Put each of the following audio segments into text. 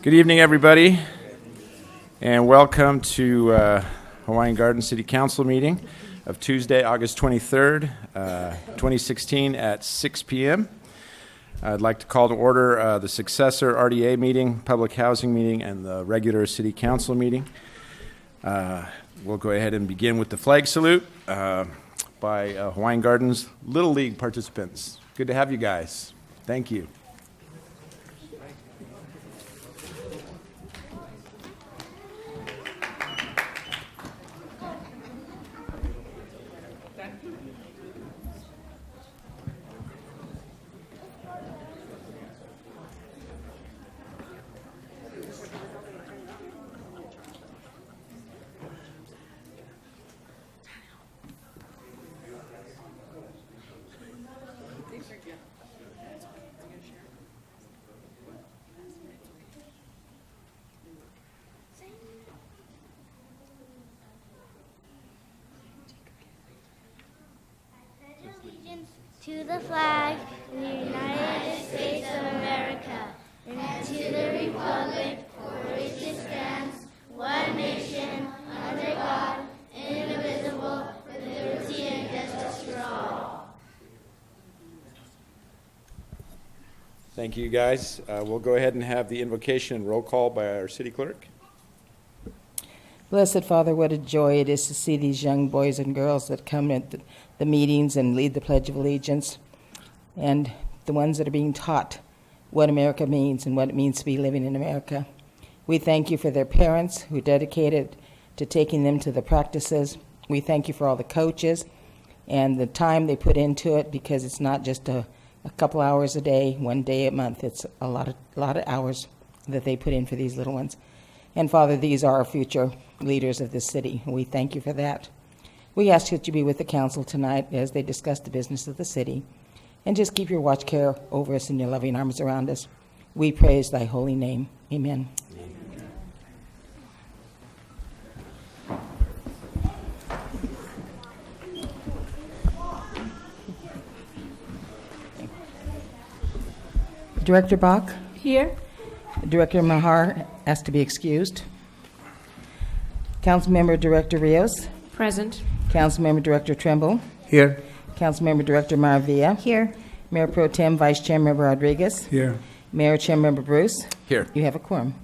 Good evening, everybody, and welcome to Hawaiian Garden City Council meeting of Tuesday, August 23rd, 2016 at 6 p.m. I'd like to call to order the successor RDA meeting, public housing meeting, and the regular City Council meeting. We'll go ahead and begin with the flag salute by Hawaiian Gardens Little League participants. Good to have you guys. Thank you. To the flag of the United States of America, and to the republic for which it stands, one nation, under God, indivisible, with liberty and justice for all. Thank you, guys. We'll go ahead and have the invocation and roll call by our city clerk. Blessed Father, what a joy it is to see these young boys and girls that come at the meetings and lead the Pledge of Allegiance, and the ones that are being taught what America means and what it means to be living in America. We thank you for their parents who are dedicated to taking them to the practices. We thank you for all the coaches and the time they put into it, because it's not just a couple hours a day, one day a month. It's a lot of hours that they put in for these little ones. And Father, these are our future leaders of this city. We thank you for that. We ask that you be with the council tonight as they discuss the business of the city, and just keep your watch care over us and your loving arms around us. We praise thy holy name. Amen. Director Bach? Here. Director Mahar asked to be excused. Councilmember Director Rios? Present. Councilmember Director Tremble? Here. Councilmember Director Maravilla? Here. Mayor Pro Tem Vice Chairmember Rodriguez? Here. Mayor Chairmember Bruce? Here. You have a quorum.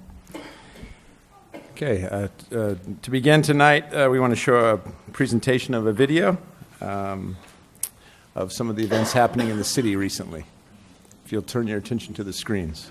Okay, to begin tonight, we want to show a presentation of a video of some of the events happening in the city recently. If you'll turn your attention to the screens.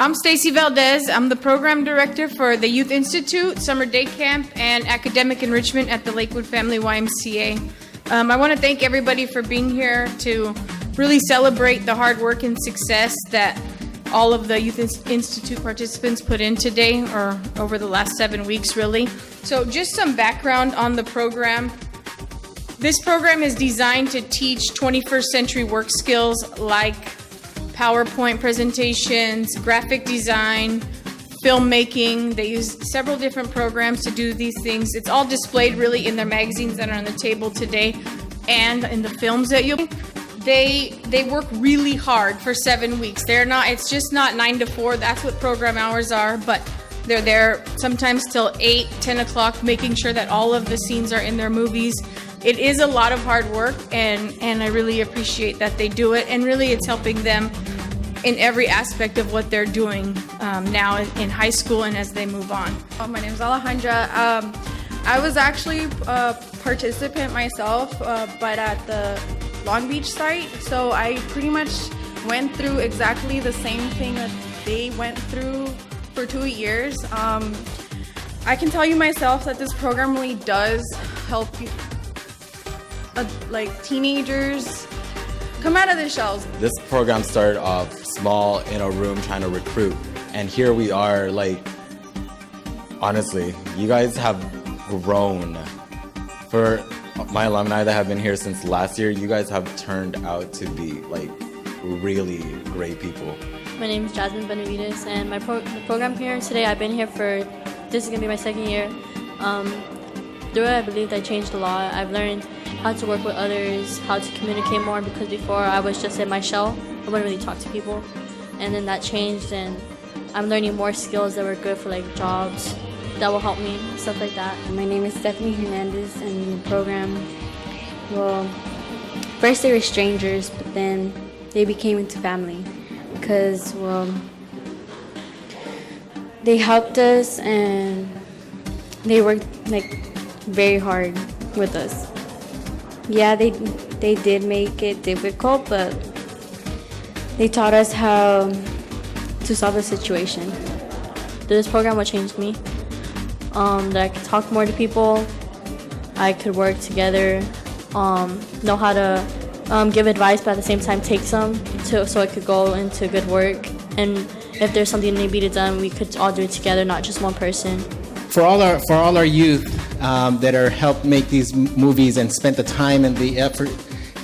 I'm Stacy Valdez. I'm the program director for the Youth Institute, Summer Day Camp, and Academic Enrichment at the Lakewood Family YMCA. I want to thank everybody for being here to really celebrate the hard work and success that all of the Youth Institute participants put in today, or over the last 7 weeks, really. So just some background on the program. This program is designed to teach 21st century work skills like PowerPoint presentations, graphic design, filmmaking. They use several different programs to do these things. It's all displayed really in their magazines that are on the table today and in the films that you'll see. They work really hard for 7 weeks. It's just not 9 to 4. That's what program hours are, but they're there sometimes till 8, 10 o'clock, making sure that all of the scenes are in their movies. It is a lot of hard work, and I really appreciate that they do it, and really it's helping them in every aspect of what they're doing now in high school and as they move on. My name is Alejandra. I was actually a participant myself, but at the Long Beach site, so I pretty much went through exactly the same thing that they went through for 2 years. I can tell you myself that this program really does help you, like teenagers come out of their shells. This program started off small in a room trying to recruit, and here we are. Like, honestly, you guys have grown For my alumni that have been here since last year, you guys have turned out to be like really great people. My name is Jasmine Benavides, and the program here today, I've been here for, this is going to be my second year. Through it, I believe I changed a lot. I've learned how to work with others, how to communicate more, because before I was just in my shell. I wouldn't really talk to people. And then that changed, and I'm learning more skills that were good for like jobs that will help me, stuff like that. My name is Stephanie Hernandez, and the program, well, first they were strangers, but then they became into family because, well, they helped us and they worked like very hard with us. Yeah, they did make it difficult, but they taught us how to solve a situation. This program what changed me. That I could talk more to people, I could work together, know how to give advice, but at the same time take some, so I could go into good work. And if there's something that needed done, we could all do it together, not just one person. For all our youth that are helped make these movies and spent the time and the effort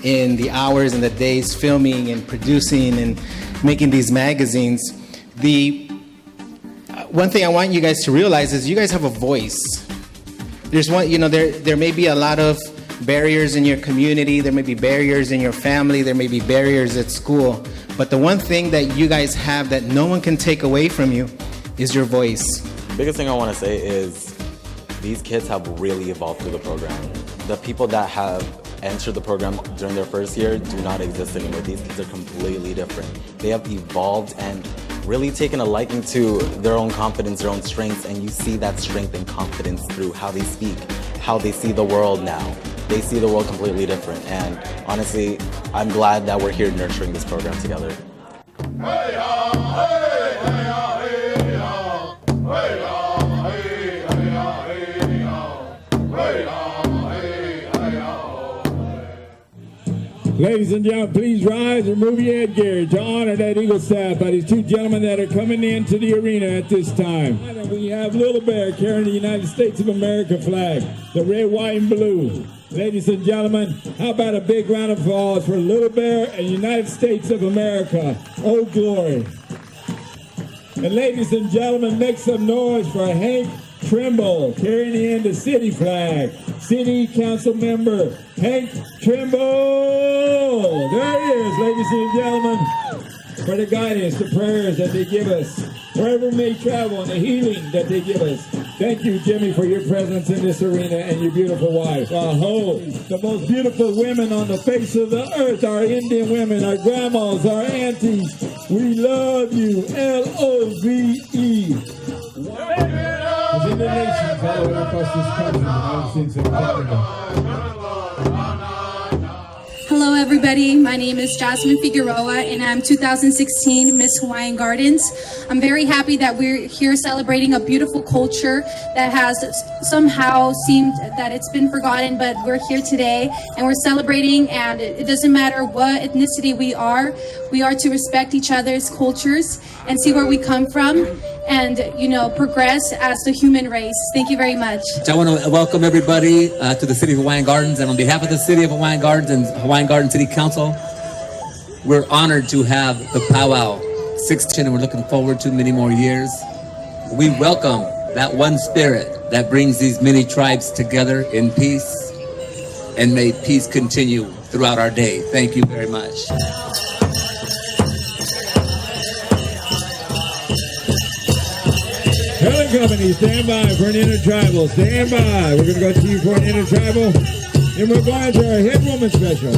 in the hours and the days filming and producing and making these magazines, one thing I want you guys to realize is you guys have a voice. There's one, there may be a lot of barriers in your community, there may be barriers in your family, there may be barriers at school, but the one thing that you guys have that no one can take away from you is your voice. The biggest thing I want to say is these kids have really evolved through the program. The people that have entered the program during their first year do not exist anymore. These kids are completely different. They have evolved and really taken a liking to their own confidence, their own strengths, and you see that strength and confidence through how they speak, how they see the world now. They see the world completely different, and honestly, I'm glad that we're here nurturing this program together. Ladies and gentlemen, please rise and move your headgear to honor that Eagle staff by these two gentlemen that are coming into the arena at this time. We have Little Bear carrying the United States of America flag, the red, white, and blue. Ladies and gentlemen, how about a big round of applause for Little Bear and United States of America, Old Glory. And ladies and gentlemen, make some noise for Hank Trimble carrying in the city flag. City Council Member Hank Trimble. There he is, ladies and gentlemen, for the guidance, the prayers that they give us, wherever we may travel, and the healing that they give us. Thank you, Jimmy, for your presence in this arena and your beautiful wife. Aho, the most beautiful women on the face of the earth, our Indian women, our grandmas, our aunties. We love you, L-O-V-E. As in the nations all over across this country, the United States of America. Hello everybody, my name is Jasmine Figueroa and I'm 2016 Miss Hawaiian Gardens. I'm very happy that we're here celebrating a beautiful culture that has somehow seemed that it's been forgotten, but we're here today and we're celebrating, and it doesn't matter what ethnicity we are to respect each other's cultures and see where we come from and, progress as the human race. Thank you very much. I want to welcome everybody to the City of Hawaiian Gardens, and on behalf of the City of Hawaiian Gardens and Hawaiian Garden City Council, we're honored to have the powwow 16, and we're looking forward to many more years. We welcome that one spirit that brings these many tribes together in peace, and may peace continue throughout our day. Thank you very much. Helen Company, stand by for an intertribal. Stand by. We're going to go to you for an intertribal. And we're going to our Head Woman Special.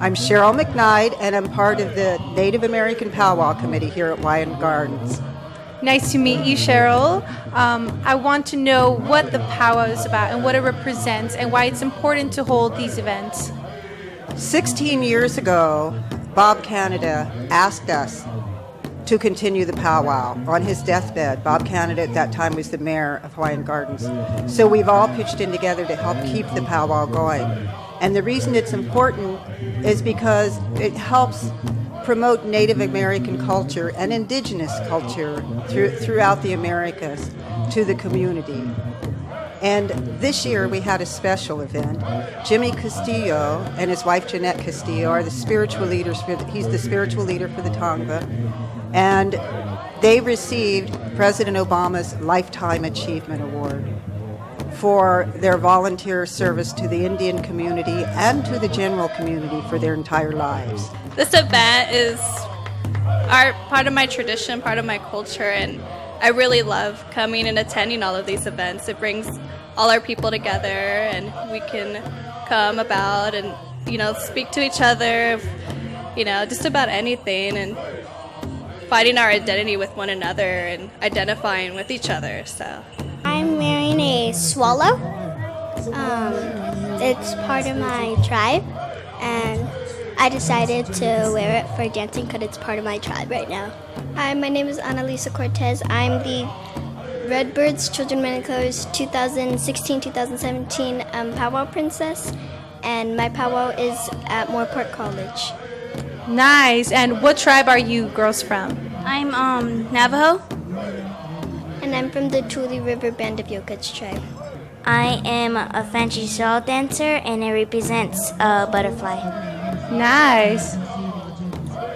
I'm Cheryl McKnight, and I'm part of the Native American Powwow Committee here at Hawaiian Gardens. Nice to meet you, Cheryl. I want to know what the powwow is about and what it represents and why it's important to hold these events. 16 years ago, Bob Canada asked us to continue the powwow on his deathbed. Bob Canada at that time was the mayor of Hawaiian Gardens. So we've all pitched in together to help keep the powwow going. And the reason it's important is because it helps promote Native American culture and indigenous culture throughout the Americas to the community. And this year we had a special event. Jimmy Castillo and his wife Jeanette Castillo are the spiritual leaders he's the spiritual leader for the Tongva. And they received President Obama's Lifetime Achievement Award for their volunteer service to the Indian community and to the general community for their entire lives. This event is part of my tradition, part of my culture, and I really love coming and attending all of these events. It brings all our people together, and we can come about and, speak to each other, just about anything, and finding our identity with one another and identifying with each other. So I'm wearing a swallow. It's part of my tribe, and I decided to wear it for dancing because it's part of my tribe right now. Hi, my name is Annalisa Cortez. I'm the Redbirds Children Men in Colors 2016-2017 powwow princess, and my powwow is at Moorpark College. Nice. And what tribe are you girls from? I'm Navajo. And I'm from the Tule River Band of Yokuts tribe. I am a fancy shawl dancer, and it represents a butterfly. Nice.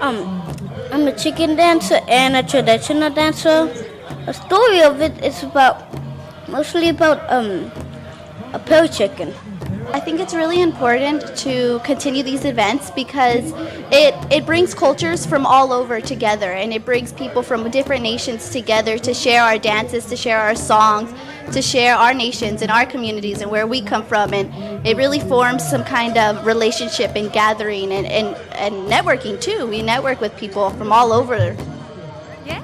I'm a chicken dancer and a traditional dancer. The story of it is mostly about a pearl chicken. I think it's really important to continue these events because it brings cultures from all over together, and it brings people from different nations together to share our dances, to share our songs, to share our nations and our communities and where we come from. And it really forms some kind of relationship and gathering and networking too. We network with people from all over. Yeah.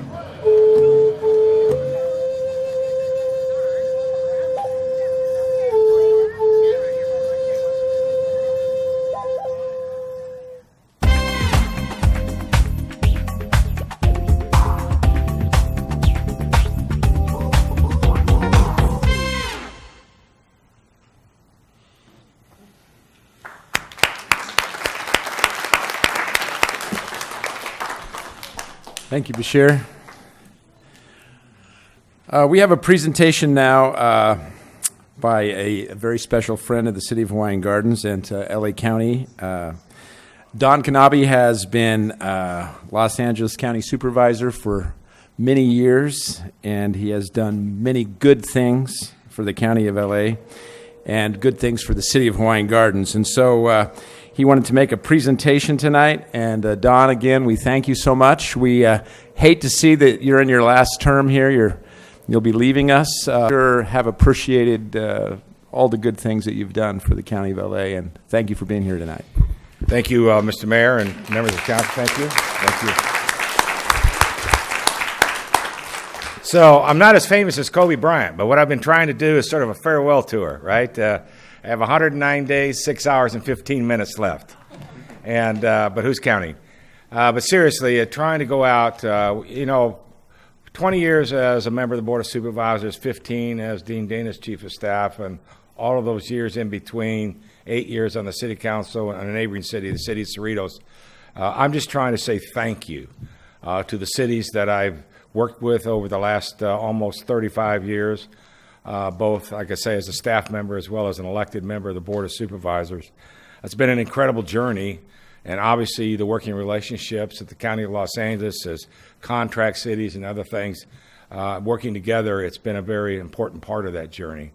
Thank you, Bashir. We have a presentation now by a very special friend of the City of Hawaiian Gardens and LA County. Don Kanabe has been Los Angeles County Supervisor for many years, and he has done many good things for the County of LA and good things for the City of Hawaiian Gardens. And so he wanted to make a presentation tonight. And Don, again, we thank you so much. We hate to see that you're in your last term here. You'll be leaving us. Sure have appreciated all the good things that you've done for the County of LA, and thank you for being here tonight. Thank you, Mr. Mayor and members of the council. Thank you. Thank you. So I'm not as famous as Kobe Bryant, but what I've been trying to do is sort of a farewell tour, right? I have 109 days, 6 hours, and 15 minutes left, and but who's counting? But seriously, trying to go out, 20 years as a member of the Board of Supervisors, 15 as Dean Dana's Chief of Staff, and all of those years in between, 8 years on the City Council in a neighboring city, the city of Cerritos. I'm just trying to say thank you to the cities that I've worked with over the last almost 35 years, both, like I say, as a staff member as well as an elected member of the Board of Supervisors. It's been an incredible journey, and obviously the working relationships at the County of Los Angeles as contract cities and other things, working together, it's been a very important part of that journey,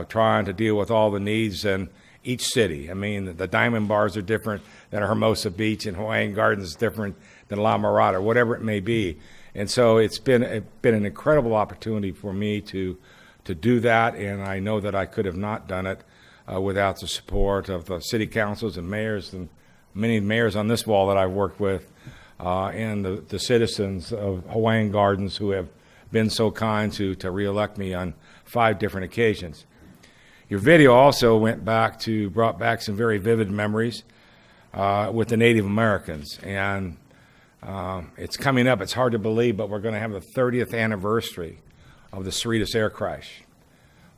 trying to deal with all the needs in each city. I mean, the Diamond Bars are different than Hermosa Beach, and Hawaiian Gardens is different than La Mirada, whatever it may be. And so it's been an incredible opportunity for me to do that, and I know that I could have not done it without the support of the city councils and mayors and many mayors on this wall that I've worked with, and the citizens of Hawaiian Gardens who have been so kind to reelect me on 5 different occasions. Your video also brought back some very vivid memories with the Native Americans, and it's coming up. It's hard to believe, but we're going to have the 30th anniversary of the Cerritos air crash,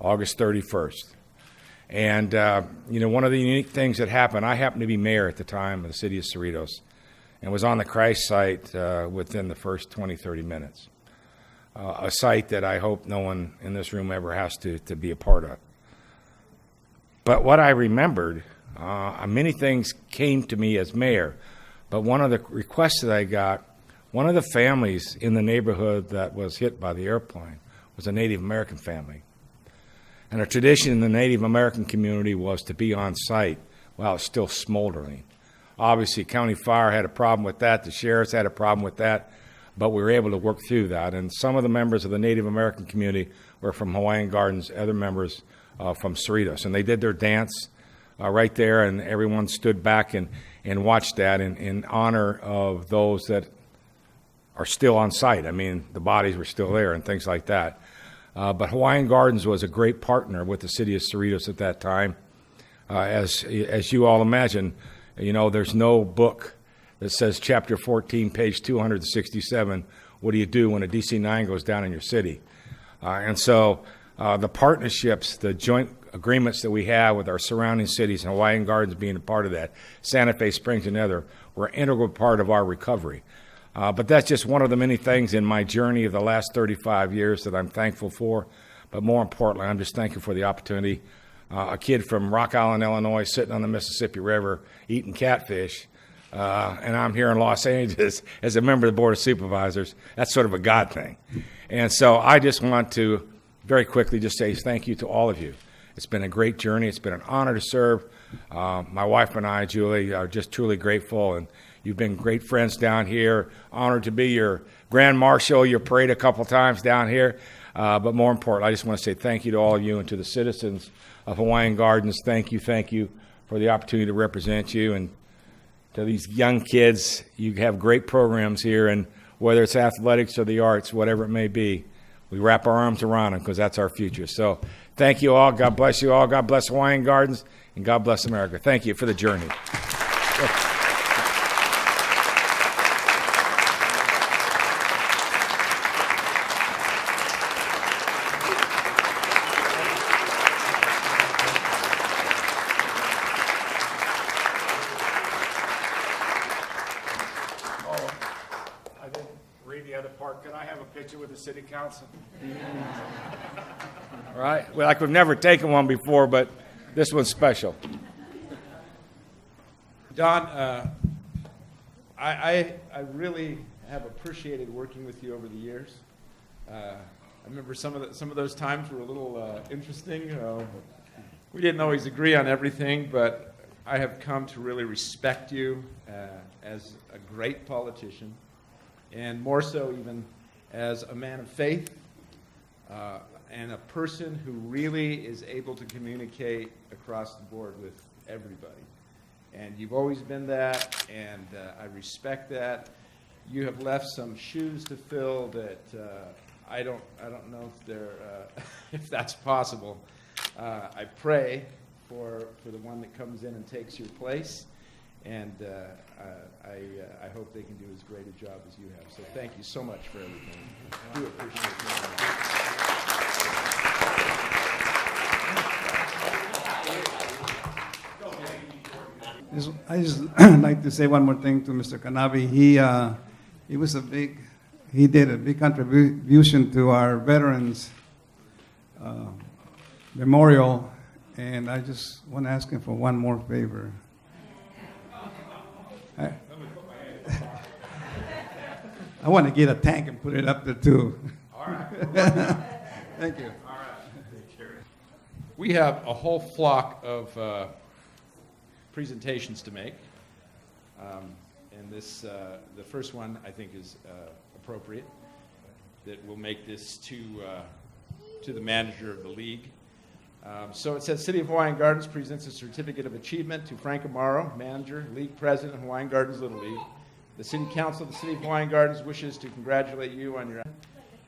August 31st. And, one of the unique things that happened, I happened to be mayor at the time of the city of Cerritos and was on the crash site within the first 20, 30 minutes. a site that I hope no one in this room ever has to be a part of. But what I remembered, many things came to me as mayor, but one of the requests that I got, one of the families in the neighborhood that was hit by the airplane was a Native American family. And a tradition in the Native American community was to be on site while it's still smoldering. Obviously, County Fire had a problem with that, the sheriffs had a problem with that, but we were able to work through that. And some of the members of the Native American community were from Hawaiian Gardens, other members from Cerritos. And they did their dance right there, and everyone stood back and watched that in honor of those that are still on site. I mean, the bodies were still there and things like that. But Hawaiian Gardens was a great partner with the city of Cerritos at that time. As you all imagine, you know, there's no book that says chapter 14, page 267, what do you do when a DC-9 goes down in your city? And so the partnerships, the joint agreements that we have with our surrounding cities, and Hawaiian Gardens being a part of that, Santa Fe Springs and other, were an integral part of our recovery. But that's just one of the many things in my journey of the last 35 years that I'm thankful for. But more importantly, I'm just thankful for the opportunity. A kid from Rock Island, Illinois, sitting on the Mississippi River eating catfish, and I'm here in Los Angeles as a member of the Board of Supervisors. That's sort of a God thing. And so I just want to very quickly just say thank you to all of you. It's been a great journey. It's been an honor to serve. My wife and I, Julie, are just truly grateful, and you've been great friends down here. Honored to be your Grand Marshal, your parade a couple times down here. But more importantly, I just want to say thank you to all of you and to the citizens of Hawaiian Gardens. Thank you for the opportunity to represent you. And to these young kids, you have great programs here, and whether it's athletics or the arts, whatever it may be, we wrap our arms around them because that's our future. So thank you all. God bless you all. God bless Hawaiian Gardens, and God bless America. Thank you for the journey. With the city council. All right. Well, like we've never taken one before, but this one's special. Don, I really have appreciated working with you over the years. I remember some of those times were a little interesting. We didn't always agree on everything, but I have come to really respect you as a great politician, and more so even as a man of faith and a person who really is able to communicate across the board with everybody. And you've always been that, and I respect that. You have left some shoes to fill that I don't know if they're if that's possible. I pray for the one that comes in and takes your place. And I hope they can do as great a job as you have. So thank you so much for everything. I do appreciate it. I just like to say one more thing to Mr. Kanabe. He did a big contribution to our veterans memorial, and I just want to ask him for one more favor. I want to get a tank and put it up there too. All right. Thank you. All right. We have a whole flock of presentations to make, and this the first one I think is appropriate. That will make this to the manager of the league. So it says, City of Hawaiian Gardens presents a certificate of achievement to Frank Amaro, manager, league president, Hawaiian Gardens Little League. The City Council of the City of Hawaiian Gardens wishes to congratulate you on your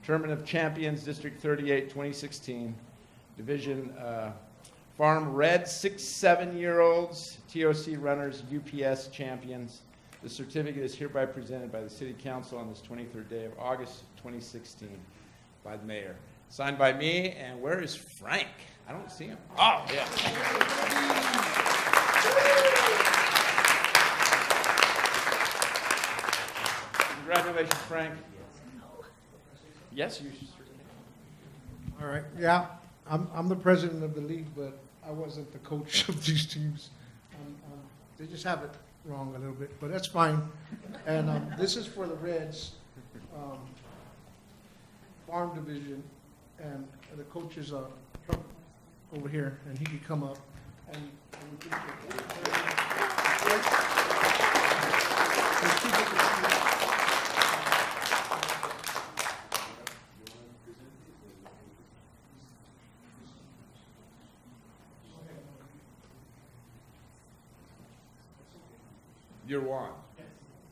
Tournament of Champions, District 38, 2016, Division Farm Red 6-7-year-olds, TOC runners, UPS champions. The certificate is hereby presented by the City Council on this 23rd day of August 2016 by the mayor. Signed by me, and where is Frank? I don't see him. Oh, yeah. Congratulations, Frank. Yes, you should. All right, yeah, I'm the president of the league, but I wasn't the coach of these teams. They just have it wrong a little bit, but that's fine. And this is for the Reds farm division, and the coach is over here, and he can come up. And we You're Juan.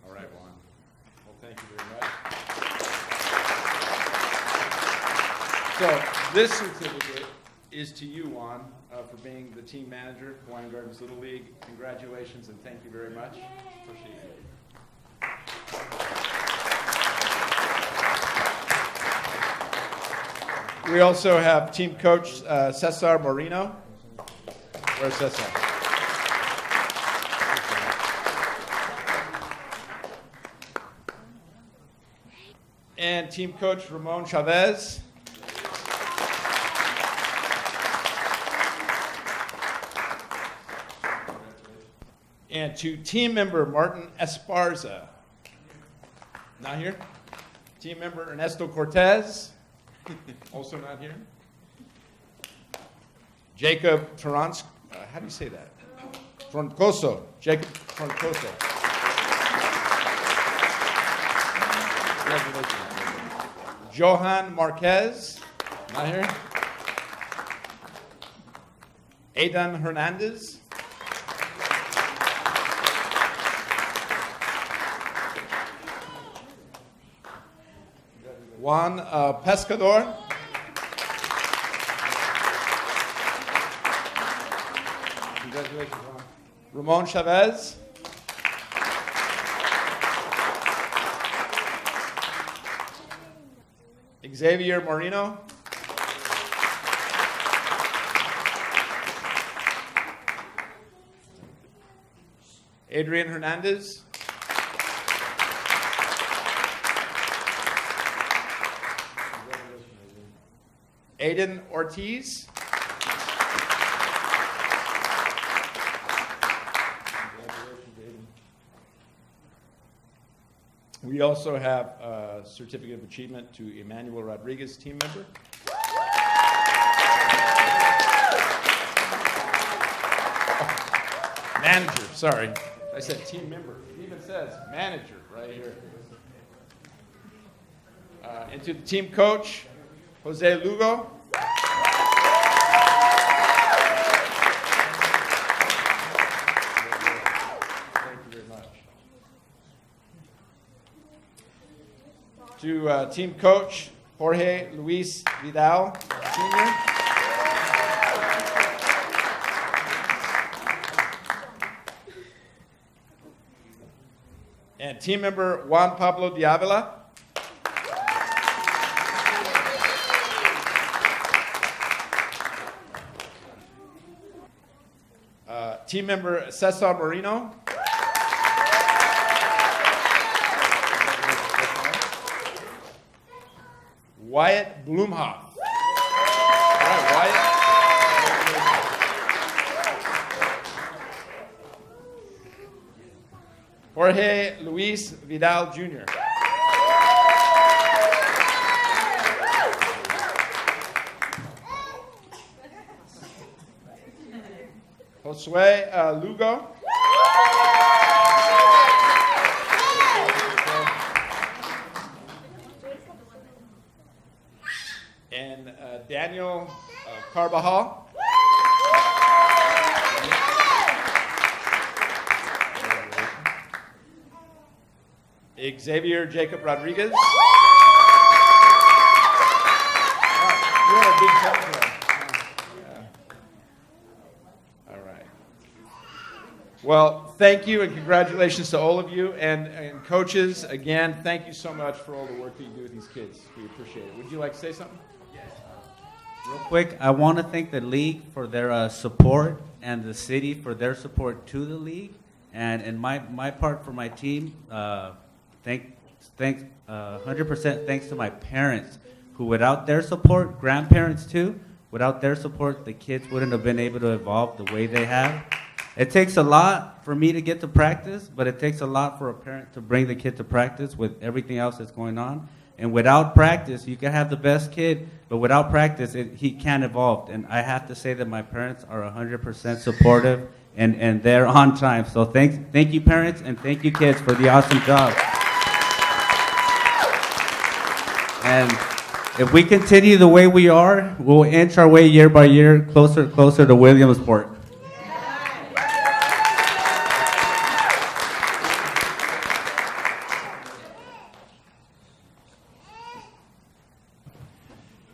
All right, Juan. Well, thank you very much. So this certificate is to you, Juan, for being the team manager for Hawaiian Gardens Little League. Congratulations and thank you very much. Appreciate it. We also have team coach Cesar Moreno. Where's Cesar? And team coach Ramon Chavez. And to team member Martin Esparza. Not here. Team member Ernesto Cortez. Also not here. Jacob Troncoso. How do you say that? Troncoso. Jacob Troncoso. Congratulations. Johan Marquez. Not here. Aidan Hernandez. Juan Pescador. Congratulations, Juan. Ramon Chavez. Xavier Moreno. Adrian Hernandez. Aiden Ortiz. We also have a certificate of achievement to Emmanuel Rodriguez, team member. Manager, sorry. I said team member. It even says manager right here. And to the team coach, Jose Lugo. Thank you very much. To team coach, Jorge Luis Vidal, Sr. And team member Juan Pablo Diavila. Team member Cesar Moreno. Wyatt Blumhoff. All right, Wyatt. Jorge Luis Vidal Jr. Josue Lugo. And Daniel Carbajal. Xavier Jacob Rodriguez. You're a big help. All right. Well, thank you and congratulations to all of you. And coaches, again, thank you so much for all the work that you do with these kids. We appreciate it. Would you like to say something? Real quick, I want to thank the league for their support and the city for their support to the league. And in my part for my team, thanks thanks, 100% thanks to my parents, who without their support, grandparents too, without their support, the kids wouldn't have been able to evolve the way they have. It takes a lot for me to get to practice, but it takes a lot for a parent to bring the kid to practice with everything else that's going on. And without practice, you can have the best kid, but without practice, he can't evolve. And I have to say that my parents are 100% supportive, and they're on time. So thank you, parents, and thank you, kids, for the awesome job. And if we continue the way we are, we'll inch our way year by year closer and closer to Williamsport.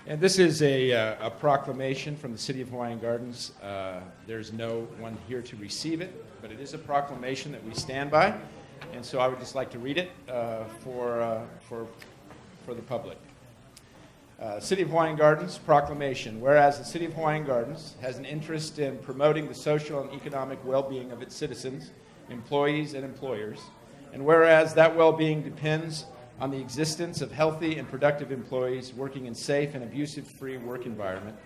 And this is a proclamation from the City of Hawaiian Gardens. There's no one here to receive it, but it is a proclamation that we stand by. And so I would just like to read it for the public. City of Hawaiian Gardens proclamation. Whereas the City of Hawaiian Gardens has an interest in promoting the social and economic well-being of its citizens, employees, and employers, and whereas that well-being depends on the existence of healthy and productive employees working in safe and abusive-free work environment,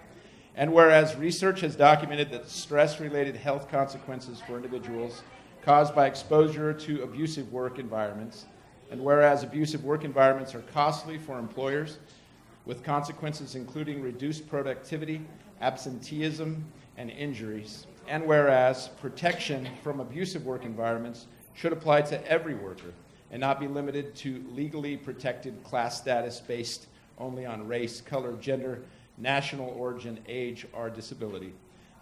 and whereas research has documented that stress-related health consequences for individuals caused by exposure to abusive work environments, and whereas abusive work environments are costly for employers, with consequences including reduced productivity, absenteeism, and injuries, and whereas protection from abusive work environments should apply to every worker and not be limited to legally protected class status based only on race, color, gender, national origin, age, or disability.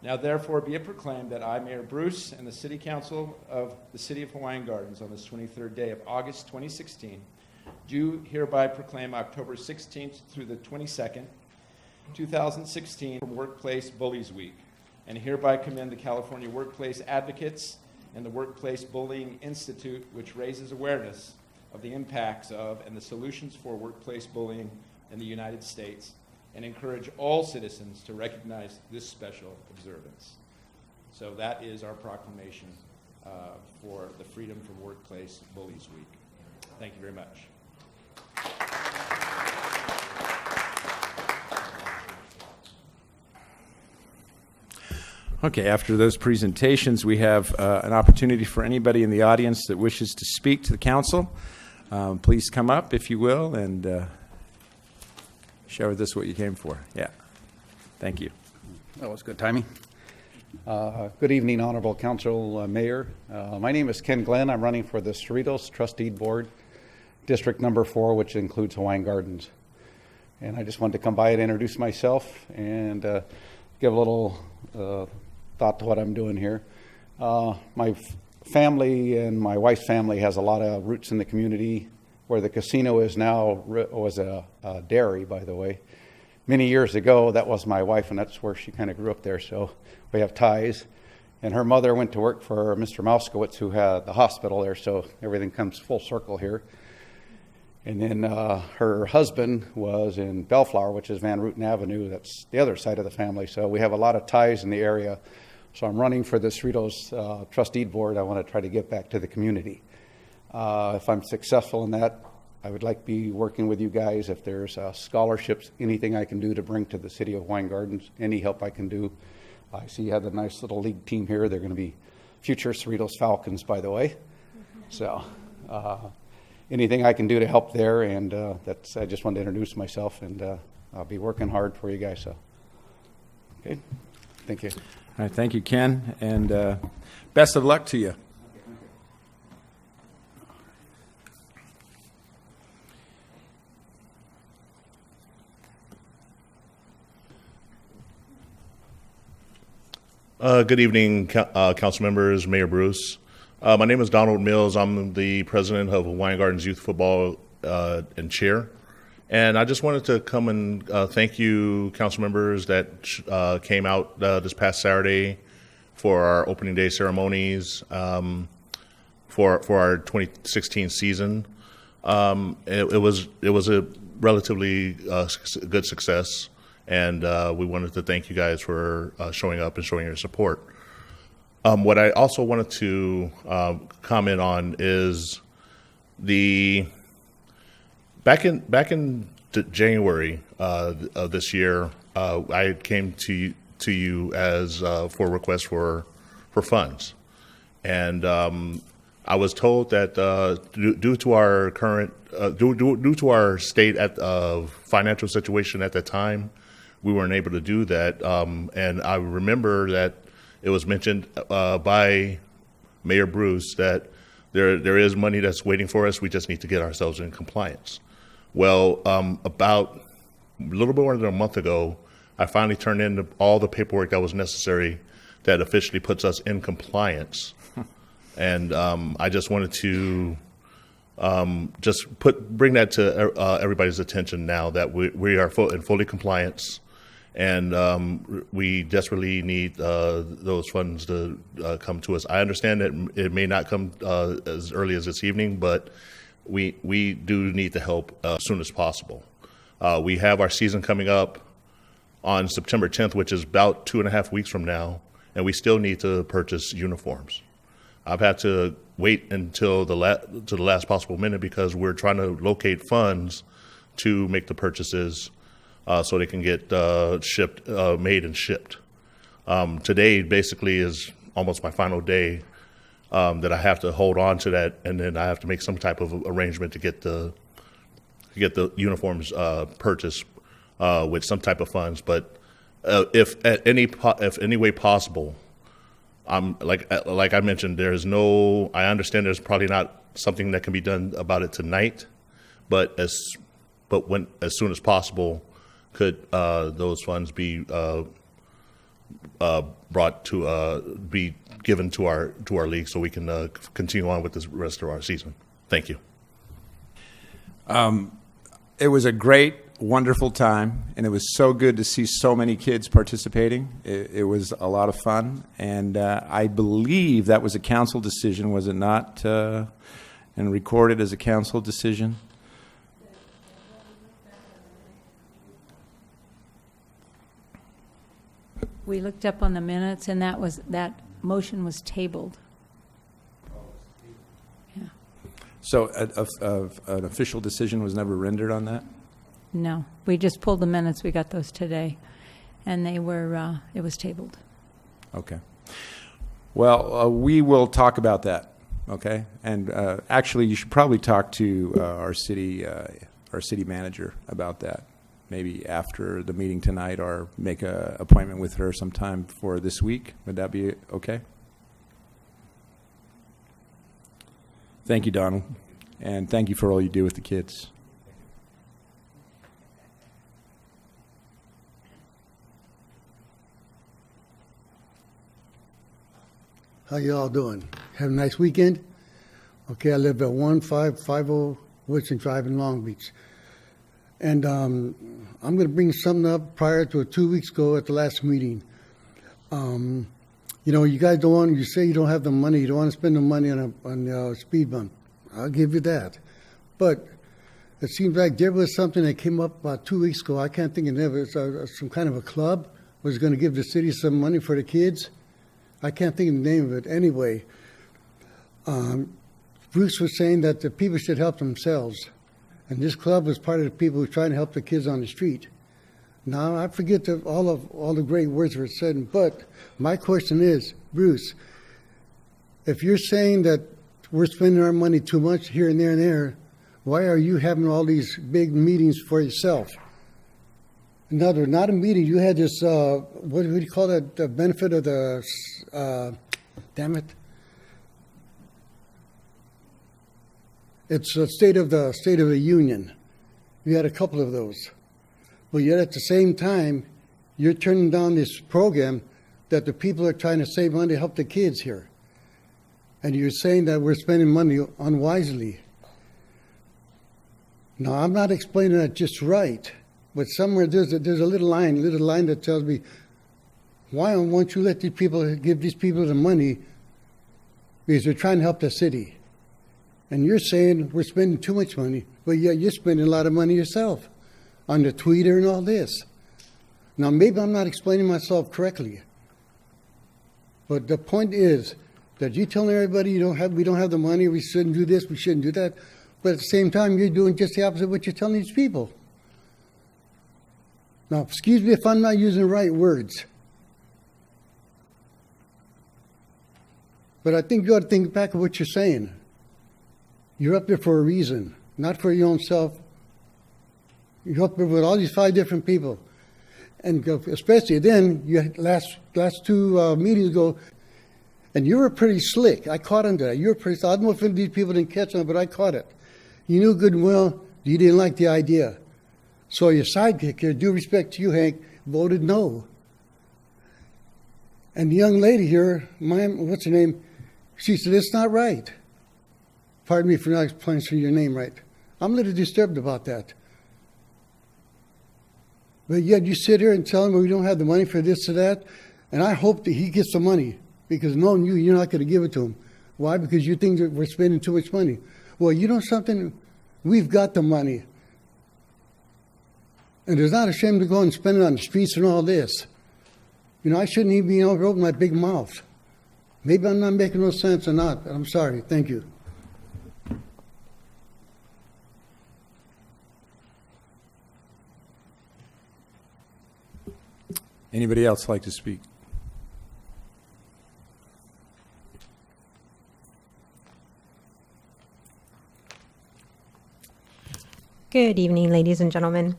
Now therefore be it proclaimed that I, Mayor Bruce, and the City Council of the City of Hawaiian Gardens on this 23rd day of August 2016 do hereby proclaim October 16th through the 22nd, 2016 from Workplace Bullies Week, and hereby commend the California Workplace Advocates and the Workplace Bullying Institute, which raises awareness of the impacts of and the solutions for workplace bullying in the United States, and encourage all citizens to recognize this special observance. So that is our proclamation for the Freedom from Workplace Bullies Week. Thank you very much. Okay, after those presentations, we have an opportunity for anybody in the audience that wishes to speak to the council. Please come up, if you will, and share with us what you came for. Yeah, thank you. That was good timing. Good evening, Honorable Council, Mayor. My name is Ken Glenn. I'm running for the Cerritos Trustee Board, District Number 4, which includes Hawaiian Gardens. And I just wanted to come by and introduce myself and give a little thought to what I'm doing here. My family and my wife's family has a lot of roots in the community. Where the casino is now was a dairy, by the way. Many years ago, that was my wife, and that's where she kind of grew up there, so we have ties. And her mother went to work for Mr. Mauskowitz, who had the hospital there, so everything comes full circle here. And then her husband was in Bellflower, which is Van Rooten Avenue. That's the other side of the family, so we have a lot of ties in the area. So I'm running for the Cerritos Trustee Board. I want to try to give back to the community. If I'm successful in that, I would like to be working with you guys. If there's scholarships, anything I can do to bring to the City of Hawaiian Gardens, any help I can do. I see you have a nice little league team here. They're going to be future Cerritos Falcons, by the way. So anything I can do to help there, and that's. I just wanted to introduce myself, and I'll be working hard for you guys. So, okay, thank you. All right, thank you, Ken, and best of luck to you. Good evening, council members, Mayor Bruce. My name is Donald Mills. I'm the president of Hawaiian Gardens Youth Football and chair. And I just wanted to come and thank you, council members that came out this past Saturday for our opening day ceremonies for our 2016 season. It was a relatively good success. And we wanted to thank you guys for showing up and showing your support. What I also wanted to comment on is Back in January of this year, I came to you as for a request for funds, and I was told that due to our current due to our state of financial situation at the time, we weren't able to do that. And I remember that it was mentioned by Mayor Bruce that there is money that's waiting for us. We just need to get ourselves in compliance. Well, about a little bit more than a month ago, I finally turned in all the paperwork that was necessary that officially puts us in compliance. And I just wanted to bring that to everybody's attention now that we are in fully compliance, and we desperately need those funds to come to us. I understand that it may not come as early as this evening, but we do need the help as soon as possible. We have our season coming up on September 10th, which is about 2.5 weeks from now, and we still need to purchase uniforms. I've had to wait until the last possible minute because we're trying to locate funds to make the purchases so they can get made and shipped. Today basically is almost my final day that I have to hold on to that, and then I have to make some type of arrangement to get the uniforms purchased with some type of funds. But if any way possible, like I mentioned, I understand there's probably not something that can be done about it tonight, but as soon as possible, could those funds be brought to be given to our league so we can continue on with the rest of our season. Thank you. It was a great, wonderful time, and it was so good to see so many kids participating. It was a lot of fun, and I believe that was a council decision, was it not? And recorded as a council decision. We looked up on the minutes, and that motion was tabled. Yeah. So an official decision was never rendered on that? No, we just pulled the minutes. We got those today, and they were. It was tabled. Okay. Well, we will talk about that. Okay. And actually, you should probably talk to our city manager about that. Maybe after the meeting tonight, or make an appointment with her sometime for this week. Would that be okay? Thank you, Donald, and thank you for all you do with the kids. How you all doing? Have a nice weekend? Okay, I live at 1550 Woodson Drive in Long Beach. And I'm going to bring something up prior to 2 weeks ago at the last meeting. You guys you say you don't have the money, you don't want to spend the money on a speed bump. I'll give you that. But it seems like there was something that came up about 2 weeks ago. I can't think of it. It's some kind of a club was going to give the city some money for the kids. I can't think of the name of it. Anyway, Bruce was saying that the people should help themselves. And this club was part of the people who were trying to help the kids on the street. Now, I forget all the great words were said, but my question is, Bruce, if you're saying that we're spending our money too much here and there and there, why are you having all these big meetings for yourself? Not a meeting. You had this, what do you call that, the benefit of the, damn it. It's a State of the Union. You had a couple of those. But yet at the same time, you're turning down this program that the people are trying to save money to help the kids here. And you're saying that we're spending money unwisely. Now, I'm not explaining that just right, but somewhere there's a little line that tells me, why won't you let these people give these people the money because they're trying to help the city? And you're saying we're spending too much money, but yet you're spending a lot of money yourself on the Twitter and all this. Now, maybe I'm not explaining myself correctly, but the point is that you're telling everybody we don't have the money, we shouldn't do this, we shouldn't do that. But at the same time, you're doing just the opposite of what you're telling these people. Now, excuse me if I'm not using the right words. But I think you ought to think back of what you're saying. You're up there for a reason, not for your own self. You're up there with all these 5 different people. And especially then, you had last 2 meetings ago, and you were pretty slick. I caught on to that. You were pretty slick. I don't know if any of these people didn't catch on it, but I caught it. You knew good and well you didn't like the idea. So your sidekick here, due respect to you, Hank, voted no. And the young lady here, what's her name? She said, it's not right. Pardon me for not pronouncing your name right. I'm a little disturbed about that. But yet you sit here and tell him we don't have the money for this or that, and I hope that he gets the money, because knowing you, you're not going to give it to him. Why? Because you think that we're spending too much money. Well, you know something? We've got the money. And there's not a shame to go and spend it on the streets and all this. You know, I shouldn't even be able to open my big mouth. Maybe I'm not making no sense or not, but I'm sorry. Thank you. Anybody else like to speak? Good evening, ladies and gentlemen.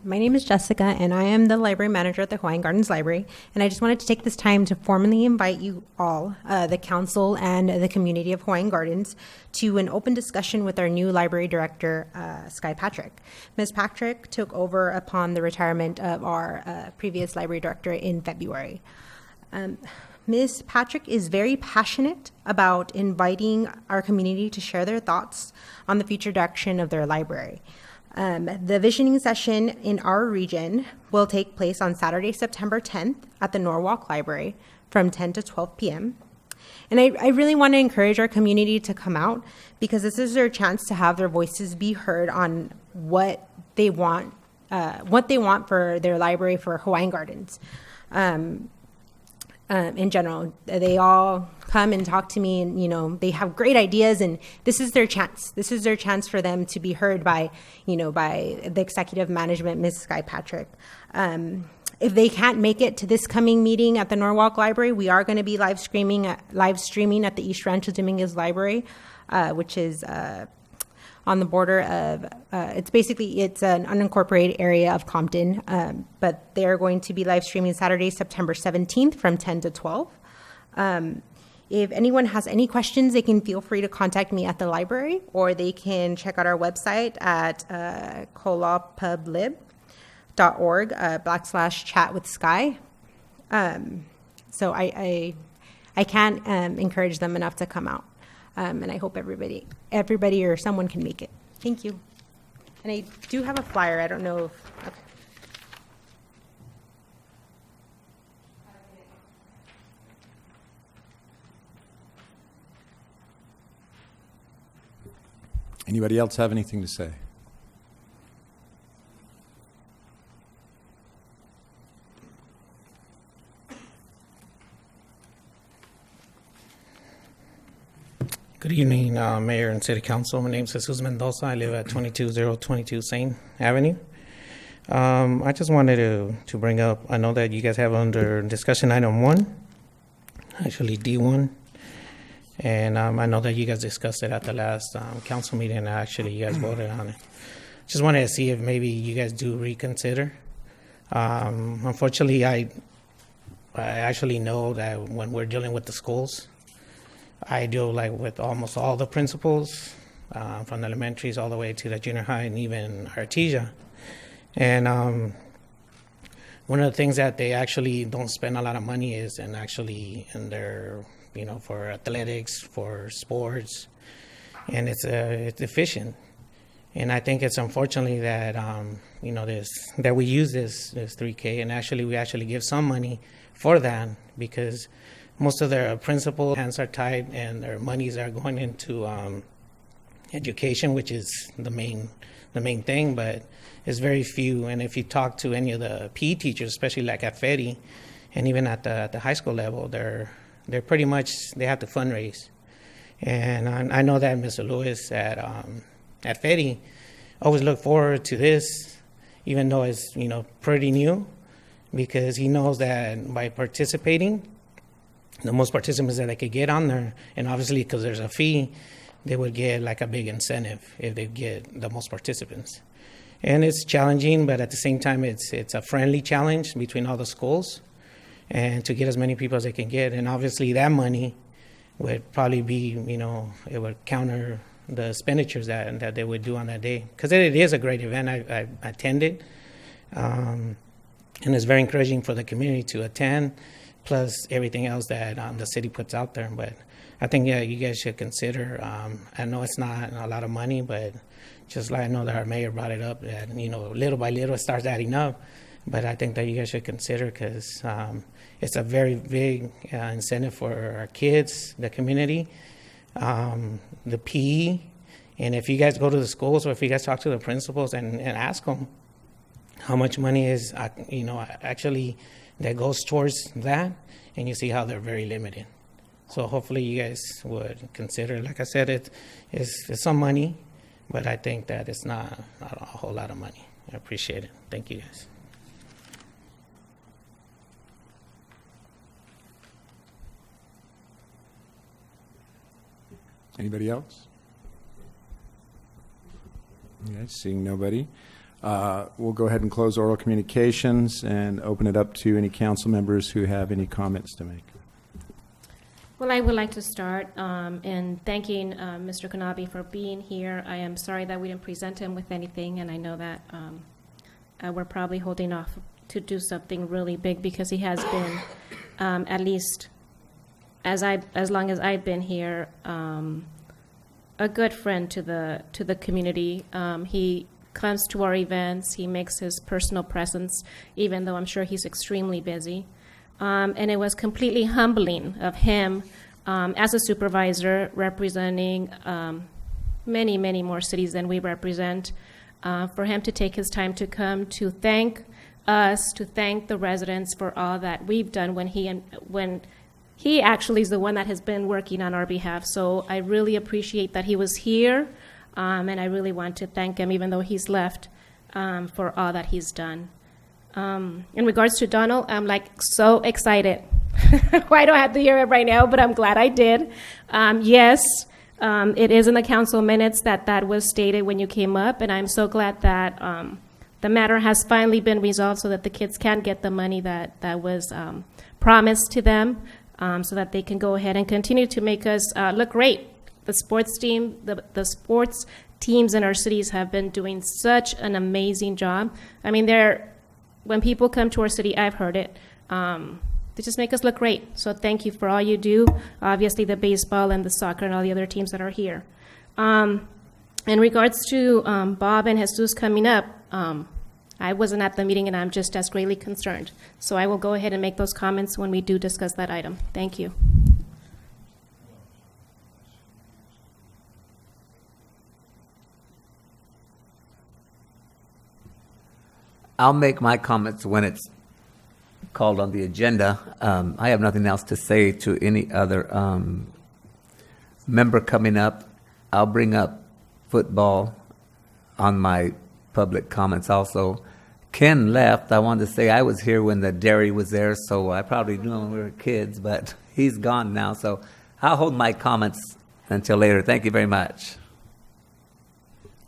My name is Jessica, and I am the library manager at the Hawaiian Gardens Library. And I just wanted to take this time to formally invite you all, the council and the community of Hawaiian Gardens, to an open discussion with our new library director, Sky Patrick. Ms. Patrick took over upon the retirement of our previous library director in February. Ms. Patrick is very passionate about inviting our community to share their thoughts on the future direction of their library. The visioning session in our region will take place on Saturday, September 10th at the Norwalk Library from 10 to 12 p.m. And I really want to encourage our community to come out, because this is their chance to have their voices be heard on what they want for their library for Hawaiian Gardens. In general, they all come and talk to me, and, you know, they have great ideas, and this is their chance. This is their chance for them to be heard by, you know, by the executive management, Ms. Sky Patrick. If they can't make it to this coming meeting at the Norwalk Library, we are going to be live streaming at the East Rancho Dominguez Library, which is on the border of, it's an unincorporated area of Compton, but they're going to be live streaming Saturday, September 17th from 10 to 12. If anyone has any questions, they can feel free to contact me at the library, or they can check out our website at colapublib.org/chat with Sky. So I can't encourage them enough to come out. And I hope everybody or someone can make it. Thank you. And I do have a flyer. I don't know if, okay. Anybody else have anything to say? Good evening, Mayor and City Council. My name is Jesus Mendoza. I live at 22022 Saint Avenue. I just wanted to bring up, I know that you guys have under discussion item 1, actually D1, and I know that you guys discussed it at the last council meeting, and actually you guys voted on it. Just wanted to see if maybe you guys do reconsider. Unfortunately, I actually know that when we're dealing with the schools, I deal like with almost all the principals, from the elementaries all the way to the junior high and even Artesia. And one of the things that they actually don't spend a lot of money is in their, you know, for athletics, for sports, and it's efficient. And I think it's unfortunately that you know, that we use this 3K, and we actually give some money for that, because most of their principal hands are tied and their monies are going into education, which is the main thing, but it's very few. And if you talk to any of the PE teachers, especially like at FEDI and even at the high school level, they're pretty much, they have to fundraise. And I know that Mr. Lewis at at FEDI always look forward to this, even though it's, pretty new, because he knows that by participating, the most participants that they could get on there, and obviously because there's a fee, they would get like a big incentive if they get the most participants. And it's challenging, but at the same time, it's a friendly challenge between all the schools, and to get as many people as they can get. And obviously that money would probably be, it would counter the expenditures that they would do on that day. Because it is a great event. I attended. And it's very encouraging for the community to attend, plus everything else that the city puts out there. But I think, you guys should consider, I know it's not a lot of money, but just like I know that our mayor brought it up, that, little by little it starts adding up. But I think that you guys should consider, because it's a very big incentive for our kids, the community, the PE. And if you guys go to the schools, or if you guys talk to the principals and ask them how much money is, actually that goes towards that, and you see how they're very limited. So hopefully you guys would consider, like I said, it's some money, but I think that it's not a whole lot of money. I appreciate it. Thank you, guys. Anybody else? Okay, seeing nobody. We'll go ahead and close oral communications and open it up to any council members who have any comments to make. Well, I would like to start in thanking Mr. Kanabi for being here. I am sorry that we didn't present him with anything, and I know that we're probably holding off to do something really big, because he has been, at least as long as I've been here, a good friend to the community. He comes to our events. He makes his personal presence, even though I'm sure he's extremely busy. And it was completely humbling of him as a supervisor representing many, many more cities than we represent, for him to take his time to come to thank us, to thank the residents for all that we've done when he actually is the one that has been working on our behalf. So I really appreciate that he was here, and I really want to thank him, even though he's left, for all that he's done. In regards to Donald, I'm so excited. I don't have to hear it right now, but I'm glad I did. Yes, it is in the council minutes that was stated when you came up, and I'm so glad that the matter has finally been resolved so that the kids can get the money that was promised to them, so that they can go ahead and continue to make us look great. The sports team, the sports teams in our cities have been doing such an amazing job. I mean, when people come to our city, I've heard it, they just make us look great. So thank you for all you do. Obviously, the baseball and the soccer and all the other teams that are here. In regards to Bob and Jesus coming up, I wasn't at the meeting, and I'm just as greatly concerned. So I will go ahead and make those comments when we do discuss that item. Thank you. I'll make my comments when it's called on the agenda. I have nothing else to say to any other member coming up. I'll bring up football on my public comments also. Ken left. I wanted to say I was here when the dairy was there, so I probably knew him when we were kids, but he's gone now, so I'll hold my comments until later. Thank you very much.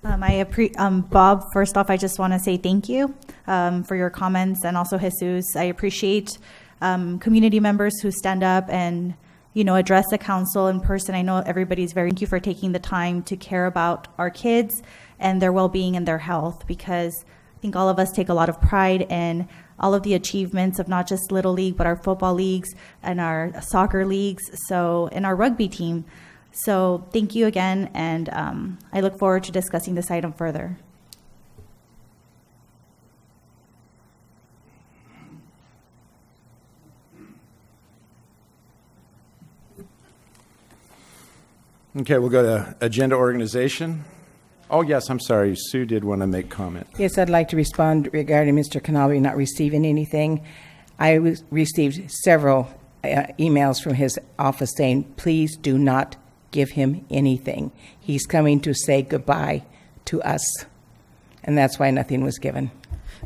Bob, first off, I just want to say thank you for your comments, and also Jesus. I appreciate community members who stand up and, address the council in person. I know everybody's thank you for taking the time to care about our kids and their well-being and their health, because I think all of us take a lot of pride in all of the achievements of not just Little League, but our football leagues and our soccer leagues, and our rugby team. So thank you again, and I look forward to discussing this item further. Okay, we'll go to agenda organization. Oh, yes, I'm sorry. Sue did want to make comment. Yes, I'd like to respond regarding Mr. Kanabi not receiving anything. I received several emails from his office saying, please do not give him anything. He's coming to say goodbye to us. And that's why nothing was given.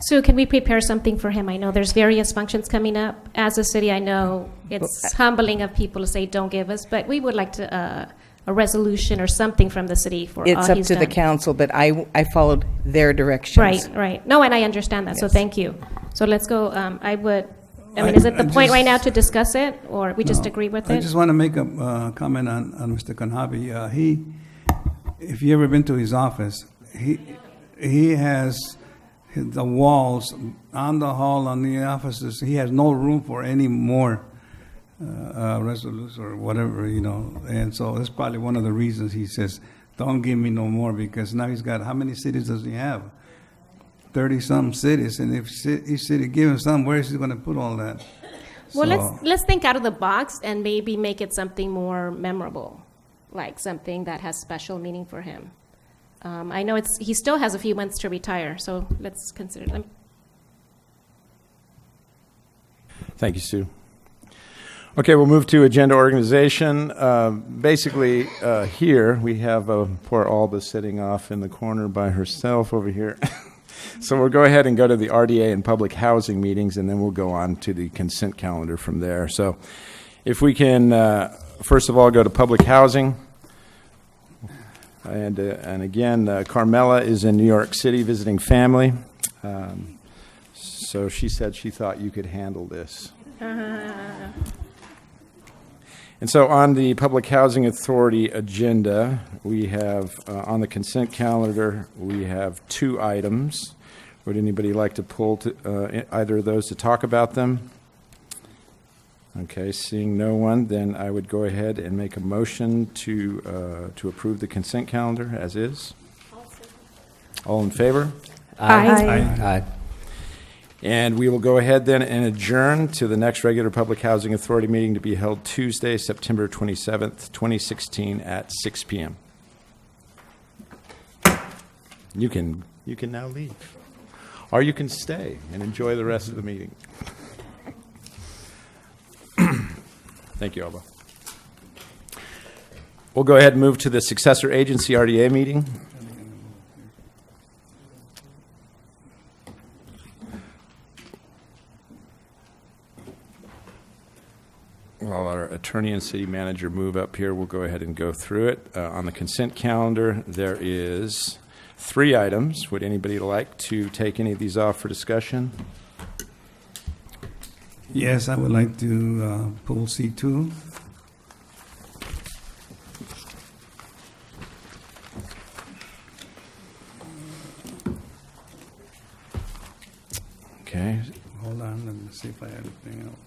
So can we prepare something for him? I know there's various functions coming up. As a city, I know it's humbling of people to say, don't give us, but we would like to, a resolution or something from the city for all It's up he's to the done. council, but I followed their directions. Right. No, and I understand that, so Yes. thank you. So let's go, is it the point right now to discuss it, or we just agree with I it? just want to make a comment on Mr. Kanabi. If you ever been to his office, he has the walls on the hall, on the offices. He has no room for any more resolutions or whatever, And so that's probably one of the reasons he says, don't give me no more, because now he's got, how many cities does he have? 30-some cities, and if each city gives him some, where is he going to put all that? Well, So- let's think out of the box and maybe make it something more memorable, like something that has special meaning for him. I know he still has a few months to retire, so let's consider them. Thank you, Sue. Okay, we'll move to agenda organization. Basically, here we have poor Alba sitting off in the corner by herself over here. So we'll go ahead and go to the RDA and public housing meetings, and then we'll go on to the consent calendar from there. So if we can, first of all, go to public housing. And again, Carmela is in New York City visiting family. So she said she thought you could handle this. And so on the Public Housing Authority agenda, we have, on the consent calendar, we have 2 items. Would anybody like to pull either of those to talk about them? Okay, seeing no one, then I would go ahead and make a motion to approve the consent calendar as is. All in favor? Aye. And we will go ahead then and adjourn to the next regular Public Housing Authority meeting to be held Tuesday, September 27th, 2016 at 6 p.m. You can now leave. Or you can stay and enjoy the rest of the meeting. Thank you, Alba. We'll go ahead and move to the successor agency RDA meeting. While our attorney and city manager move up here, we'll go ahead and go through it. On the consent calendar, there is 3 items. Would anybody like to take any of these off for discussion? Yes, I would like to pull C2. Okay. Hold on, let me see if I have anything else.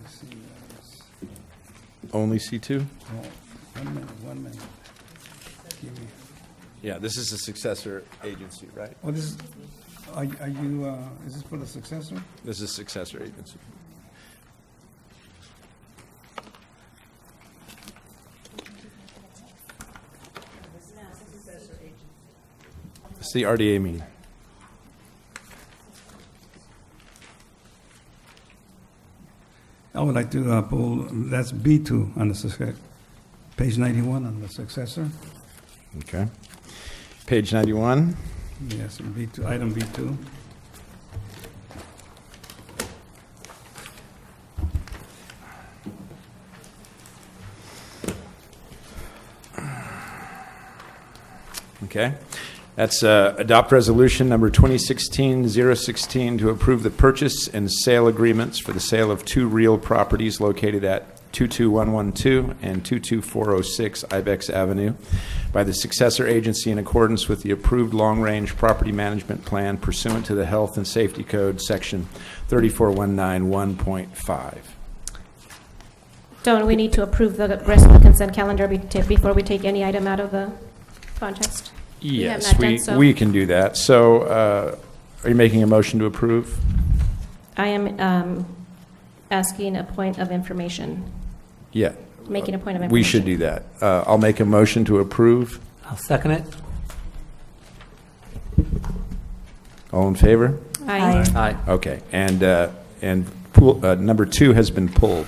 Let's see. Only C2? Oh, 1 minute. Give me. Yeah, this is a successor agency, right? Oh, this is, are you, is this for the successor? This is successor agency. It's the RDA meeting. I would like to pull, that's B2 on the successor, page 91 on the successor. Okay. Page 91. Yes, B2, item B2. Okay. That's adopt resolution number 2016-016 to approve the purchase and sale agreements for the sale of 2 real properties located at 22112 and 22406 Ibex Avenue by the successor agency in accordance with the approved long-range property management plan pursuant to the Health and Safety Code, section 34191.5. Don't we need to approve the rest of the consent calendar before we take any item out of the context? Yes, we can do that. So are you making a motion to approve? I am asking a point of information. Yeah. Making a point of information. We should do that. I'll make a motion to approve. I'll second it. All in favor? Aye. Aye. Okay. And number 2 has been pulled.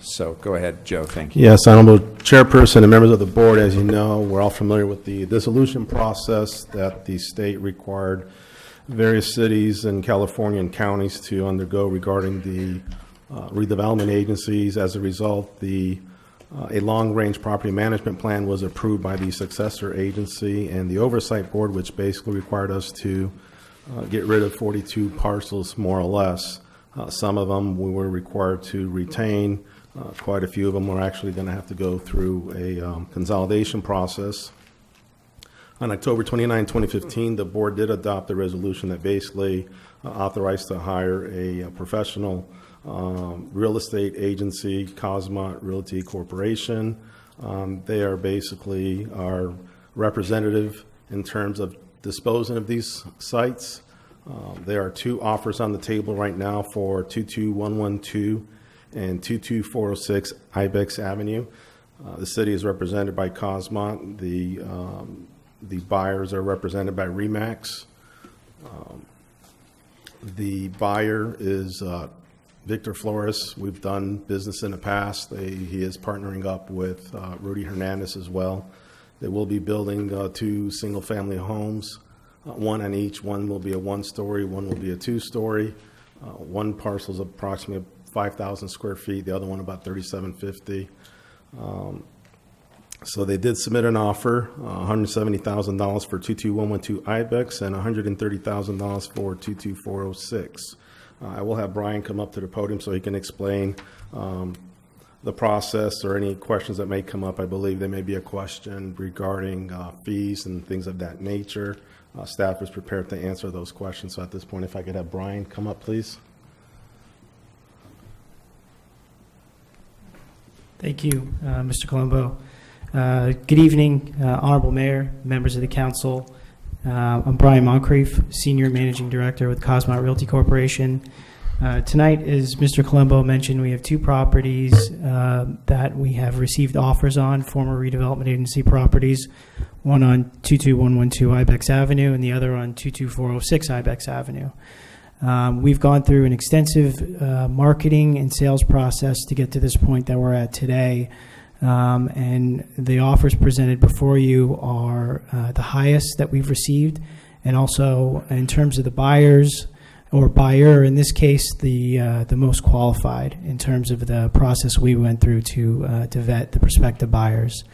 So go ahead, Joe. Thank you. Yes, Honorable Chairperson and members of the board, as you know, we're all familiar with the dissolution process that the state required various cities in California and counties to undergo regarding the redevelopment agencies. As a result, a long-range property management plan was approved by the successor agency and the oversight board, which basically required us to get rid of 42 parcels, more or less. Some of them we were required to retain. Quite a few of them are actually going to have to go through a consolidation process. On October 29, 2015, the board did adopt a resolution that basically authorized to hire a professional real estate agency, Cosmont Realty Corporation. They are basically our representative in terms of disposing of these sites. There are 2 offers on the table right now for 22112 and 22406 Ibex Avenue. The city is represented by Cosmont. The buyers are represented by Remax. The buyer is Victor Flores. We've done business in the past. He is partnering up with Rudy Hernandez as well. They will be building 2 single-family homes, one on each. One will be a 1-story, one will be a 2-story. One parcel is approximately 5,000 square feet, the other one about 3,750. So they did submit an offer, $170,000 for 22112 Ibex and $130,000 for 22406. I will have Brian come up to the podium so he can explain the process or any questions that may come up. I believe there may be a question regarding fees and things of that nature. Staff is prepared to answer those questions. So at this point, if I could have Brian come up, please. Thank you, Mr. Colombo. Good evening, Honorable Mayor, members of the council. I'm Brian Moncrief, Senior Managing Director with Cosmont Realty Corporation. Tonight, as Mr. Colombo mentioned, we have 2 properties that we have received offers on, former redevelopment agency properties, one on 22112 Ibex Avenue and the other on 22406 Ibex Avenue. We've gone through an extensive marketing and sales process to get to this point that we're at today. And the offers presented before you are the highest that we've received. And also in terms of the buyers or buyer, in this case, the most qualified in terms of the process we went through to vet the prospective buyers.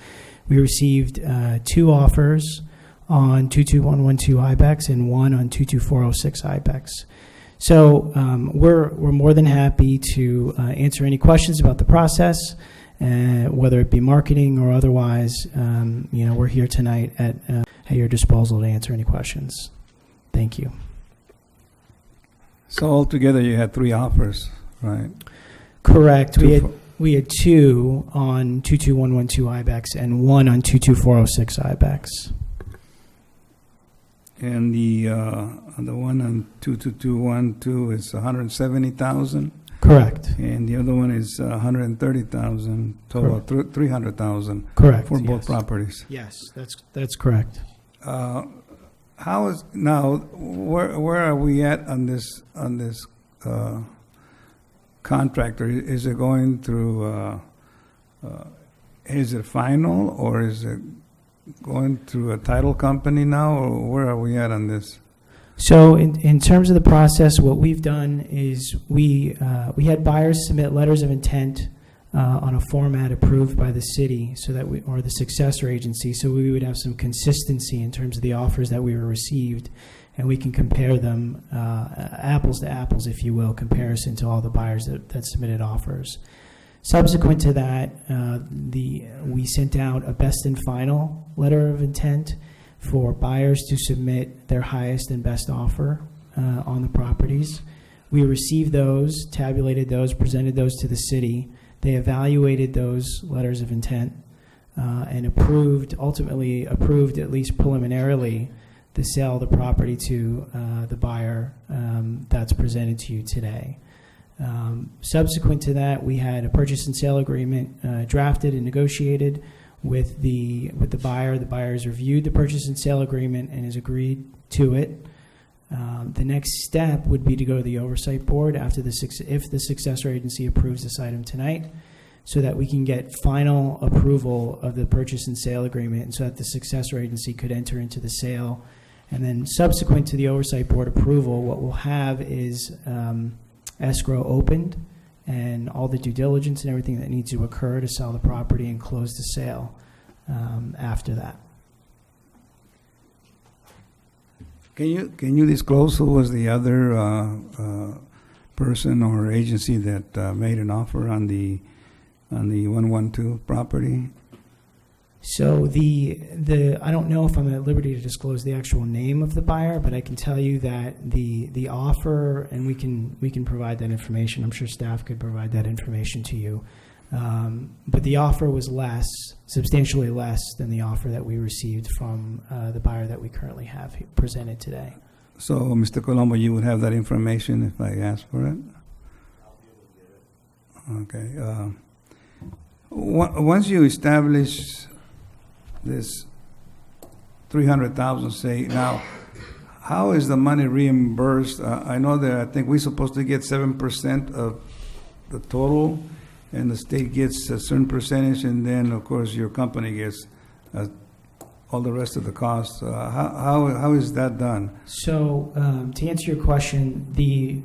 We received 2 offers on 22112 Ibex and 1 on 22406 Ibex. So we're more than happy to answer any questions about the process, whether it be marketing or otherwise. We're here tonight at your disposal to answer any questions. Thank you. So altogether, you had 3 offers, right? Correct. We had 2 on 22112 Ibex and 1 on 22406 Ibex. And the one on 22212 is 170,000. Correct. And the other one is 130,000. Total 300,000. Correct. For both properties. Yes, that's correct. How is now? Where are we at on this contract? Or is it going through? Is it final, or is it going through a title company now, or where are we at on this? So in terms of the process, what we've done is we had buyers submit letters of intent on a format approved by the city, so that or the successor agency, so we would have some consistency in terms of the offers that we were received, and we can compare them apples to apples, if you will, comparison to all the buyers that submitted offers. Subsequent to that, we sent out a best and final letter of intent for buyers to submit their highest and best offer on the properties. We received those, tabulated those, presented those to the city. They evaluated those letters of intent and ultimately approved, at least preliminarily, the sale of the property to the buyer that's presented to you today. Subsequent to that, we had a purchase and sale agreement drafted and negotiated with the buyer. The buyer has reviewed the purchase and sale agreement and has agreed to it. The next step would be to go to the oversight board if the successor agency approves this item tonight. so that we can get final approval of the purchase and sale agreement, and so that the successor agency could enter into the sale. And then subsequent to the Oversight Board approval, what we'll have is escrow opened and all the due diligence and everything that needs to occur to sell the property and close the sale after that. Can you disclose who was the other person or agency that made an offer on the 112 property? So I don't know if I'm at liberty to disclose the actual name of the buyer, but I can tell you that the offer, and we can provide that information. I'm sure staff could provide that information to you. But the offer was substantially less than the offer that we received from the buyer that we currently have presented today. So, Mr. Colombo, you would have that information if I asked for it? Okay. Once you establish this 300,000, say, now, how is the money reimbursed? I know that I think we're supposed to get 7% of the total, and the state gets a certain percentage, and then, of course, your company gets all the rest of the costs. How is that done? So to answer your question,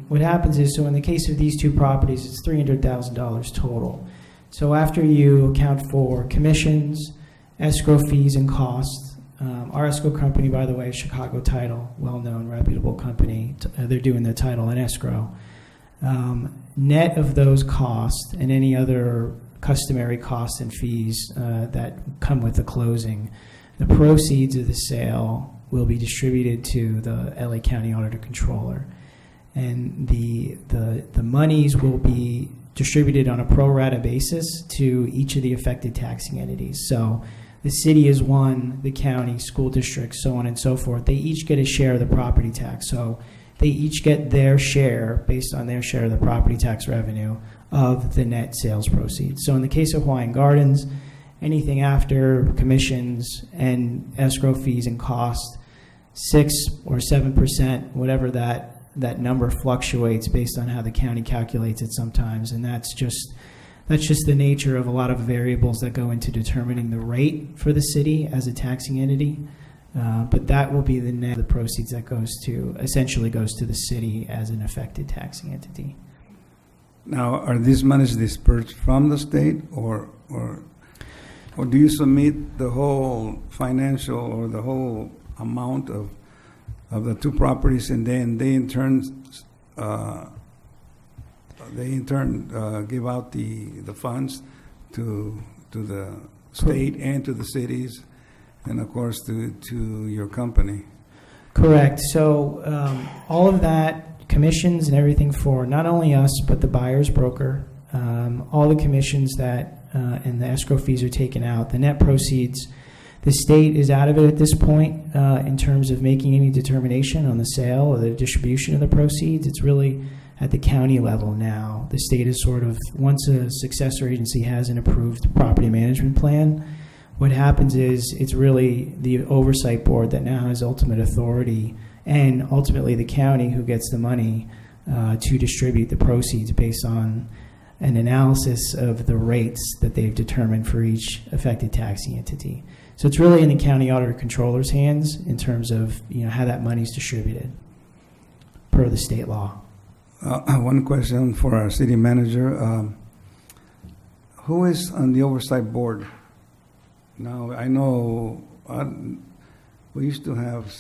what happens is, so in the case of these two properties, it's $300,000 total. So after you account for commissions, escrow fees, and costs, our escrow company, by the way, is Chicago Title, well-known, reputable company. They're doing the title and escrow. Net of those costs and any other customary costs and fees that come with the closing, the proceeds of the sale will be distributed to the LA County Auditor Controller. And the monies will be distributed on a pro rata basis to each of the affected taxing entities. So the city is one, the county, school districts, so on and so forth. They each get a share of the property tax. So they each get their share based on their share of the property tax revenue of the net sales proceeds. So in the case of Hawaiian Gardens, anything after commissions and escrow fees and costs, 6 or 7%, whatever that number fluctuates based on how the county calculates it sometimes, and that's just the nature of a lot of variables that go into determining the rate for the city as a taxing entity. But that will be the net of the proceeds that essentially goes to the city as an affected taxing entity. Now, are these monies dispersed from the state, or do you submit the whole financial or the whole amount of the two properties, and then they in turn give out the funds to the state and to the cities, and of course to your company? Correct. So all of that, commissions and everything for not only us but the buyer's broker, all the commissions that and the escrow fees are taken out. The net proceeds, the state is out of it at this point in terms of making any determination on the sale or the distribution of the proceeds. It's really at the county level now. The state is sort of, once a successor agency has an approved property management plan, what happens is it's really the oversight board that now has ultimate authority, and ultimately the county who gets the money to distribute the proceeds based on an analysis of the rates that they've determined for each affected taxing entity. So it's really in the county auditor controller's hands in terms of how that money is distributed per the state law. One question for our city manager. Who is on the oversight board? Now, I know we used to have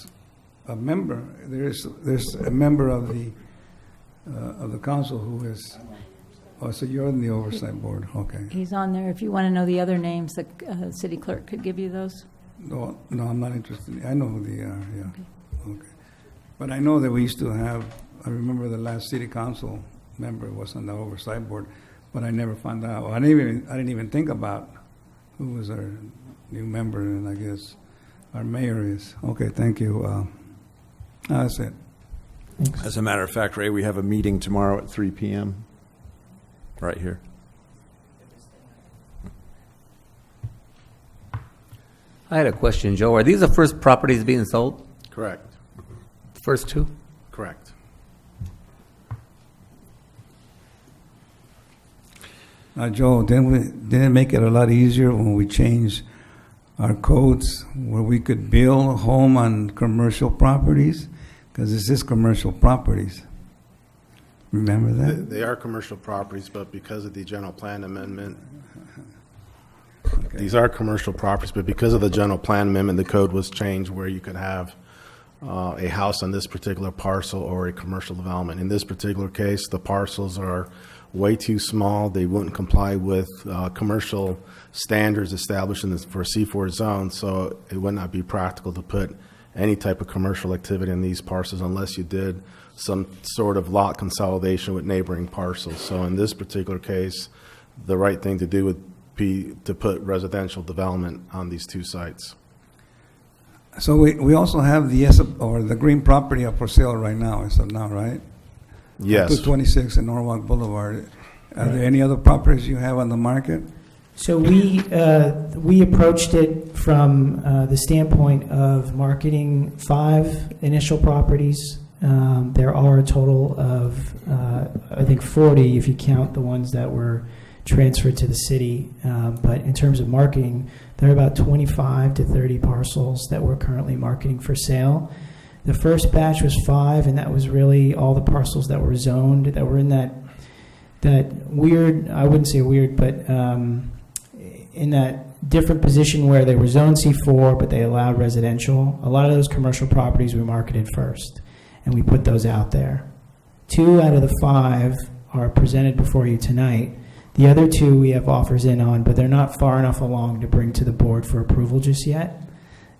a member. There's a member of the council who is. Oh, so you're on the oversight board. Okay. He's on there. If you want to know the other names, the city clerk could give you those. No, I'm not interested. I know who they are. Yeah. Okay. But I know that we used to have. I remember the last city council member was on the oversight board, but I never found out. I didn't even think about who was our new member, and I guess our mayor is. Okay, thank you. That's it. Thanks. As a matter of fact, Ray, we have a meeting tomorrow at 3 p.m. right here. I had a question, Joe. Are these the first properties being sold? Correct. First two? Correct. Joe, didn't it make it a lot easier when we changed our codes where we could build a home on commercial properties? Because this is commercial properties. Remember that? They are commercial properties, but because of the general plan amendment, these are commercial properties, but because of the general plan amendment, the code was changed where you could have a house on this particular parcel or a commercial development. In this particular case, the parcels are way too small. They wouldn't comply with commercial standards established for a C4 zone, so it would not be practical to put any type of commercial activity in these parcels unless you did some sort of lot consolidation with neighboring parcels. So in this particular case, the right thing to do would be to put residential development on these two sites. So we also have the green property up for sale right now, is that now, right? Yes. 226 in Norwalk Boulevard. Are there any other properties you have on the market? So we approached it from the standpoint of marketing 5 initial properties. There are a total of, I think, 40 if you count the ones that were transferred to the city. But in terms of marketing, there are about 25 to 30 parcels that we're currently marketing for sale. The first batch was 5, and that was really all the parcels that were zoned, that were in that weird, I wouldn't say weird, but in that different position where they were zone C4, but they allowed residential. A lot of those commercial properties we marketed first, and we put those out there. 2 out of the 5 are presented before you tonight. The other 2 we have offers in on, but they're not far enough along to bring to the board for approval just yet.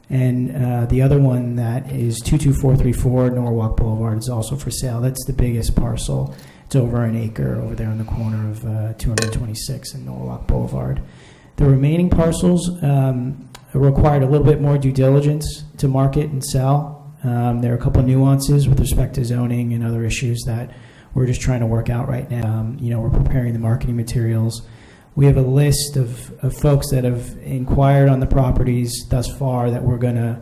And the other one that is 22434 Norwalk Boulevard is also for sale. That's the biggest parcel. It's over an acre over there on the corner of 226 and Norwalk Boulevard. The remaining parcels required a little bit more due diligence to market and sell. There are a couple of nuances with respect to zoning and other issues that we're just trying to work out right now. We're preparing the marketing materials. We have a list of folks that have inquired on the properties thus far that we're going to,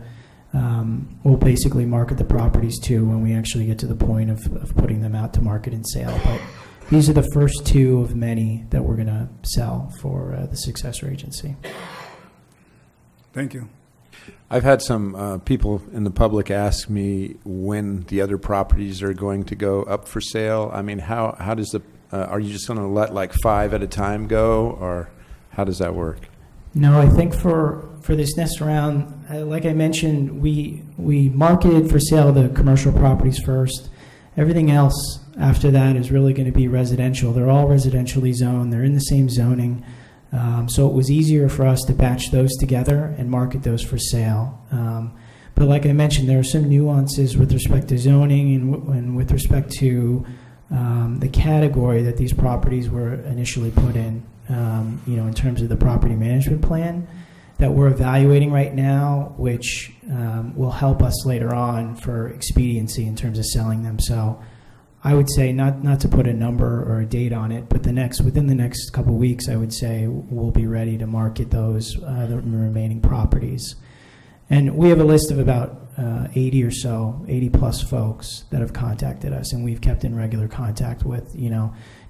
we'll basically market the properties to when we actually get to the point of putting them out to market and sale. But these are the first 2 of many that we're going to sell for the successor agency. Thank you. I've had some people in the public ask me when the other properties are going to go up for sale. I mean, how does are you just going to let like 5 at a time go, or how does that work? No, I think for this next round, like I mentioned, we marketed for sale the commercial properties first. Everything else after that is really going to be residential. They're all residentially zoned. They're in the same zoning. So it was easier for us to batch those together and market those for sale. But like I mentioned, there are some nuances with respect to zoning and with respect to the category that these properties were initially put in, in terms of the property management plan that we're evaluating right now, which will help us later on for expediency in terms of selling them. So I would say not to put a number or a date on it, but within the next couple of weeks, I would say we'll be ready to market those the remaining properties. And we have a list of about 80 or so, 80 plus folks that have contacted us, and we've kept in regular contact with,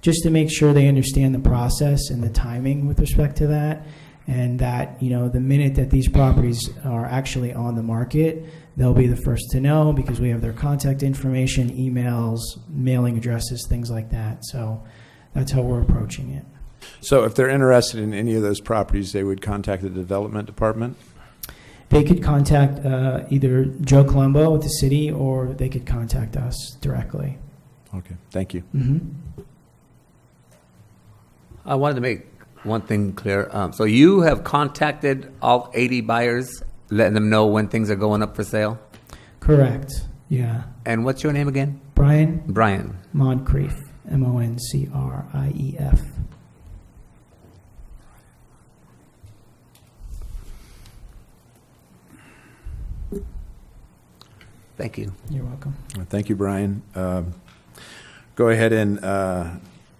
just to make sure they understand the process and the timing with respect to that, and that, the minute that these properties are actually on the market, they'll be the first to know because we have their contact information, emails, mailing addresses, things like that. So that's how we're approaching it. So if they're interested in any of those properties, they would contact the development department? They could contact either Joe Colombo with the city, or they could contact us directly. Okay, thank you. Mm-hmm. I wanted to make one thing clear. So you have contacted all 80 buyers, letting them know when things are going up for sale? Correct, yeah. And what's your name again? Brian. Brian. Moncreif, Moncreif. Thank you. You're welcome. Thank you, Brian. Go ahead and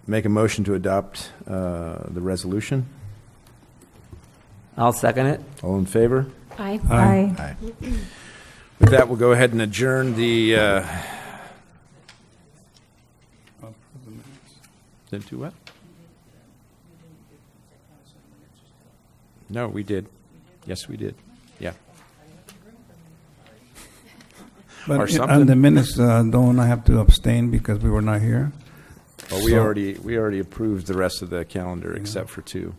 make a motion to adopt the resolution. I'll second it. All in favor? Aye. Aye. With that, we'll go ahead and adjourn the. Then to what? No, we did. Yes, we did. Yeah. Or But something. on the minutes, don't I have to abstain because we were not here? Well, we already approved the rest of the calendar except for 2.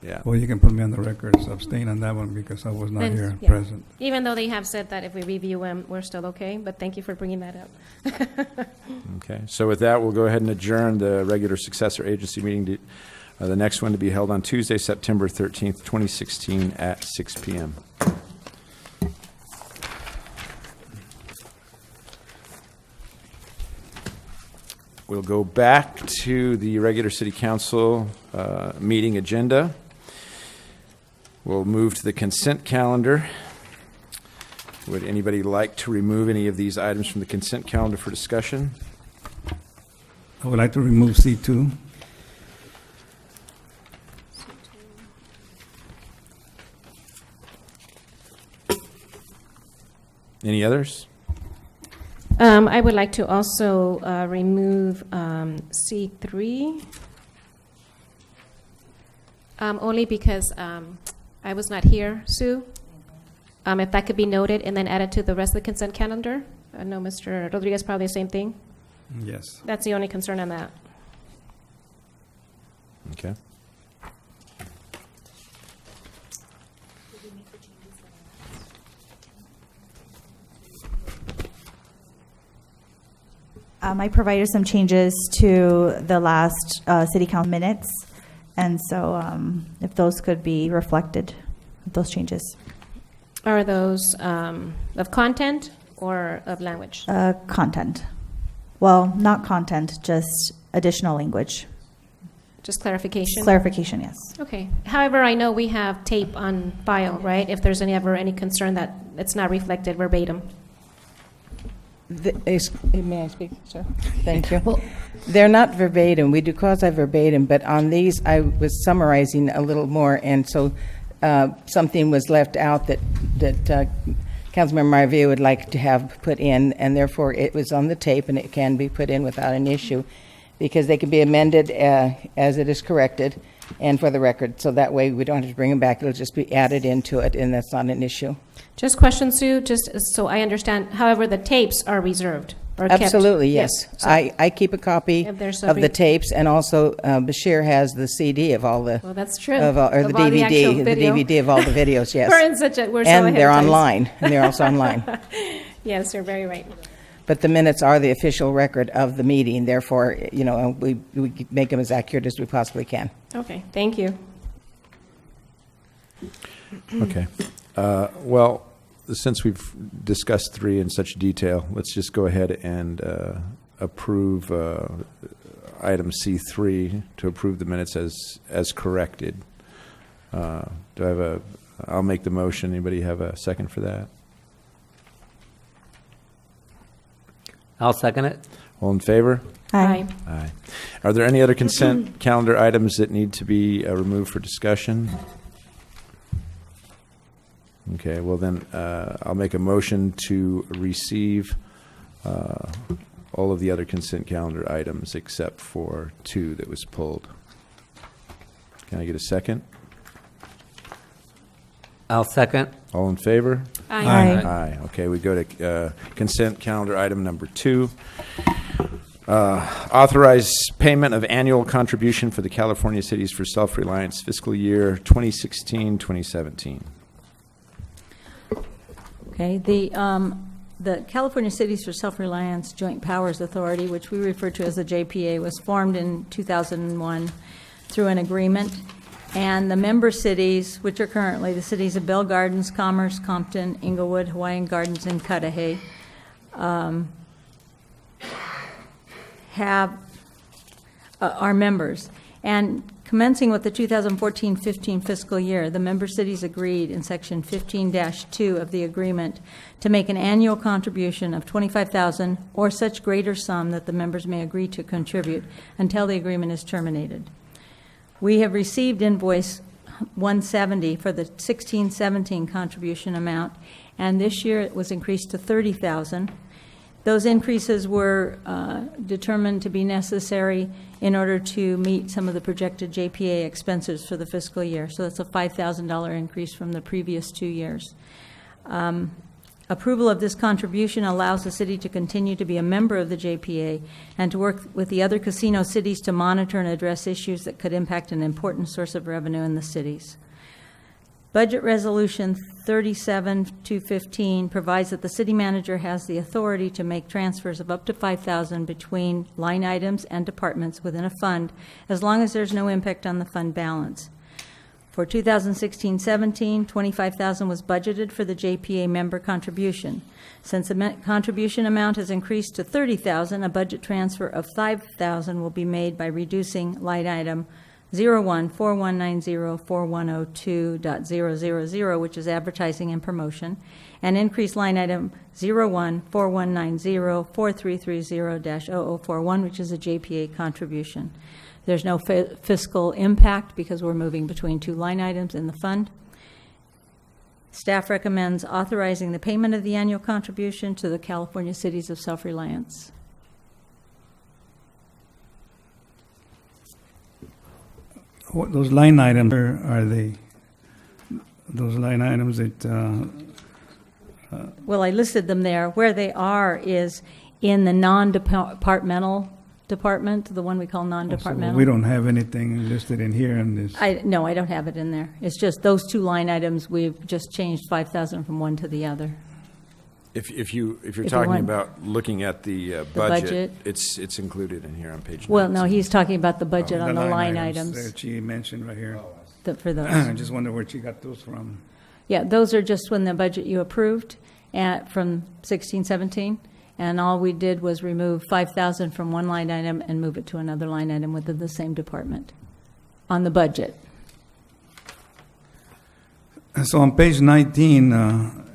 Yeah. Well, you can put me on the record as abstain on that one because I was not Then, here yeah. present. Even though they have said that if we review them, we're still okay, but thank you for bringing that up. Okay. So with that, we'll go ahead and adjourn the regular successor agency meeting. The next one to be held on Tuesday, September 13th, 2016 at 6 p.m. We'll go back to the regular city council meeting agenda. We'll move to the consent calendar. Would anybody like to remove any of these items from the consent calendar for discussion? I would like to remove C2. Any others? I would like to also remove C3, only because I was not here, Sue. If that could be noted and then added to the rest of the consent calendar. I know Mr. Rodriguez probably the same thing. Yes. That's the only concern on that. Okay. I provided some changes to the last city council minutes, and so if those could be reflected, those changes. Are those of content or of language? Content. Well, not content, just additional language. Just clarification? Clarification, yes. Okay. However, I know we have tape on file, right? If there's ever any concern that it's not reflected verbatim. May I speak, sir? Thank you. They're not verbatim. We do quasi-verbatim, but on these, I was summarizing a little more, and so something was left out that Councilmember Maravilla would like to have put in, and therefore it was on the tape, and it can be put in without an issue, because they can be amended as it is corrected, and for the record, so that way we don't have to bring them back. It'll just be added into it, and that's not an issue. Just question, Sue, just so I understand. However, the tapes are reserved or kept? Absolutely, yes. So I keep a copy if there's of a the tapes, and also Bashir has the CD of all the. Well, that's true. Or the Of all the actual DVD, the video. DVD of all the videos. Yes. we're so and ahead they're of times. online, and they're also online. Yes, you're very right. But the minutes are the official record of the meeting. Therefore, we make them as accurate as we possibly can. Okay, thank you. Okay. Well, since we've discussed 3 in such detail, let's just go ahead and approve item C3 to approve the minutes as corrected. Do I have I'll make the motion. Anybody have a second for that? I'll second it. All in favor? Aye. Aye. Are there any other consent calendar items that need to be removed for discussion? Okay, well then, I'll make a motion to receive all of the other consent calendar items except for 2 that was pulled. Can I get a second? I'll second. All in favor? Aye. Aye. Aye. Okay, we go to consent calendar item number 2. Authorize payment of annual contribution for the California Cities for Self-Reliance fiscal year 2016-2017. Okay, the California Cities for Self-Reliance Joint Powers Authority, which we refer to as the JPA, was formed in 2001 through an agreement, and the member cities, which are currently the cities of Bell Gardens, Commerce, Compton, Inglewood, Hawaiian Gardens, and Cudahy, are members. And commencing with the 2014-15 fiscal year, the member cities agreed in Section 15-2 of the agreement to make an annual contribution of $25,000 or such greater sum that the members may agree to contribute until the agreement is terminated. We have received invoice 170 for the 16-17 contribution amount, and this year it was increased to $30,000. Those increases were determined to be necessary in order to meet some of the projected JPA expenses for the fiscal year. So that's a $5,000 increase from the previous 2 years. Approval of this contribution allows the city to continue to be a member of the JPA and to work with the other casino cities to monitor and address issues that could impact an important source of revenue in the cities. Budget Resolution 37-215 provides that the city manager has the authority to make transfers of up to $5,000 between line items and departments within a fund, as long as there's no impact on the fund balance. For 2016-17, $25,000 was budgeted for the JPA member contribution. Since the contribution amount has increased to $30,000, a budget transfer of $5,000 will be made by reducing line item 01-4190-4102.000, which is advertising and promotion, and increase line item 01-4190-4330-0041, which is a JPA contribution. There's no fiscal impact because we're moving between 2 line items in the fund. Staff recommends authorizing the payment of the annual contribution to the California Cities of Self-Reliance. What those line items are they? Those line items that Well, I listed them there. Where they are is in the non-departmental department, the one we call non-departmental. we don't have anything listed in here in this. No, I don't have it in there. It's just those 2 line items, we've just changed $5,000 from one to the other. If you're If you talking want- about looking at the budget. it's included in here on page 9. Well, no, he's talking about the budget on the line items items that she mentioned right here. for those. I just wonder where she got those from. Yeah, those are just when the budget you approved from 16-17, and all we did was remove $5,000 from one line item and move it to another line item within the same department on the budget. So on page 19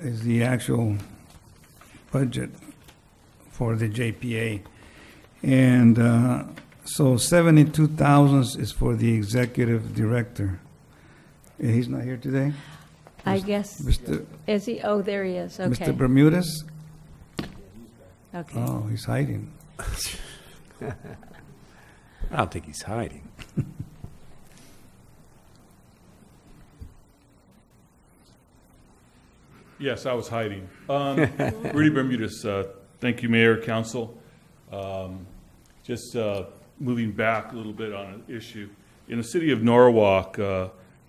is the actual budget for the JPA. And so 72,000 is for the executive director. He's not here today? I guess, Mr. is he? Oh, there he is, okay. Mr. Bermudez? Okay. Oh, he's hiding. I don't think he's hiding. Yes, I was hiding. Rudy Bermudez, thank you, Mayor, Council. Just moving back a little bit on an issue. In the city of Norwalk,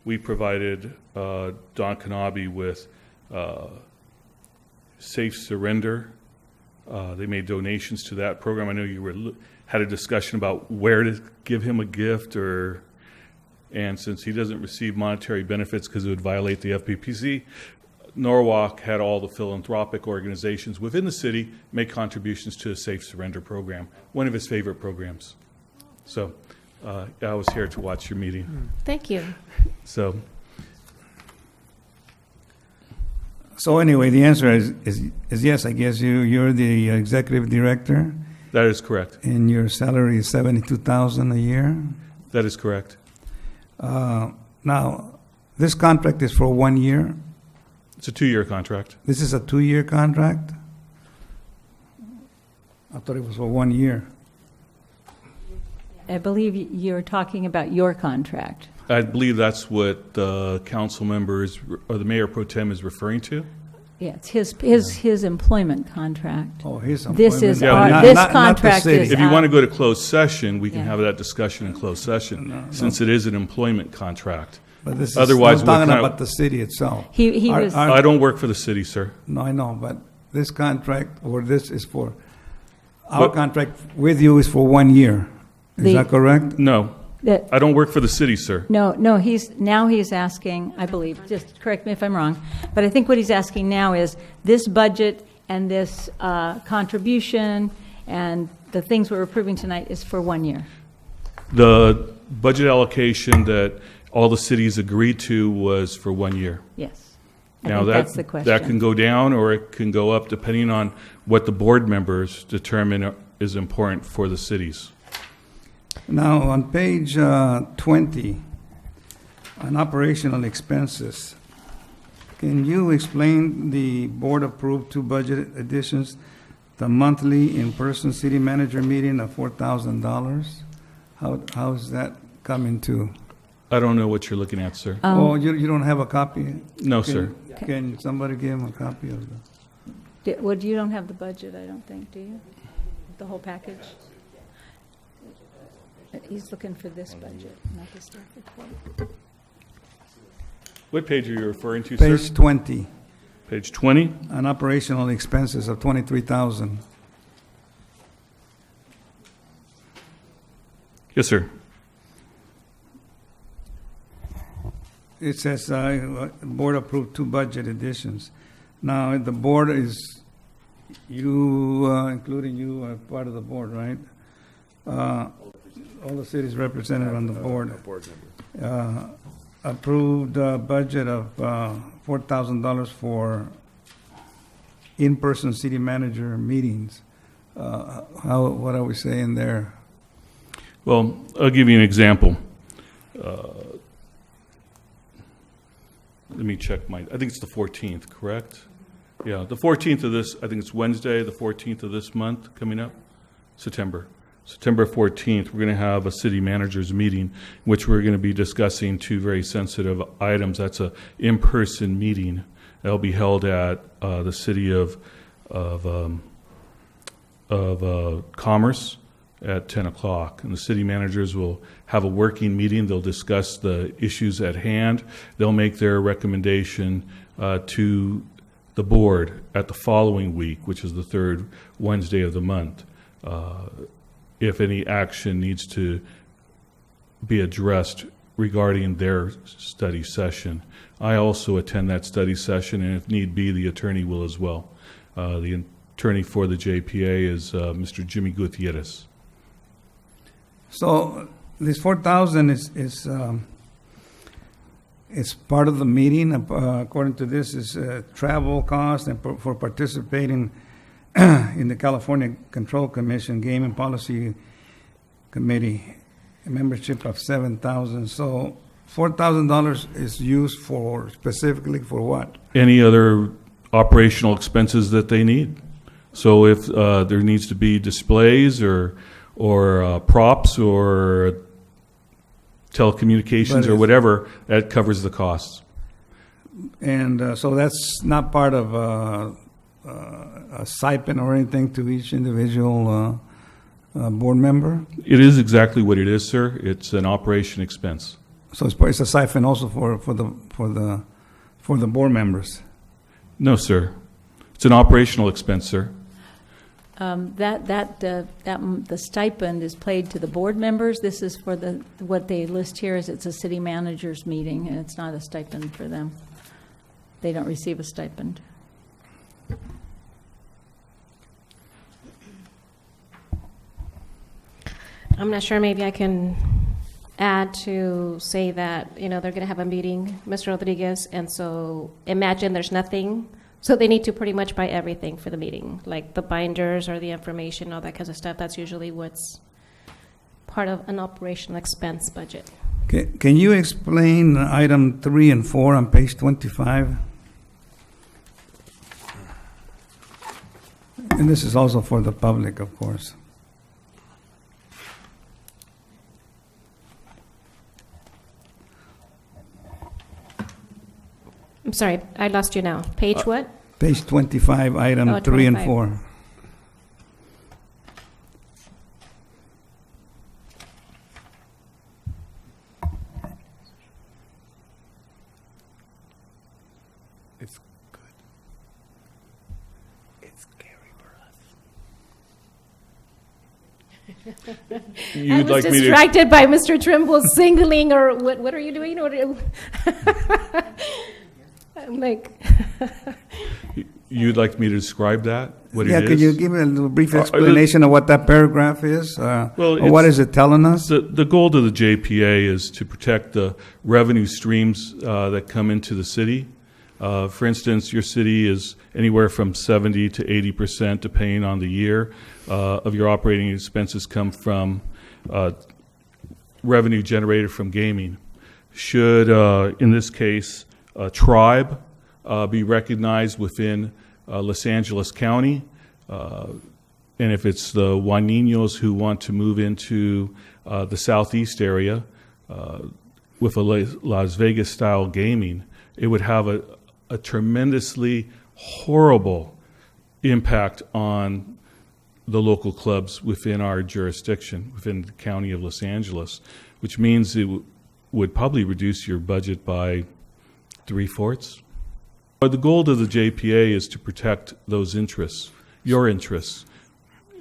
we provided Don Kanabe with Safe Surrender. They made donations to that program. I know you had a discussion about where to give him a gift, and since he doesn't receive monetary benefits because it would violate the FPPC, Norwalk had all the philanthropic organizations within the city make contributions to a Safe Surrender program, one of his favorite programs. So I was here to watch your meeting. Thank you. So anyway, the answer is yes. I guess you're the executive director. That is correct. And your salary is $72,000 a year. That is correct. Now, this contract is for 1 year. It's a 2-year contract. This is a 2-year contract. I thought it was for 1 year. I believe you're talking about your contract. I believe that's what the council members or the mayor pro tem is referring to. Yeah, it's his employment contract. Oh, his This is Yeah, this contract is If you out. want to go to closed session, we can Yeah. have that discussion in closed session, since it is an employment contract. But this is Otherwise, not talking we're kind about the city itself. He was. I don't work for the city, sir. No, I know, but this contract or this is for our contract with you is for 1 year. Is that correct? No, I don't work for the city, sir. No, he's asking, I believe, just correct me if I'm wrong, but I think what he's asking now is this budget and this contribution and the things we're approving tonight is for 1 year. The budget allocation that all the cities agreed to was for 1 year. Yes. I Now think that's the question. that can go down or it can go up depending on what the board members determine is important for the cities. Now, on page 20, on operational expenses, can you explain the board-approved 2 budget additions the monthly in-person city manager meeting of $4,000. How's that coming to? I don't know what you're looking at, sir. Oh, you don't have a copy? No, sir. Can somebody give him a copy of the? Well, you don't have the budget, I don't think, do you? The whole package? He's looking for this budget, not the staff report. What page are you referring to, sir? Page 20. Page 20? On operational expenses of $23,000. Yes, sir. It says board approved 2 budget additions. Now, the board is, you, including you, are part of the board, right? All the cities represented on the board. Approved budget of $4,000 for in-person city manager meetings. What are we saying there? Well, I'll give you an example. Let me check I think it's the 14th, correct? Yeah, the 14th of this, I think it's Wednesday, the 14th of this month coming up, September 14th, we're going to have a city managers meeting in which we're going to be discussing 2 very sensitive items. That's a in-person meeting. That'll be held at the City of Commerce at 10 o'clock. And the city managers will have a working meeting. They'll discuss the issues at hand. They'll make their recommendation to the board at the following week, which is the 3rd Wednesday of the month. If any action needs to be addressed regarding their study session. I also attend that study session, and if need be, the attorney will as well. The attorney for the JPA is Mr. Jimmy Gutierrez. So this 4,000 is part of the meeting. According to this, is travel cost and for participating in the California Control Commission Gaming Policy Committee, a membership of 7,000. So $4,000 is used for specifically for what? Any other operational expenses that they need. So if there needs to be displays or props or telecommunications or whatever, that covers the costs. And so that's not part of a stipend or anything to each individual board member? It is exactly what it is, sir. It's an operation expense. So it's a stipend also for the board members? No, sir. It's an operational expense, sir. The stipend is paid to the board members. This is for what they list here is it's a city manager's meeting, and it's not a stipend for them. They don't receive a stipend. I'm not sure, maybe I can add to say that, they're going to have a meeting, Mr. Rodriguez, and so imagine there's nothing. So they need to pretty much buy everything for the meeting, like the binders or the information, all that kind of stuff. That's usually what's part of an operational expense budget. Can you explain item 3 and 4 on page 25? And this is also for the public, of course. I'm sorry, I lost you now. Page what? Page 25, item 3 and 4. It's good. It's scary for us. I was distracted by Mr. Trimble singling, or what are you doing? I'm like... You'd like me to describe that? What it is? Could you give me a little brief explanation of what that paragraph is? What is it telling us? The goal to the JPA is to protect the revenue streams that come into the city. For instance, your city is anywhere from 70 to 80%, depending on the year, of your operating expenses come from revenue generated from gaming. Should, in this case, a tribe be recognized within Los Angeles County, and if it's the Juaninos who want to move into the southeast area with a Las Vegas-style gaming, it would have a tremendously horrible impact on the local clubs within our jurisdiction, within the county of Los Angeles, which means it would probably reduce your budget by 3/4. But the goal of the JPA is to protect those interests, your interests,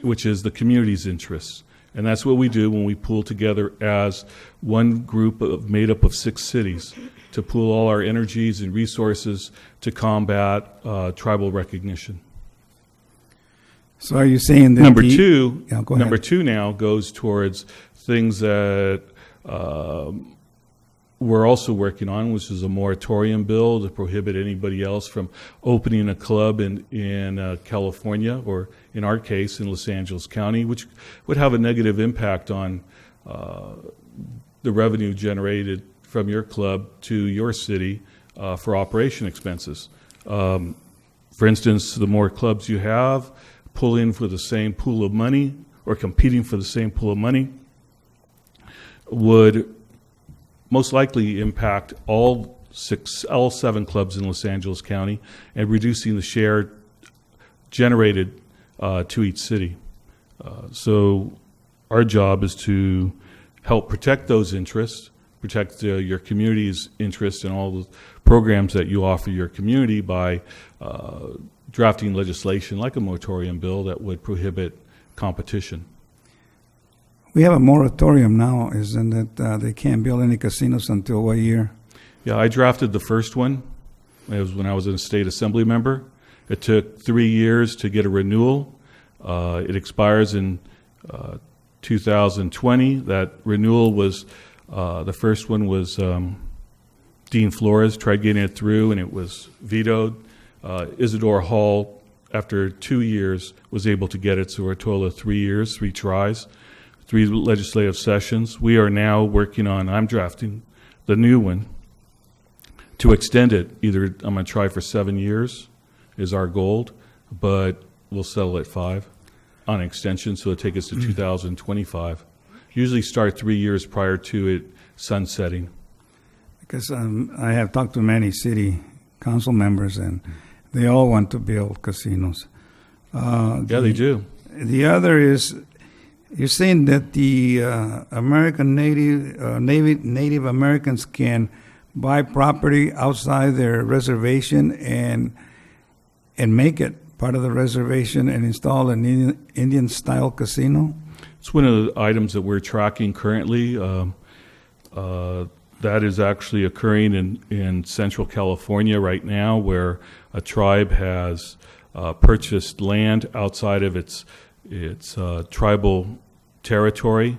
which is the community's interests. And that's what we do when we pool together as one group made up of 6 cities to pool all our energies and resources to combat tribal recognition. So are you saying that Number the- two, Yeah, go ahead. number two now goes towards things that we're also working on, which is a moratorium bill to prohibit anybody else from opening a club in California, or in our case, in Los Angeles County, which would have a negative impact on the revenue generated from your club to your city for operation expenses. For instance, the more clubs you have pulling for the same pool of money or competing for the same pool of money would most likely impact all 7 clubs in Los Angeles County and reducing the share generated to each city. So our job is to help protect those interests, protect your community's interests and all the programs that you offer your community by drafting legislation like a moratorium bill that would prohibit competition. We have a moratorium now, isn't it? They can't build any casinos until what year? Yeah, I drafted the first one. It was when I was a state assembly member. It took 3 years to get a renewal. It expires in 2020. That renewal was, the first one was Dean Flores tried getting it through and it was vetoed. Isidore Hall, after 2 years, was able to get it, so a total of 3 years, 3 tries, 3 legislative sessions. We are now working on, I'm drafting the new one to extend it. Either I'm going to try for 7 years is our goal, but we'll settle at 5 on extension, so it'll take us to 2025. Usually start 3 years prior to it sunsetting. Because I have talked to many city council members, and they all want to build casinos. Yeah, they do. The other is, you're saying that the American Native Americans can buy property outside their reservation and make it part of the reservation and install an Indian-style casino? It's one of the items that we're tracking currently. That is actually occurring in Central California right now, where a tribe has purchased land outside of its tribal territory.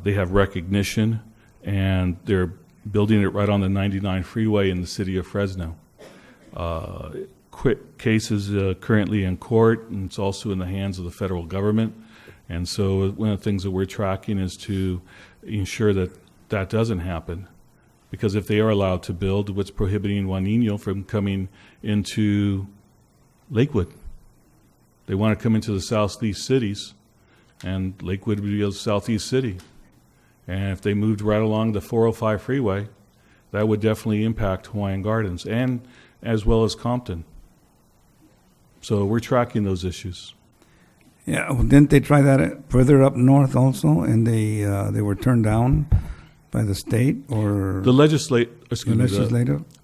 They have recognition, and they're building it right on the 99 freeway in the city of Fresno. Case is currently in court, and it's also in the hands of the federal government. And so one of the things that we're tracking is to ensure that that doesn't happen. Because if they are allowed to build, what's prohibiting Juanino from coming into Lakewood? They want to come into the southeast cities, and Lakewood would be a southeast city. And if they moved right along the 405 freeway, that would definitely impact Hawaiian Gardens, and as well as Compton. So we're tracking those issues. Yeah, well, didn't they try that further up north also, and they were turned down by the state or the legislature?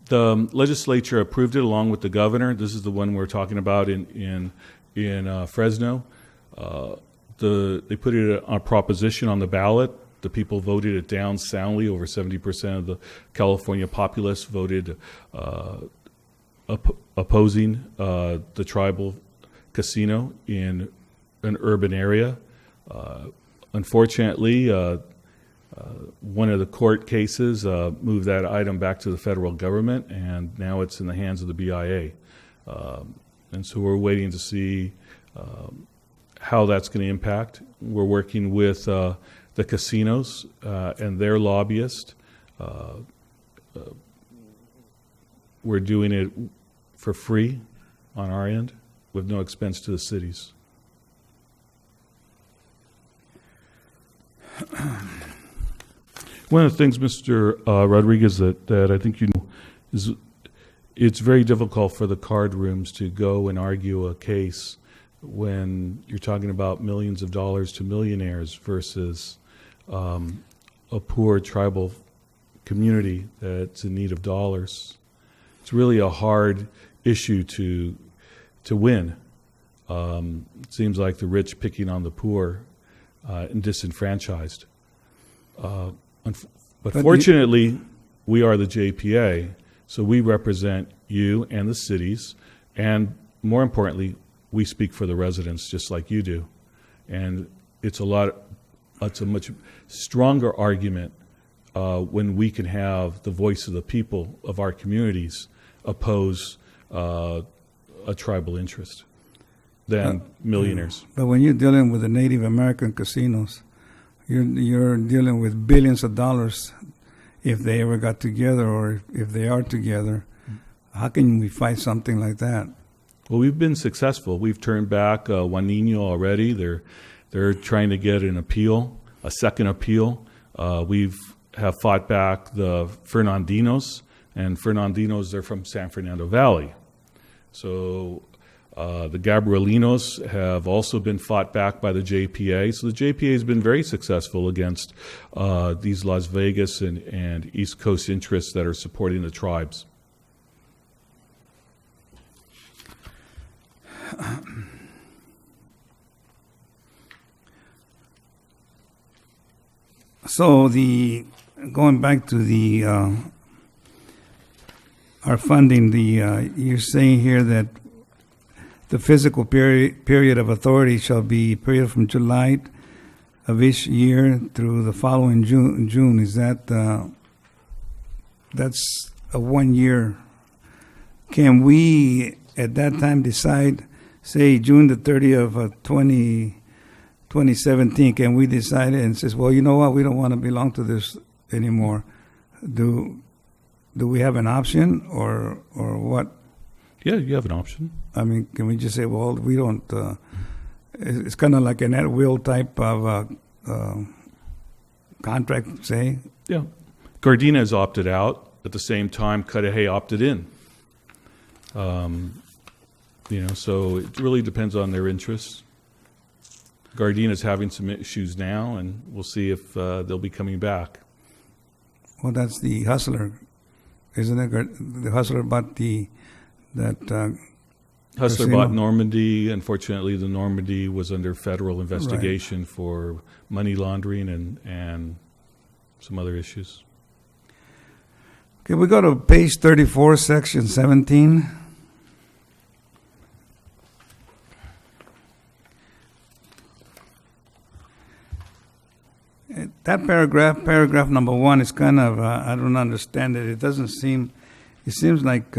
The legislature approved it along with the governor. This is the one we're talking about in Fresno. They put it on a proposition on the ballot. The people voted it down soundly. Over 70% of the California populace voted opposing the tribal casino in an urban area. Unfortunately, one of the court cases moved that item back to the federal government, and now it's in the hands of the BIA. And so we're waiting to see how that's going to impact. We're working with the casinos and their lobbyists. We're doing it for free on our end with no expense to the cities. One of the things, Mr. Rodriguez, that I think you know is it's very difficult for the card rooms to go and argue a case when you're talking about millions of dollars to millionaires versus a poor tribal community that's in need of dollars. It's really a hard issue to win. It seems like the rich picking on the poor and disenfranchised. But fortunately, we are the JPA, so we represent you and the cities, and more importantly, we speak for the residents just like you do. And it's a much stronger argument when we can have the voice of the people of our communities oppose a tribal interest than millionaires. But when you're dealing with the Native American casinos, you're dealing with billions of dollars if they ever got together or if they are together. How can we fight something like that? Well, we've been successful. We've turned back Juan Niño already. They're trying to get an appeal, a second appeal. We've fought back the Fernandinos, and Fernandinos, they're from San Fernando Valley. So the Gabrielinos have also been fought back by the JPA. So the JPA has been very successful against these Las Vegas and East Coast interests that are supporting the tribes. So going back to our funding, you're saying here that the fiscal period of authority shall be period from July of each year through the following June. Is that that's a 1 year? Can we at that time decide, say June the 30th of 2017, can we decide and says, well, you know what, we don't want to belong to this anymore? Do we have an option or what? Yeah, you have an option. I mean, can we just say, well, we don't, it's kind of like an at-will type of contract, say? Yeah. Gardena has opted out. At the same time, Cudahy opted in. So it really depends on their interests. Gardena's having some issues now, and we'll see if they'll be coming back. Well, that's the Hustler, isn't it? The Hustler bought Hustler casino. bought Normandy. Unfortunately, the Normandy was under federal investigation for money laundering and some other issues. Okay, we go to page 34, section 17. That paragraph number 1, is kind of, I don't understand it. It seems like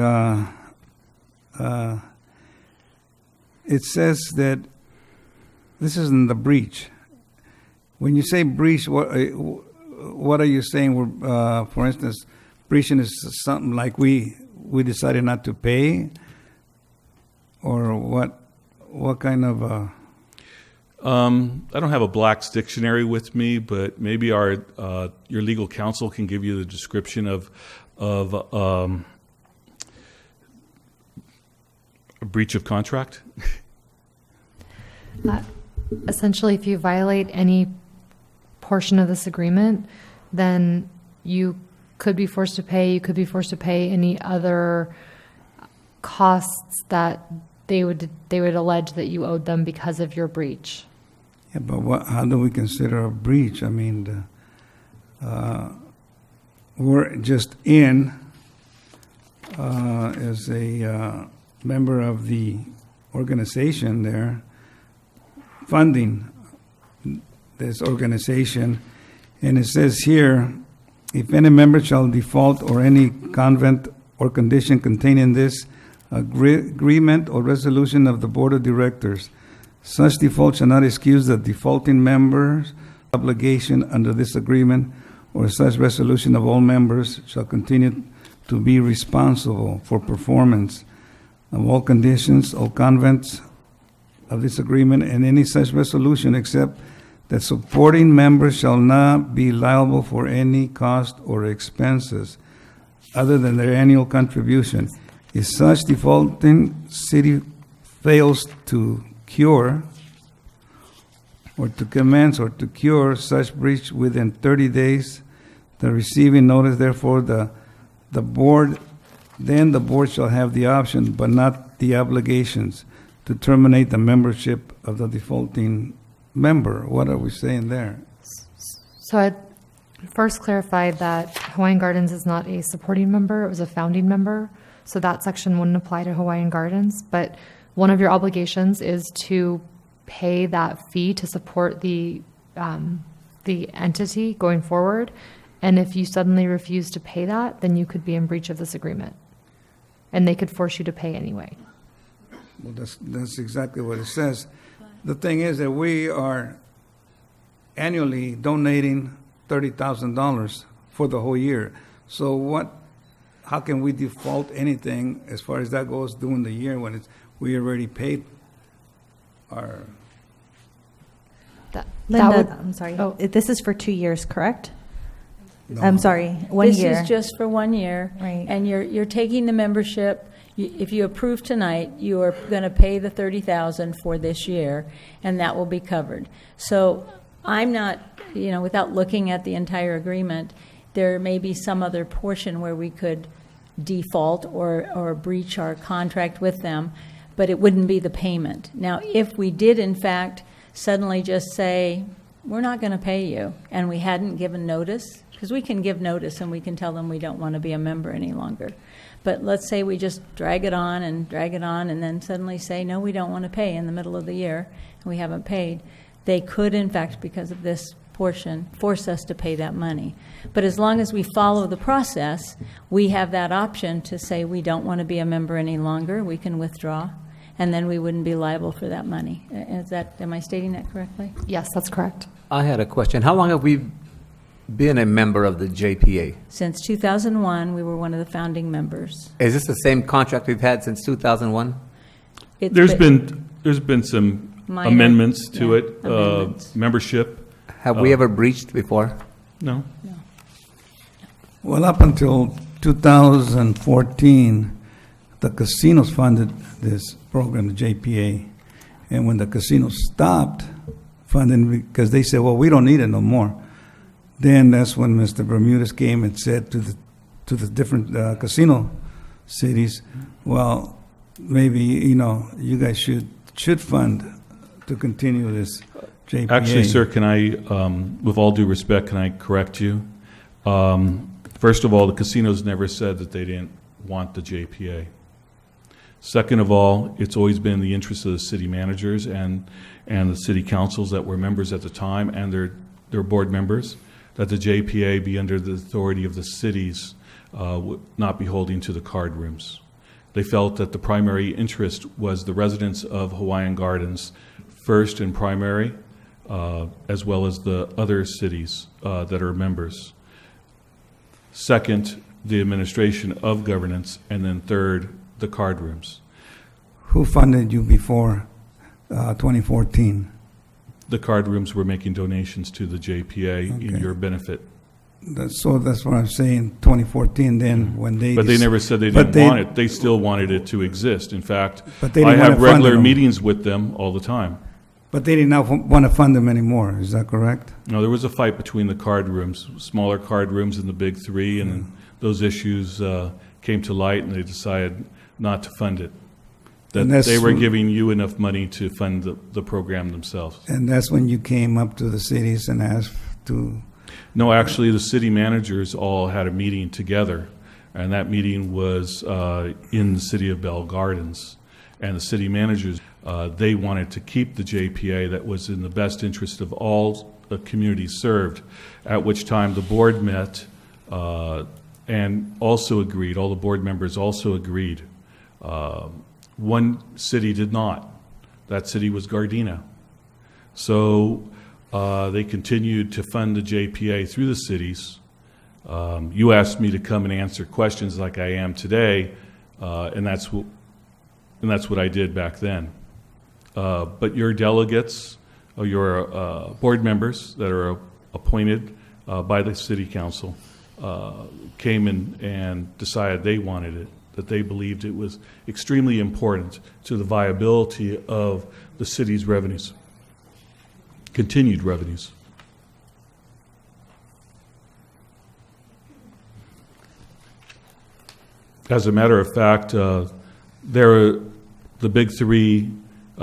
it says that this isn't the breach. When you say breach, what are you saying? For instance, breaching is something like we decided not to pay, or what kind of? I don't have a Black's dictionary with me, but maybe your legal counsel can give you the description of a breach of contract. Essentially, if you violate any portion of this agreement, then you could be forced to pay. You could be forced to pay any other costs that they would allege that you owed them because of your breach. Yeah, but how do we consider a breach? I mean, we're just in as a member of the organization there, funding this organization, and it says here, if any member shall default or any convent or condition contained in this agreement or resolution of the Board of Directors, such default shall not excuse the defaulting member's obligation under this agreement, or such resolution of all members shall continue to be responsible for performance of all conditions, all convents of this agreement, and any such resolution except that supporting members shall not be liable for any cost or expenses other than their annual contribution. If such defaulting city fails to cure or to commence or to cure such breach within 30 days, the receiving notice, therefore, the board shall have the option, but not the obligations, to terminate the membership of the defaulting member. What are we saying there? So I'd first clarify that Hawaiian Gardens is not a supporting member, it was a founding member, so that section wouldn't apply to Hawaiian Gardens, but one of your obligations is to pay that fee to support the entity going forward, and if you suddenly refuse to pay that, then you could be in breach of this agreement, and they could force you to pay anyway. Well, that's exactly what it says. The thing is that we are annually donating $30,000 for the whole year. So how can we default anything as far as that goes during the year when we already paid our... Linda, I'm sorry. This is for 2 years, correct? No. I'm sorry, 1 year. This is just for 1 year. Right. And you're taking the membership. If you approve tonight, you are going to pay the $30,000 for this year, and that will be covered. So I'm not, without looking at the entire agreement, there may be some other portion where we could default or breach our contract with them, but it wouldn't be the payment. Now, if we did, in fact, suddenly just say, we're not going to pay you, and we hadn't given notice, because we can give notice and we can tell them we don't want to be a member any longer. But let's say we just drag it on and then suddenly say, no, we don't want to pay in the middle of the year, and we haven't paid. They could, in fact, because of this portion, force us to pay that money. But as long as we follow the process, we have that option to say we don't want to be a member any longer. We can withdraw, and then we wouldn't be liable for that money. Am I stating that correctly? Yes, that's correct. I had a question. How long have we been a member of the JPA? Since 2001, we were one of the founding members. Is this the same contract we've had since 2001? There's been some minor amendments to it, amendments. membership. Have we ever breached before? No. Well, up until 2014, the casinos funded this program, the JPA. And when the casinos stopped funding, because they said, well, we don't need it no more, then that's when Mr. Bermudez came and said to the different casino cities, well, maybe, you guys should fund to continue this JPA. Actually, sir, can I, with all due respect, can I correct you? First of all, the casinos never said that they didn't want the JPA. Second of all, it's always been in the interest of the city managers and the city councils that were members at the time and their board members that the JPA be under the authority of the cities, not be holding to the card rooms. They felt that the primary interest was the residents of Hawaiian Gardens, first and primary, as well as the other cities that are members. Second, the administration of governance, and then third, the card rooms. Who funded you before 2014? The card rooms were making donations to the JPA in your benefit. That's what I'm saying, 2014 then, when they... But they never said they didn't want it. They still wanted it to exist. In fact, But they I didn't wanna have fund regular them. meetings with them all the time. But they did not want to fund them anymore, is that correct? No, there was a fight between the card rooms, smaller card rooms and the big three, and those issues came to light, and they decided not to fund it. That And that's they were when- giving you enough money to fund the program themselves. And that's when you came up to the cities and asked to... No, actually, the city managers all had a meeting together, and that meeting was in the city of Bell Gardens. And the city managers, they wanted to keep the JPA. That was in the best interest of all the communities served, at which time the board met and also agreed, all the board members also agreed. One city did not. That city was Gardena. So they continued to fund the JPA through the cities. You asked me to come and answer questions like I am today, and that's what I did back then. But your delegates your board members that are appointed by the city council came in and decided they wanted it, that they believed it was extremely important to the viability of the city's revenues, continued revenues. As a matter of fact, the big three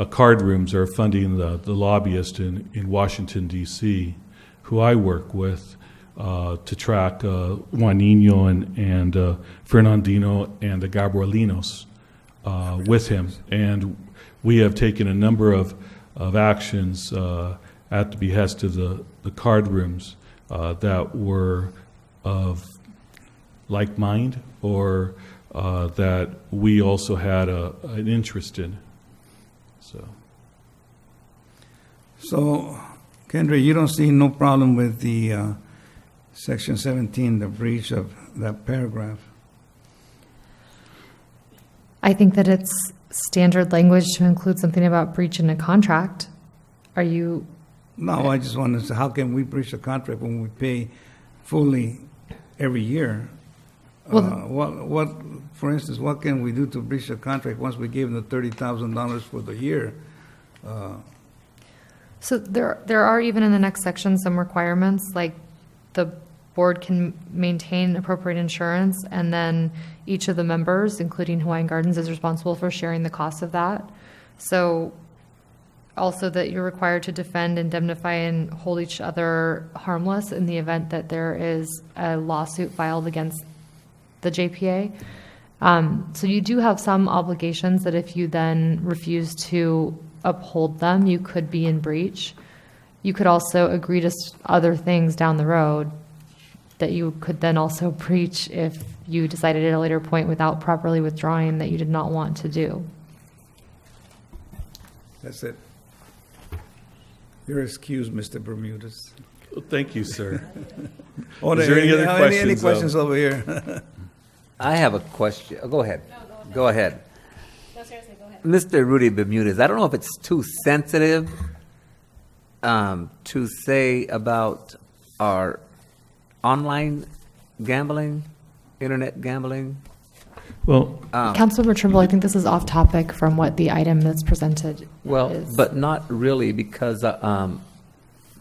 card rooms are funding the lobbyist in Washington, D.C., who I work with to track Juanino and Fernandino and the Gabrielinos with him. And we have taken a number of actions at the behest of the card rooms that were of like mind or that we also had an interest in. So, Kendra, you don't see no problem with the Section 17, the breach of that paragraph? I think that it's standard language to include something about breach in a contract. Are you? No, I just wanted to say, how can we breach a contract when we pay fully every year? What, for instance, what can we do to breach a contract once we gave them the $30,000 for the year? So there are even in the next section some requirements, like the board can maintain appropriate insurance, and then each of the members, including Hawaiian Gardens, is responsible for sharing the cost of that. So also that you're required to defend, indemnify, and hold each other harmless in the event that there is a lawsuit filed against the JPA. So you do have some obligations that if you then refuse to uphold them, you could be in breach. You could also agree to other things down the road that you could then also breach if you decided at a later point without properly withdrawing that you did not want to do. That's it. You're excused, Mr. Bermudez. Well, thank you, sir. Is there any other questions? Any questions over here? I have a question. Go ahead. Go ahead. No, seriously, go ahead. Mr. Rudy Bermudez, I don't know if it's too sensitive to say about our online gambling, internet gambling. Well, Councilmember Trimble, I think this is off topic from what the item that's presented is. But not really, because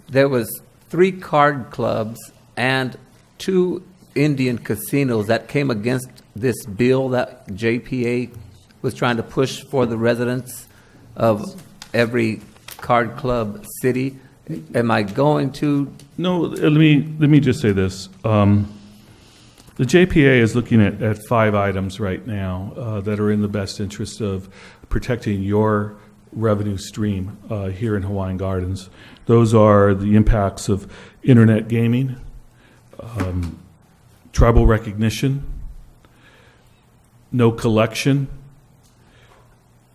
there was 3 card clubs and 2 Indian casinos that came against this bill that JPA was trying to push for the residents of every card club city. Am I going to? No, let me just say this. The JPA is looking at 5 items right now that are in the best interest of protecting your revenue stream here in Hawaiian Gardens. Those are the impacts of internet gaming, tribal recognition, no collection,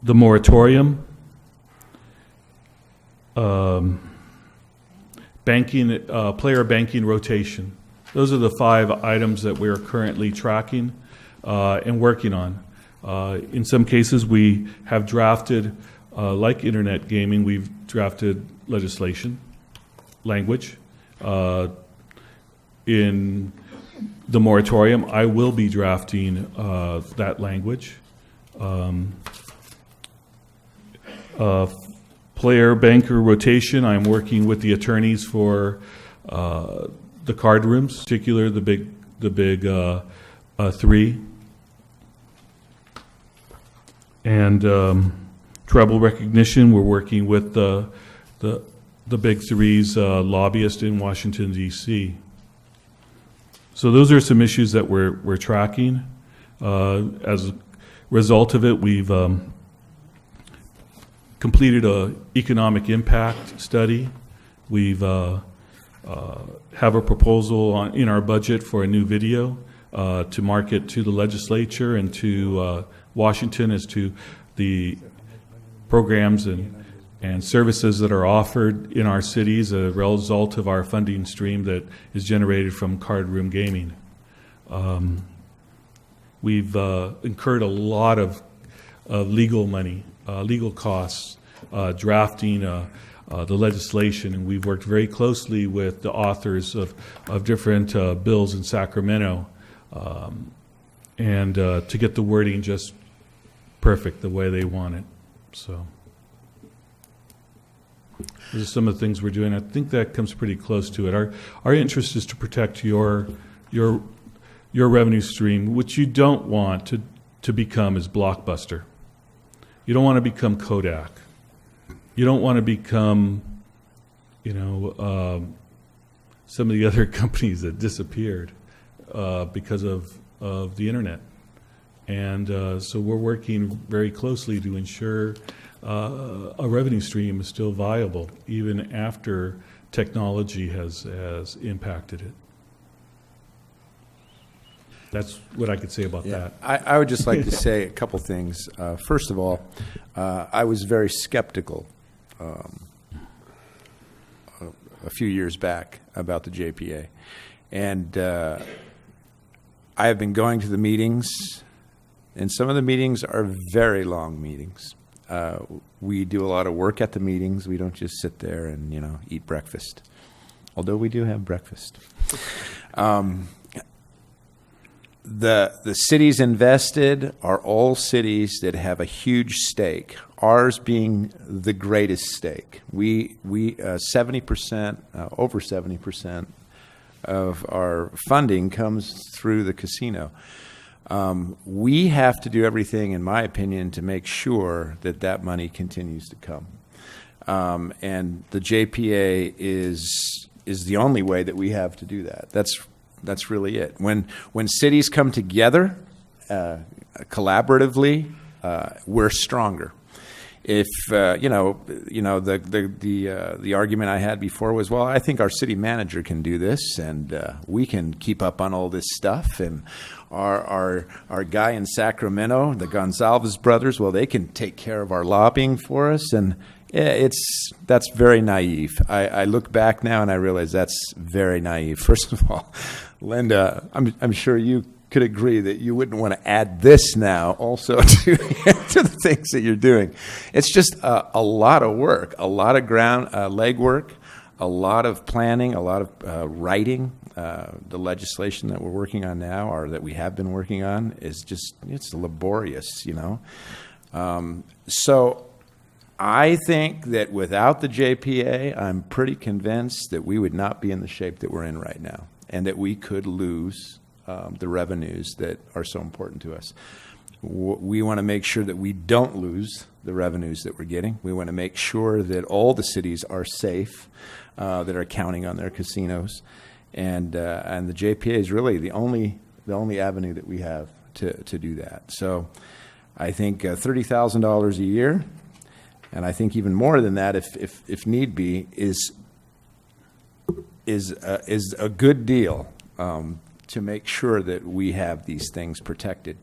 the moratorium, banking, player banking rotation. Those are the 5 items that we are currently tracking and working on. In some cases, we have drafted, like internet gaming, we've drafted legislation, language. In the moratorium, I will be drafting that language. Player banker rotation, I'm working with the attorneys for the card rooms, particular the big 3, and tribal recognition. We're working with the big 3's lobbyist in Washington D.C. So those are some issues that we're tracking. As a result of it, we've completed a economic impact study. We've have a proposal in our budget for a new video to market to the legislature and to Washington as to the programs and services that are offered in our cities as a result of our funding stream that is generated from card room gaming. We've incurred a lot of legal money, legal costs, drafting the legislation, and we've worked very closely with the authors of different bills in Sacramento, and to get the wording just perfect the way they want it. So those are some of the things we're doing. I think that comes pretty close to it. Our interest is to protect your revenue stream, which you don't want to become is Blockbuster. You don't want to become Kodak. You don't want to become, some of the other companies that disappeared because of the internet. And so we're working very closely to ensure a revenue stream is still viable, even after technology has impacted it. That's what I could say about that. I would just like to say a couple things. First of all, I was very skeptical a few years back about the JPA. And I have been going to the meetings, and some of the meetings are very long meetings. We do a lot of work at the meetings. We don't just sit there and, eat breakfast, although we do have breakfast. The cities invested are all cities that have a huge stake, ours being the greatest stake. We 70%, over 70% of our funding comes through the casino. We have to do everything, in my opinion, to make sure that money continues to come. And the JPA is the only way that we have to do that. That's really it. When cities come together collaboratively, we're stronger. If the argument I had before was, well, I think our city manager can do this, and we can keep up on all this stuff, and our guy in Sacramento, the Gonzalez brothers, well, they can take care of our lobbying for us, and that's very naive. I look back now and I realize that's very naive. First of all, Linda, I'm sure you could agree that you wouldn't want to add this now also to the things that you're doing. It's just a lot of work, a lot of legwork, a lot of planning, a lot of writing. The legislation that we're working on now, or that we have been working on, it's laborious, So I think that without the JPA, I'm pretty convinced that we would not be in the shape that we're in right now, and that we could lose the revenues that are so important to us. We want to make sure that we don't lose the revenues that we're getting. We want to make sure that all the cities are safe that are counting on their casinos, and the JPA is really the only avenue that we have to do that. So I think $30,000 a year, and I think even more than that, if need be, is a good deal to make sure that we have these things protected.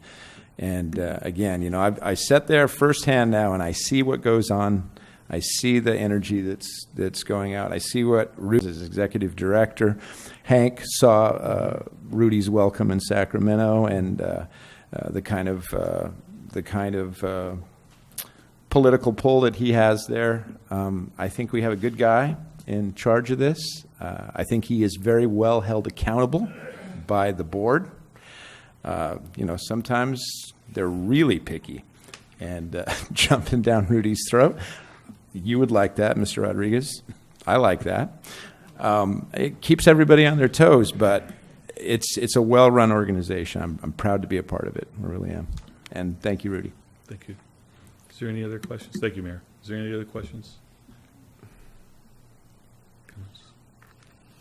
And again, I sat there firsthand now, and I see what goes on. I see the energy that's going out. I see what Rudy, as executive director, Hank saw Rudy's welcome in Sacramento, and the kind of political pull that he has there. I think we have a good guy in charge of this. I think he is very well held accountable by the board. Sometimes they're really picky and jumping down Rudy's throat. You would like that, Mr. Rodriguez. I like that. It keeps everybody on their toes, but it's a well-run organization. I'm proud to be a part of it. I really am. And thank you, Rudy. Thank you. Is there any other questions? Thank you, Mayor. Is there any other questions?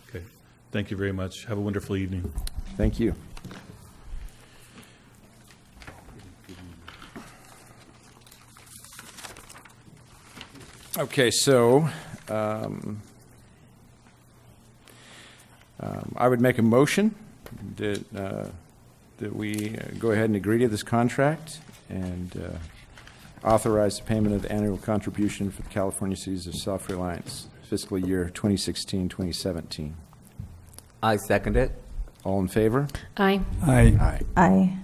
Okay. Thank you very much. Have a wonderful evening. Thank you. Okay, so I would make a motion that we go ahead and agree to this contract and authorize the payment of the annual contribution for the California Cities of Self-Reliance fiscal year 2016-2017. I second it. All in favor? Aye. Aye. Aye. Aye.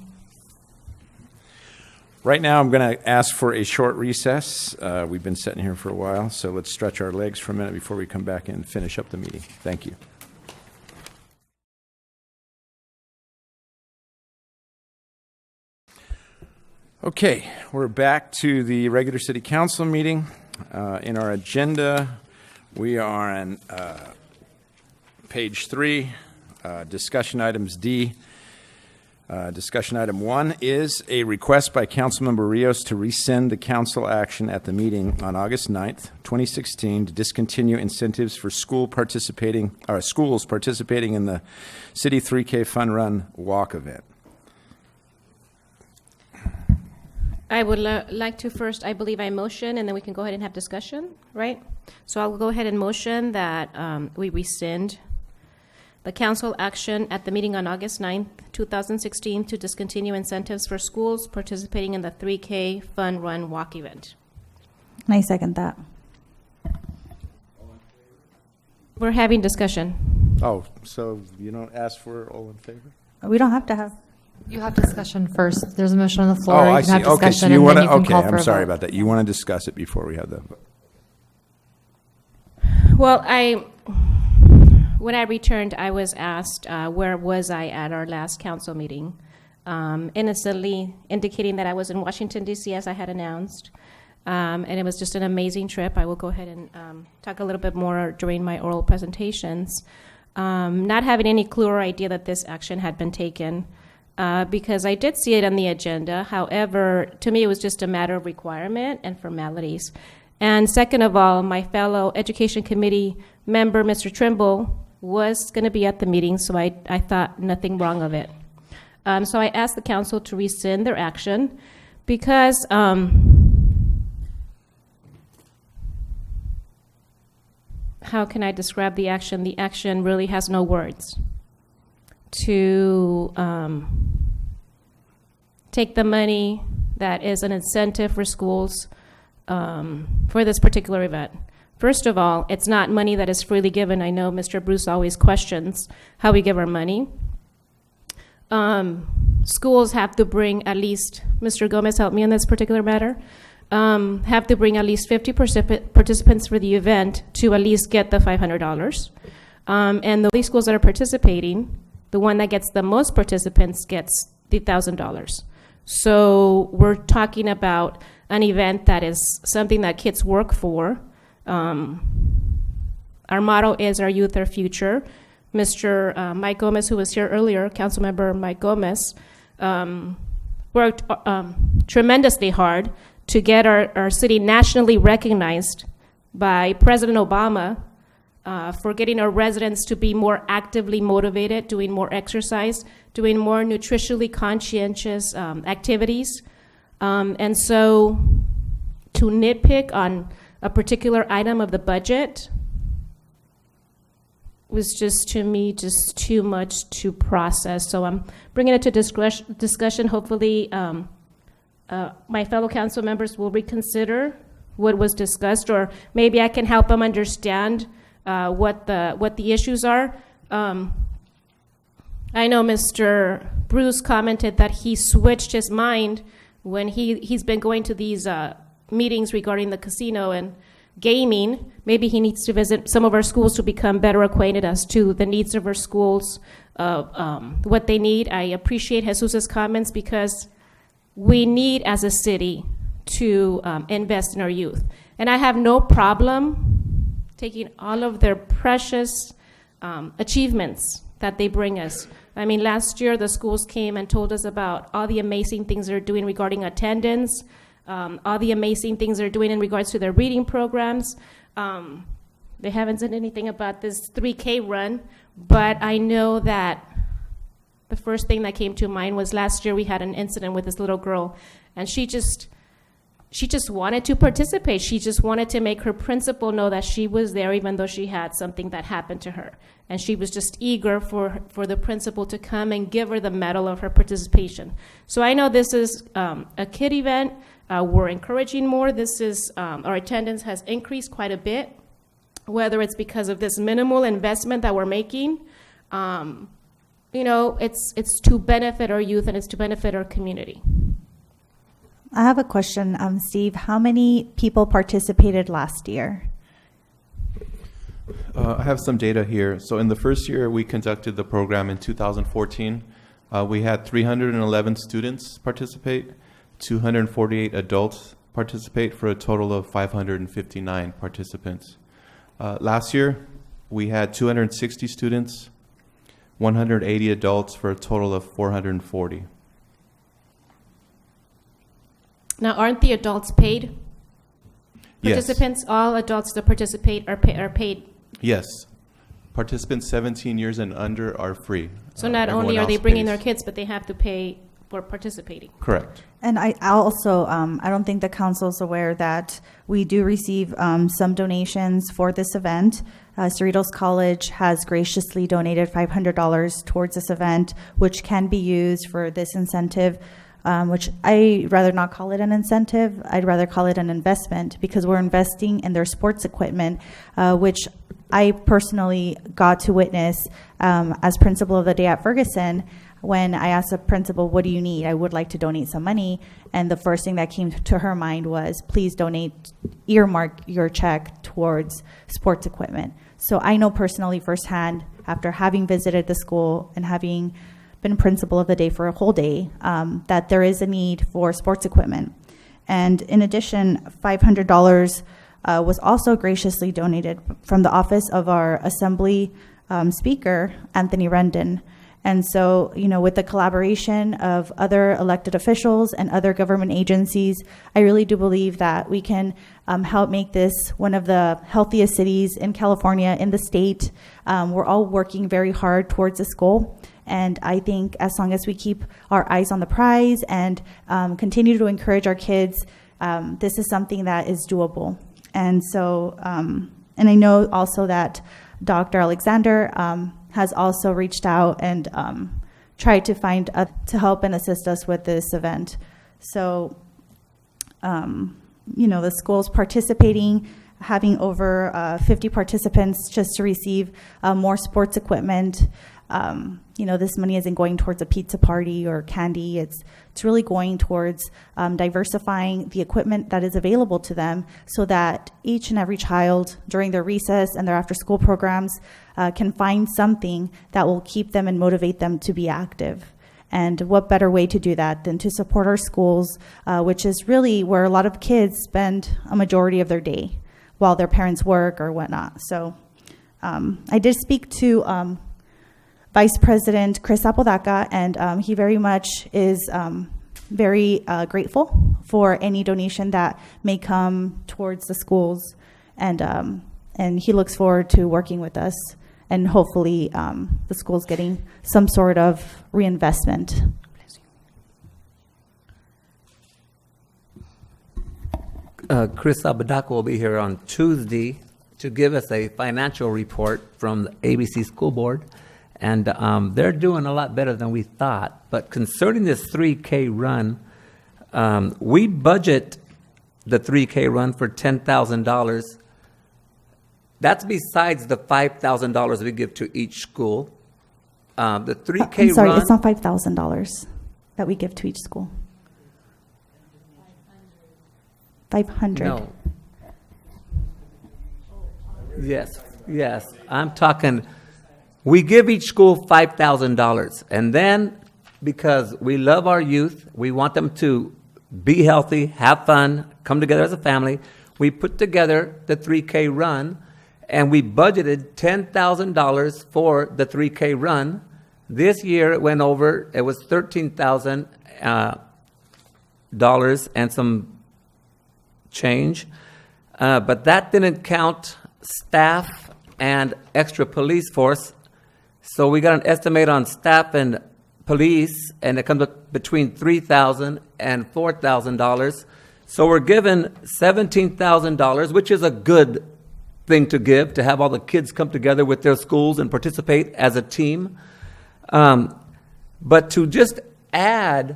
Right now, I'm going to ask for a short recess. We've been sitting here for a while, so let's stretch our legs for a minute before we come back and finish up the meeting. Thank you. Okay, we're back to the regular city council meeting. In our agenda, we are on page 3, discussion items D. Discussion item 1 is a request by Councilmember Rios to rescind the council action at the meeting on August 9th, 2016 to discontinue incentives for schools participating in the City 3K Fun Run Walk event. I would like to first, I believe I motion, and then we can go ahead and have discussion, right? So I'll go ahead and motion that we rescind the council action at the meeting on August 9th, 2016 to discontinue incentives for schools participating in the 3K Fun Run Walk event. And I second that. We're having discussion. Oh, so you don't ask for all in favor? We don't have to have. You have discussion first. There's a motion on the floor. Oh, you I can see. have Okay, discussion so you and want then to, you can okay, call for I'm a sorry vote. about that. You want to discuss it before we have the vote. Well, when I returned, I was asked where was I at our last council meeting, innocently indicating that I was in Washington, D.C., as I had announced. And it was just an amazing trip. I will go ahead and talk a little bit more during my oral presentations. Not having any clue or idea that this action had been taken, because I did see it on the agenda. However, to me, it was just a matter of requirement and formalities. And second of all, my fellow Education Committee member, Mr. Trimble, was going to be at the meeting, so I thought nothing wrong of it. So I asked the council to rescind their action because how can I describe the action? The action really has no words. To take the money that is an incentive for schools for this particular event. First of all, it's not money that is freely given. I know Mr. Bruce always questions how we give our money. Schools have to bring at least, Mr. Gomez helped me on this particular matter, have to bring at least 50 participants for the event to at least get the $500. And the only schools that are participating, the one that gets the most participants gets the $1,000. So we're talking about an event that is something that kids work for. Our motto is our youth, our future. Mr. Mike Gomez, who was here earlier, Councilmember Mike Gomez, worked tremendously hard to get our city nationally recognized by President Obama for getting our residents to be more actively motivated, doing more exercise, doing more nutritionally conscientious activities. And so to nitpick on a particular item of the budget was just, to me, just too much to process. So I'm bringing it to discussion. Hopefully my fellow council members will reconsider what was discussed, or maybe I can help them understand what the issues are. I know Mr. Bruce commented that he switched his mind when he's been going to these meetings regarding the casino and gaming. Maybe he needs to visit some of our schools to become better acquainted as to the needs of our schools, what they need. I appreciate Jesus's comments because we need, as a city, to invest in our youth. And I have no problem taking all of their precious achievements that they bring us. I mean, last year the schools came and told us about all the amazing things they're doing regarding attendance, all the amazing things they're doing in regards to their reading programs. They haven't said anything about this 3K run, but I know that the first thing that came to mind was last year we had an incident with this little girl, and she just wanted to participate. She just wanted to make her principal know that she was there, even though she had something that happened to her. And she was just eager for the principal to come and give her the medal of her participation. So I know this is a kid event. We're encouraging more. This is our attendance has increased quite a bit, whether it's because of this minimal investment that we're making. It's to benefit our youth and it's to benefit our community. I have a question, Steve. How many people participated last year? I have some data here. So in the first year we conducted the program in 2014, we had 311 students participate, 248 adults participate for a total of 559 participants. Last year we had 260 students, 180 adults for a total of 440. Now, aren't the adults paid? Yes. Participants, all adults that participate are paid. Yes. Participants 17 years and under are free. So not only are they bringing their kids, but they have to pay for participating. Correct. And I also, I don't think the council's aware that we do receive some donations for this event. Cerritos College has graciously donated $500 towards this event, which can be used for this incentive, which I rather not call it an incentive. I'd rather call it an investment, because we're investing in their sports equipment, which I personally got to witness as principal of the day at Ferguson. When I asked the principal, what do you need? I would like to donate some money. And the first thing that came to her mind was, please earmark your check towards sports equipment. So I know personally firsthand, after having visited the school and having been principal of the day for a whole day, that there is a need for sports equipment. And in addition, $500 was also graciously donated from the office of our Assembly Speaker, Anthony Rendon. And so, with the collaboration of other elected officials and other government agencies, I really do believe that we can help make this one of the healthiest cities in California, in the state. We're all working very hard towards this goal. And I think as long as we keep our eyes on the prize and continue to encourage our kids, this is something that is doable. And so, and I know also that Dr. Alexander has also reached out and tried to find to help and assist us with this event. So, the school's participating, having over 50 participants just to receive more sports equipment. This money isn't going towards a pizza party or candy. It's really going towards diversifying the equipment that is available to them, so that each and every child during their recess and their after-school programs can find something that will keep them and motivate them to be active. And what better way to do that than to support our schools, which is really where a lot of kids spend a majority of their day while their parents work or whatnot. So I did speak to Vice President Chris Apodaca, and he very much is very grateful for any donation that may come towards the schools, and he looks forward to working with us, and hopefully the school's getting some sort of reinvestment. Chris Apodaca will be here on Tuesday to give us a financial report from the ABC School Board. And they're doing a lot better than we thought. But concerning this 3K run, we budget the 3K run for $10,000. That's besides the $5,000 we give to each school. The 3K I'm sorry, run... it's not $5,000 that we give to each school. 500. No. Yes. I'm talking... We give each school $5,000, and then because we love our youth, we want them to be healthy, have fun, come together as a family, we put together the 3K run, and we budgeted $10,000 for the 3K run. This year it went over, it was $13,000 and some change, but that didn't count staff and extra police force. So we got an estimate on staff and police, and it comes up between $3,000 and $4,000. So we're given $17,000, which is a good thing to give, to have all the kids come together with their schools and participate as a team. But to just add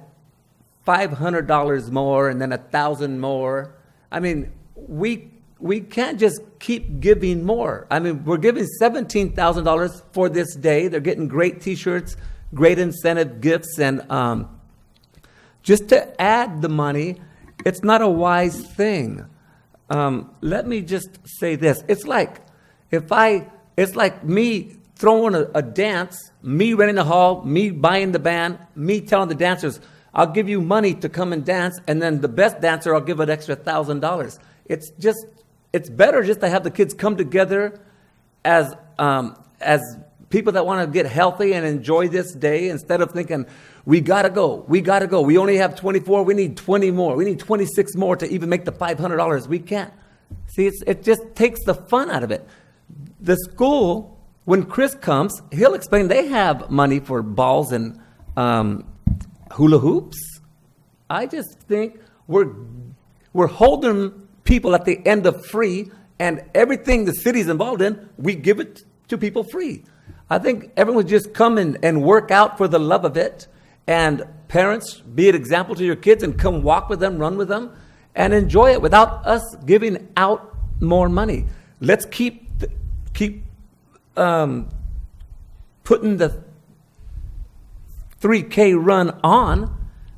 $500 more and then $1,000 more, I mean, we can't just keep giving more. I mean, we're giving $17,000 for this day. They're getting great T-shirts, great incentive gifts, and just to add the money, It's not a wise thing. Let me just say this. It's like me throwing a dance, me renting the hall, me buying the band, me telling the dancers, I'll give you money to come and dance, and then the best dancer, I'll give an extra $1,000. It's better just to have the kids come together as people that want to get healthy and enjoy this day, instead of thinking, we gotta go. We only have 24, we need 20 more. We need 26 more to even make the $500. We can't. See, it just takes the fun out of it. The school, when Chris comes, he'll explain they have money for balls and hula hoops. I just think we're holding people at the end of free, and everything the city's involved in, we give it to people free. I think everyone just come and work out for the love of it, and parents, be an example to your kids and come walk with them, run with them, and enjoy it without us giving out more money. Let's keep putting the 3K run on.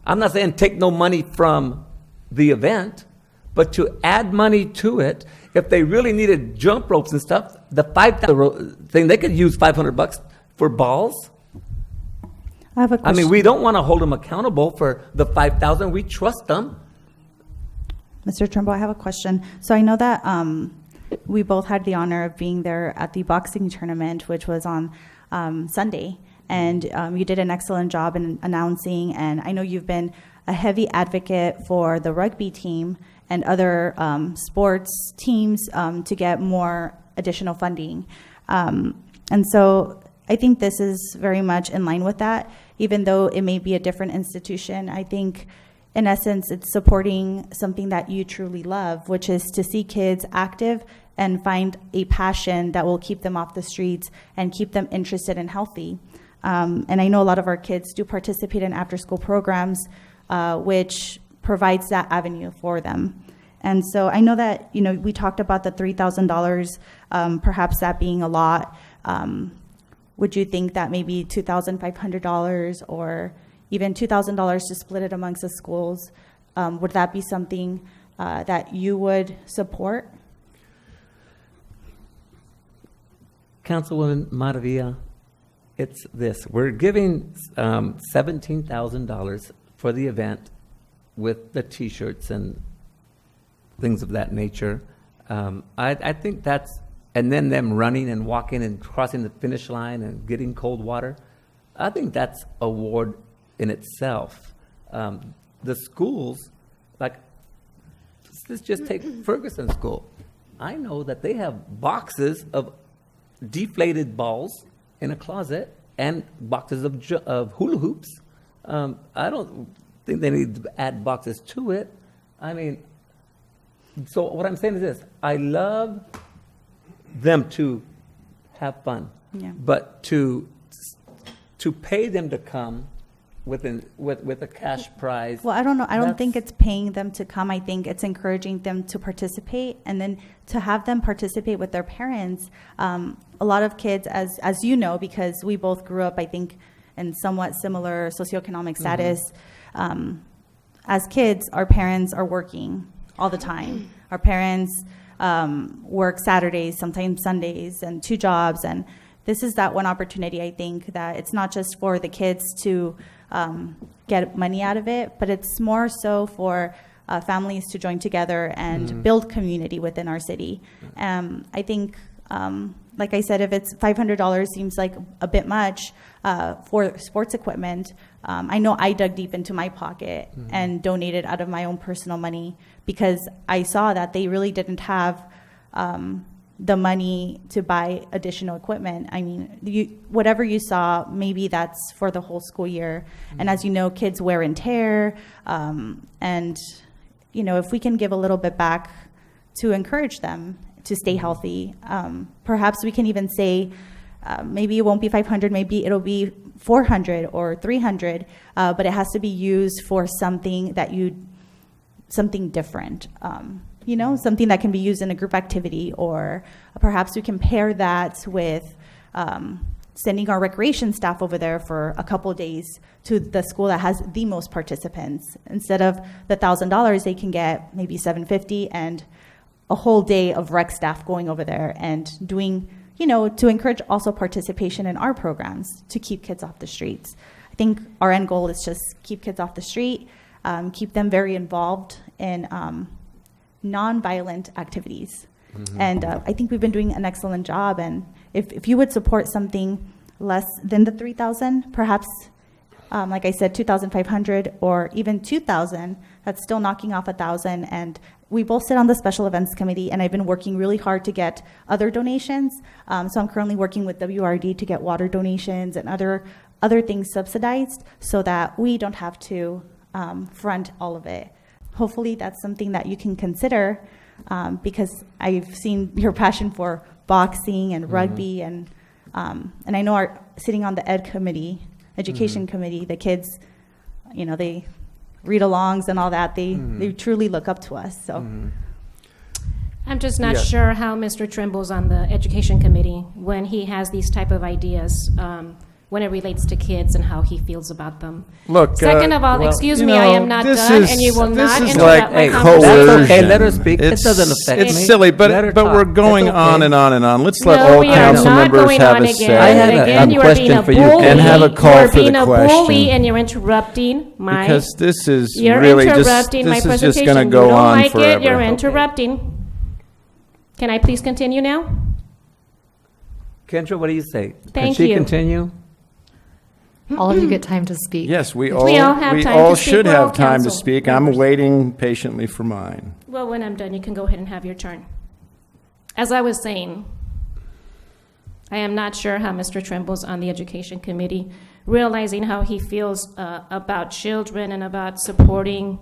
I'm not saying take no money from the event, but to add money to it. If they really needed jump ropes and stuff, the $5,000 thing, they could use $500 for balls. I have a question. I mean, we don't want to hold them accountable for the $5,000. We trust them. Mr. Turnbull, I have a question. So I know that we both had the honor of being there at the boxing tournament, which was on Sunday, and you did an excellent job in announcing, and I know you've been a heavy advocate for the rugby team and other sports teams to get more additional funding. And so I think this is very much in line with that, even though it may be a different institution. I think, in essence, it's supporting something that you truly love, which is to see kids active and find a passion that will keep them off the streets and keep them interested and healthy. And I know a lot of our kids do participate in after-school programs, which provides that avenue for them. And so I know that, we talked about the $3,000, perhaps that being a lot. Would you think that maybe $2,500 or even $2,000 to split it amongst the schools, would that be something that you would support? Councilwoman Maravilla, it's this. We're giving $17,000 for the event with the T-shirts and things of that nature. I think that's, and then them running and walking and crossing the finish line and getting cold water. I think that's a award in itself. The schools, like, let's just take Ferguson School. I know that they have boxes of deflated balls in a closet and boxes of hula hoops. I don't think they need to add boxes to it. I mean, so what I'm saying is this: I love them to have fun, but to pay them to come with a cash prize. Well, I don't know. I don't think it's paying them to come. I think it's encouraging them to participate, and then to have them participate with their parents. A lot of kids, as you know, because we both grew up, I think, in somewhat similar socioeconomic status. As kids, our parents are working all the time. Our parents work Saturdays, sometimes Sundays, and 2 jobs. And this is that one opportunity, I think, that it's not just for the kids to get money out of it, but it's more so for families to join together and build community within our city. I think, like I said, if it's $500 seems like a bit much for sports equipment. I know I dug deep into my pocket and donated out of my own personal money because I saw that they really didn't have the money to buy additional equipment. I mean, whatever you saw, maybe that's for the whole school year. And as you know, kids wear and tear. And, if we can give a little bit back to encourage them to stay healthy, perhaps we can even say, maybe it won't be 500, maybe it'll be 400 or 300, but it has to be used for something something different. Something that can be used in a group activity, or perhaps we can pair that with sending our recreation staff over there for a couple days to the school that has the most participants. Instead of the $1,000, they can get maybe $750 and a whole day of rec staff going over there and doing, to encourage also participation in our programs to keep kids off the streets. I think our end goal is just keep kids off the street, keep them very involved in non-violent activities. And I think we've been doing an excellent job. And if you would support something less than the $3,000, perhaps, like I said, $2,500 or even $2,000, that's still knocking off $1,000. And we both sit on the special events committee, and I've been working really hard to get other donations. So I'm currently working with WRD to get water donations and other things subsidized so that we don't have to front all of it. Hopefully that's something that you can consider, because I've seen your passion for boxing and rugby, and I know sitting on the education committee, the kids, they read-alongs and all that. They truly look up to us. So I'm just not sure how Mr. Trimble's on the education committee when he has these type of ideas. When it relates to kids and how he feels about them. Look, second of all, excuse me, I am not done, and you will not interrupt like my coercion. conversation. Okay, let her speak. It doesn't affect me. It's silly, but we're going It's okay. on and on and on. Let's let No, all we are council not members going have on a again. say. I have Again, a you are being question a for you, bully. And have a call you are for the being a question. bully, and you're interrupting my. Because this is You're really just interrupting my this is presentation. just going to You go don't on like forever. it. You're interrupting. Can I please continue now? Kendra, what do you say? Can Thank she you. continue? All of you get time to speak. Yes, we all have time to speak. should We're all have time to council speak. members. I'm waiting patiently for mine. Well, when I'm done, you can go ahead and have your turn. As I was saying, I am not sure how Mr. Trimble's on the education committee, realizing how he feels about children and about supporting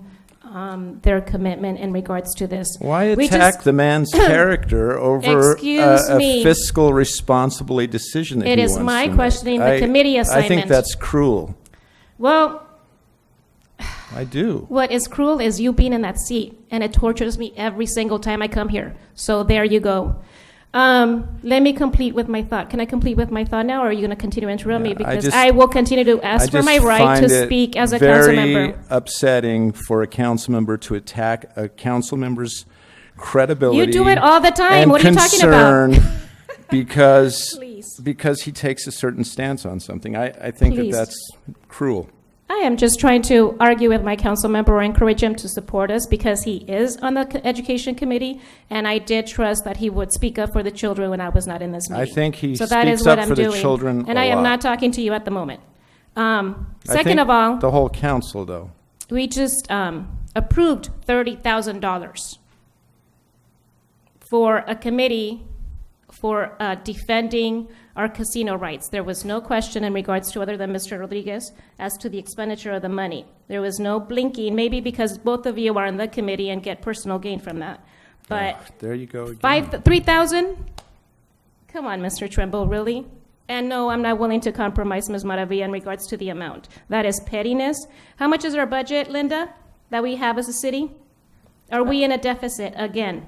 their commitment in regards to this. Why We attack just- the man's character over Excuse a me. fiscal responsibly decision that It he is wants my to make? questioning the committee I think assignment. that's cruel. Well, I do. what is cruel is you being in that seat, and it tortures me every single time I come here. So there you go. Let me complete with my thought. Can I complete with my thought now, or are you going to continue to interrupt me? Because I will continue to ask for my right to speak as a council member. Very upsetting for a council member to attack a council member's credibility. You do it all the time. and What are you talking about? concern because Please. because he takes a certain stance on something. I think Please. that's cruel. I am just trying to argue with my council member or encourage him to support us because he is on the education committee, and I did trust that he would speak up for the children when I was not in this meeting. I think he so that is speaks what up I'm for the doing. children and a I am lot. not talking to you at the moment. I Second think of all, the whole council, though. we just approved $30,000 for a committee for defending our casino rights. There was no question in regards to, other than Mr. Rodriguez, as to the expenditure of the money. There was no blinking, maybe because both of you are on the committee and get personal gain from that. But There you go again. 3,000? Come on, Mr. Trimble, really? And no, I'm not willing to compromise Ms. Maravilla in regards to the amount. That is pettiness. How much is our budget, Linda, that we have as a city? Are we in a deficit again?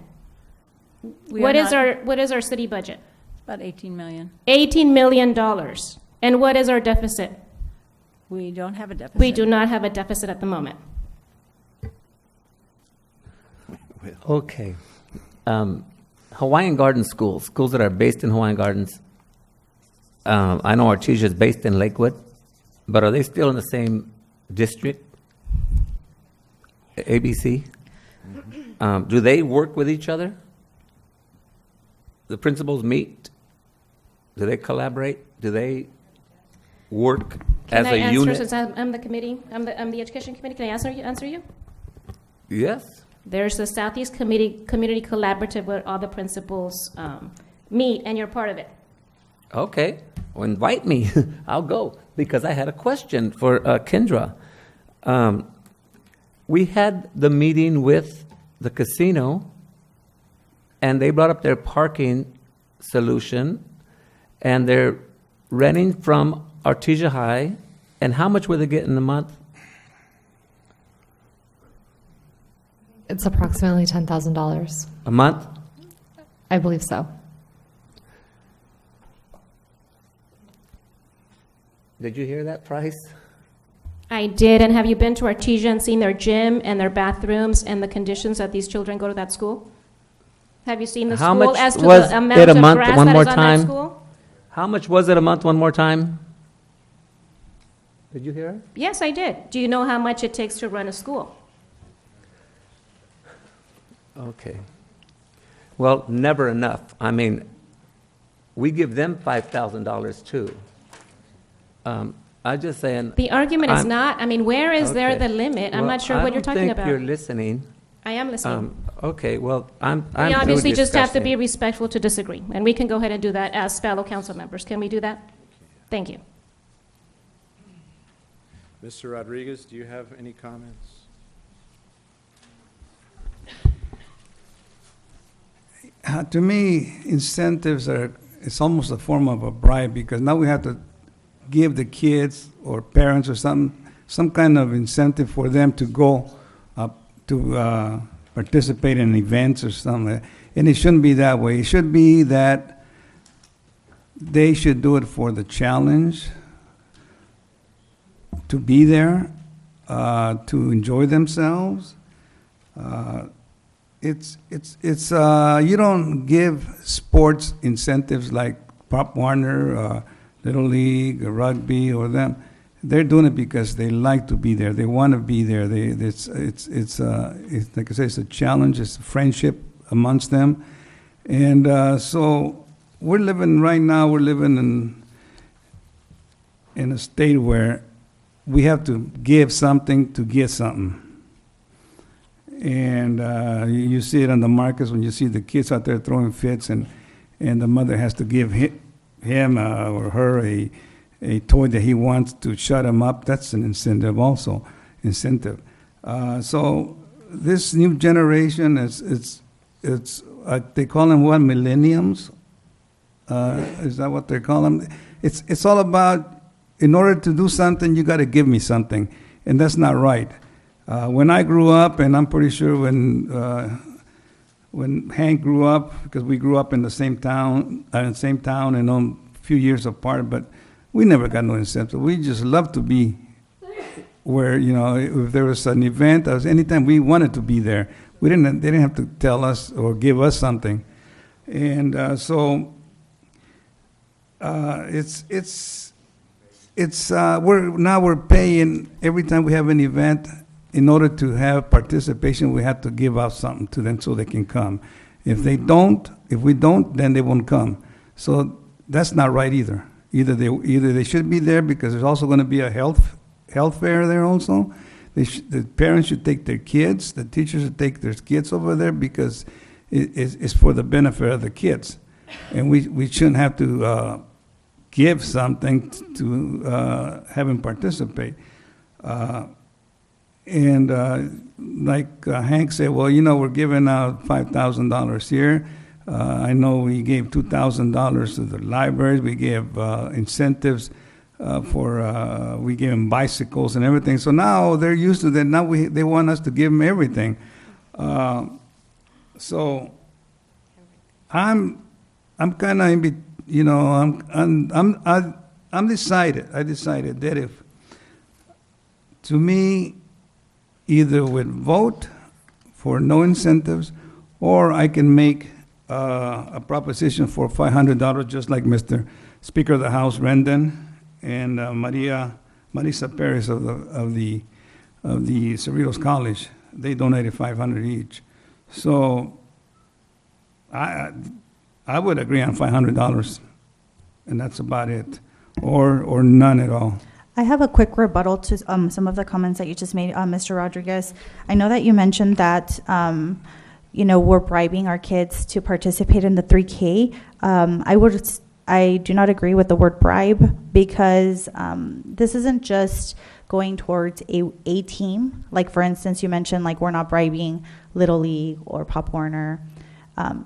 What is our city budget? About 18 million. $18 million. And what is our deficit? We don't have a deficit. We do not have a deficit at the moment. Okay. Hawaiian Gardens schools that are based in Hawaiian Gardens. I know Artesia is based in Lakewood, but are they still in the same district? ABC? Do they work with each other? The principals meet? Do they collaborate? Do they work as Can I a answer, unit? since I'm the committee, I'm the education committee, can I answer you? Yes. There's the Southeast Community Collaborative where all the principals meet, and you're part of it. Okay, well, invite me. I'll go, because I had a question for Kendra. We had the meeting with the casino, and they brought up their parking solution, and they're renting from Artesia High. And how much were they getting a month? It's approximately $10,000. A month? I believe so. Did you hear that, Price? I did, and have you been to Artesia and seen their gym and their bathrooms and the conditions that these children go to that school? Have you seen the How school much as to was the amount it a of month? grass One that more is on that time. school? How much was it a month? One more time. Did you hear it? Yes, I did. Do you know how much it takes to run a school? Okay. Well, never enough. I mean, we give them $5,000 too. I'm just saying. The argument is I'm- not, I mean, where is there Okay. the limit? I'm Well, not sure what you're talking I don't about. think you're listening. I am listening. Okay, well, I'm We through obviously just have to be discussing. respectful to disagree, and we can go ahead and do that as fellow council members. Can we do that? Thank you. Mr. Rodriguez, do you have any comments? To me, incentives it's almost a form of a bribe because now we have to give the kids or parents or some kind of incentive for them to go to participate in events or something. And it shouldn't be that way. It should be that they should do it for the challenge, to be there, to enjoy themselves. It's you don't give sports incentives like Pop Warner, Little League, rugby, or them. They're doing it because they like to be there. They want to be there. It's like I say, it's a challenge. It's a friendship amongst them, and so we're living right now. We're living in a state where we have to give something to get something. And you see it on the markets when you see the kids out there throwing fits, and the mother has to give him or her a toy that he wants to shut him up. That's an incentive also. So this new generation it's they call them what, millenniums? Is that what they call them? It's all about, in order to do something, you got to give me something, and that's not right. When I grew up, and I'm pretty sure when Hank grew up, because we grew up in the same town, and a few years apart, but we never got no incentive. We just loved to be where, if there was an event, anytime we wanted to be there. They didn't have to tell us or give us something, and so we're paying every time we have an event. In order to have participation, we have to give out something to them so they can come. If we don't, then they won't come. So that's not right either. Either they should be there because there's also going to be a health fair there also. The parents should take their kids. The teachers should take their kids over there because it's for the benefit of the kids, and we shouldn't have to give something to have them participate. And like Hank said, well, we're giving out $5,000 here. I know we gave $2,000 to the libraries. We gave incentives we gave them bicycles and everything. So now they're used to that. Now they want us to give them everything. So I'm kind of I'm decided. I decided that if, to me, either would vote for no incentives, or I can make a proposition for $500, just like Mr. Speaker of the House Rendon and Marisa Perez of the Cerritos College. They donated $500 each. So I would agree on $500, and that's about it, or none at all. I have a quick rebuttal to some of the comments that you just made, Mr. Rodriguez. I know that you mentioned that, we're bribing our kids to participate in the 3K. I do not agree with the word bribe because this isn't just going towards a team. Like, for instance, you mentioned, like, we're not bribing Little League or Pop Warner.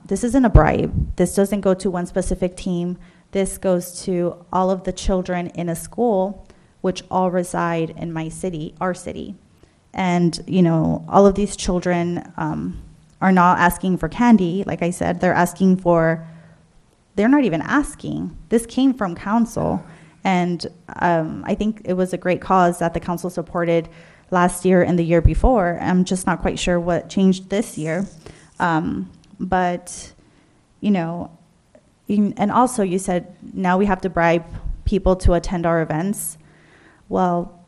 This isn't a bribe. This doesn't go to one specific team. This goes to all of the children in a school, which all reside in my city, our city. And, all of these children are not asking for candy. Like I said, they're not even asking. This came from council. And I think it was a great cause that the council supported last year and the year before. I'm just not quite sure what changed this year. But, you know, and also you said now we have to bribe people to attend our events. Well,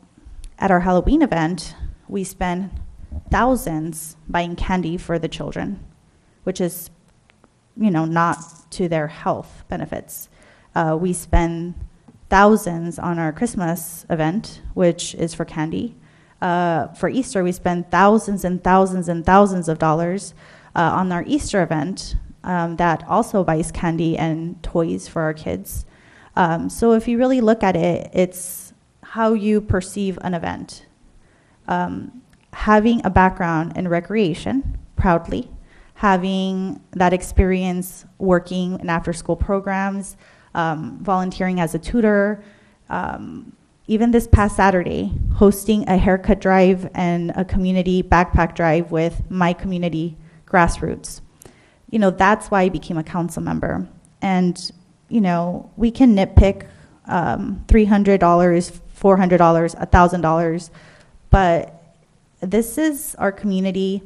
at our Halloween event, we spend thousands buying candy for the children, which is, you know, not to their health benefits. We spend thousands on our Christmas event, which is for candy. For Easter, we spend thousands and thousands and thousands of dollars on our Easter event that also buys candy and toys for our kids. So if you really look at it, it's how you perceive an event. Having a background in recreation, proudly, having that experience working in after-school programs, volunteering as a tutor, even this past Saturday, hosting a haircut drive and a community backpack drive with my community grassroots. You know, that's why I became a council member. And, you know, we can nitpick $300, $400, $1,000, but this is our community.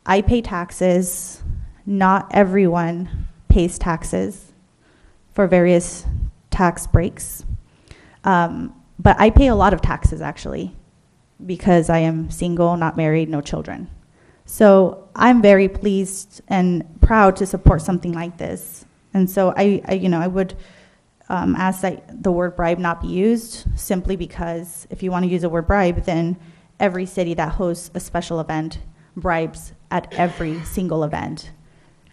I pay taxes. Not everyone pays taxes for various tax breaks. But I pay a lot of taxes, actually, because I am single, not married, no children. So I'm very pleased and proud to support something like this. And so I would ask that the word bribe not be used, simply because if you want to use the word bribe, then every city that hosts a special event bribes at every single event.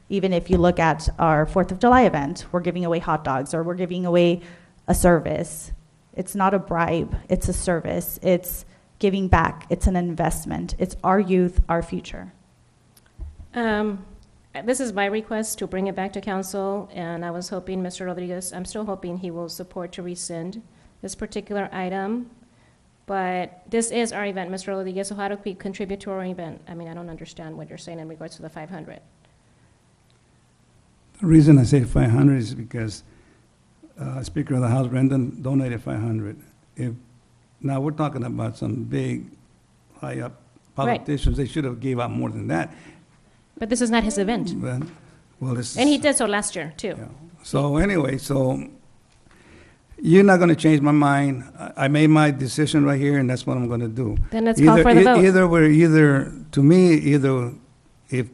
Even if you look at our 4th of July event, we're giving away hot dogs or we're giving away a service. It's not a bribe, it's a service. It's giving back, it's an investment. It's our youth, our future. This is my request to bring it back to council, and I was hoping Mr. Rodriguez, I'm still hoping he will support to rescind this particular item. But this is our event, Mr. Rodriguez, so how do we contribute to our event? I mean, I don't understand what you're saying in regards to the 500. The reason I say 500 is because Speaker of the House, Brendan, donated 500. Now we're talking about some big, high-up politicians. Right. They should have gave out more than that. But this is not his event. Well, and he did so last year, too. Yeah. So anyway, you're not going to change my mind. I made my decision right here, and that's what I'm going to do. Then let's call for the vote. Either if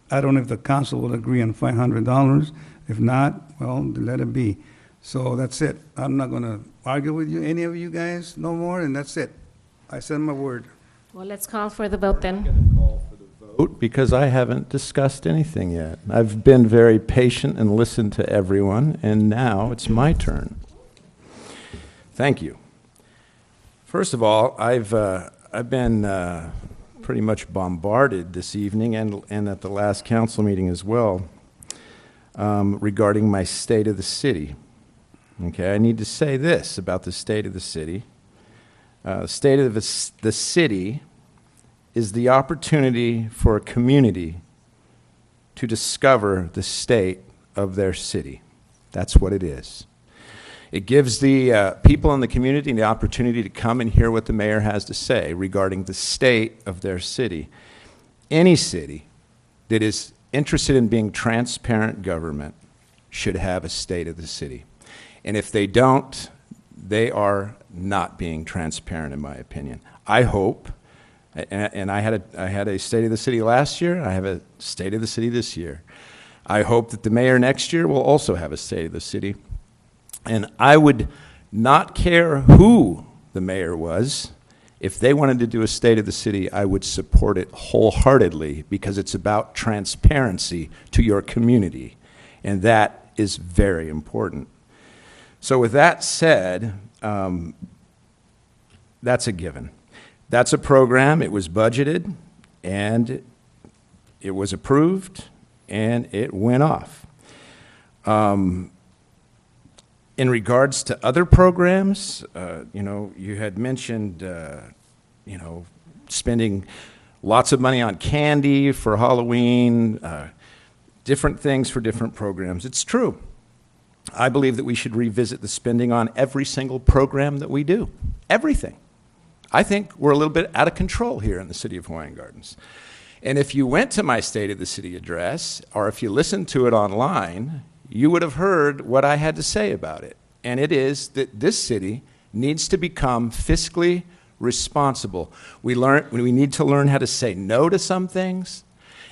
I don't know if the council will agree on $500. If not, well, let it be. So that's it. I'm not going to argue with you, any of you guys, no more, and that's it. I said my word. Well, let's call for the vote then. Vote because I haven't discussed anything yet. I've been very patient and listened to everyone, and now it's my turn. Thank you. First of all, I've been pretty much bombarded this evening and at the last council meeting as well regarding my state of the city. Okay, I need to say this about the state of the city. State of the city is the opportunity for a community to discover the state of their city. That's what it is. It gives the people in the community the opportunity to come and hear what the mayor has to say regarding the state of their city. Any city that is interested in being transparent government should have a state of the city. And if they don't, they are not being transparent, in my opinion. I hope, and I had a state of the city last year, I have a state of the city this year. I hope that the mayor next year will also have a state of the city. And I would not care who the mayor was. If they wanted to do a state of the city, I would support it wholeheartedly because it's about transparency to your community. And that is very important. So with that said, that's a given. That's a program. It was budgeted, and it was approved, and it went off. In regards to other programs, you had mentioned, spending lots of money on candy for Halloween, different things for different programs. It's true. I believe that we should revisit the spending on every single program that we do. Everything. I think we're a little bit out of control here in the city of Hawaiian Gardens. And if you went to my State of the City address, or if you listened to it online, you would have heard what I had to say about it. And it is that this city needs to become fiscally responsible. We need to learn how to say no to some things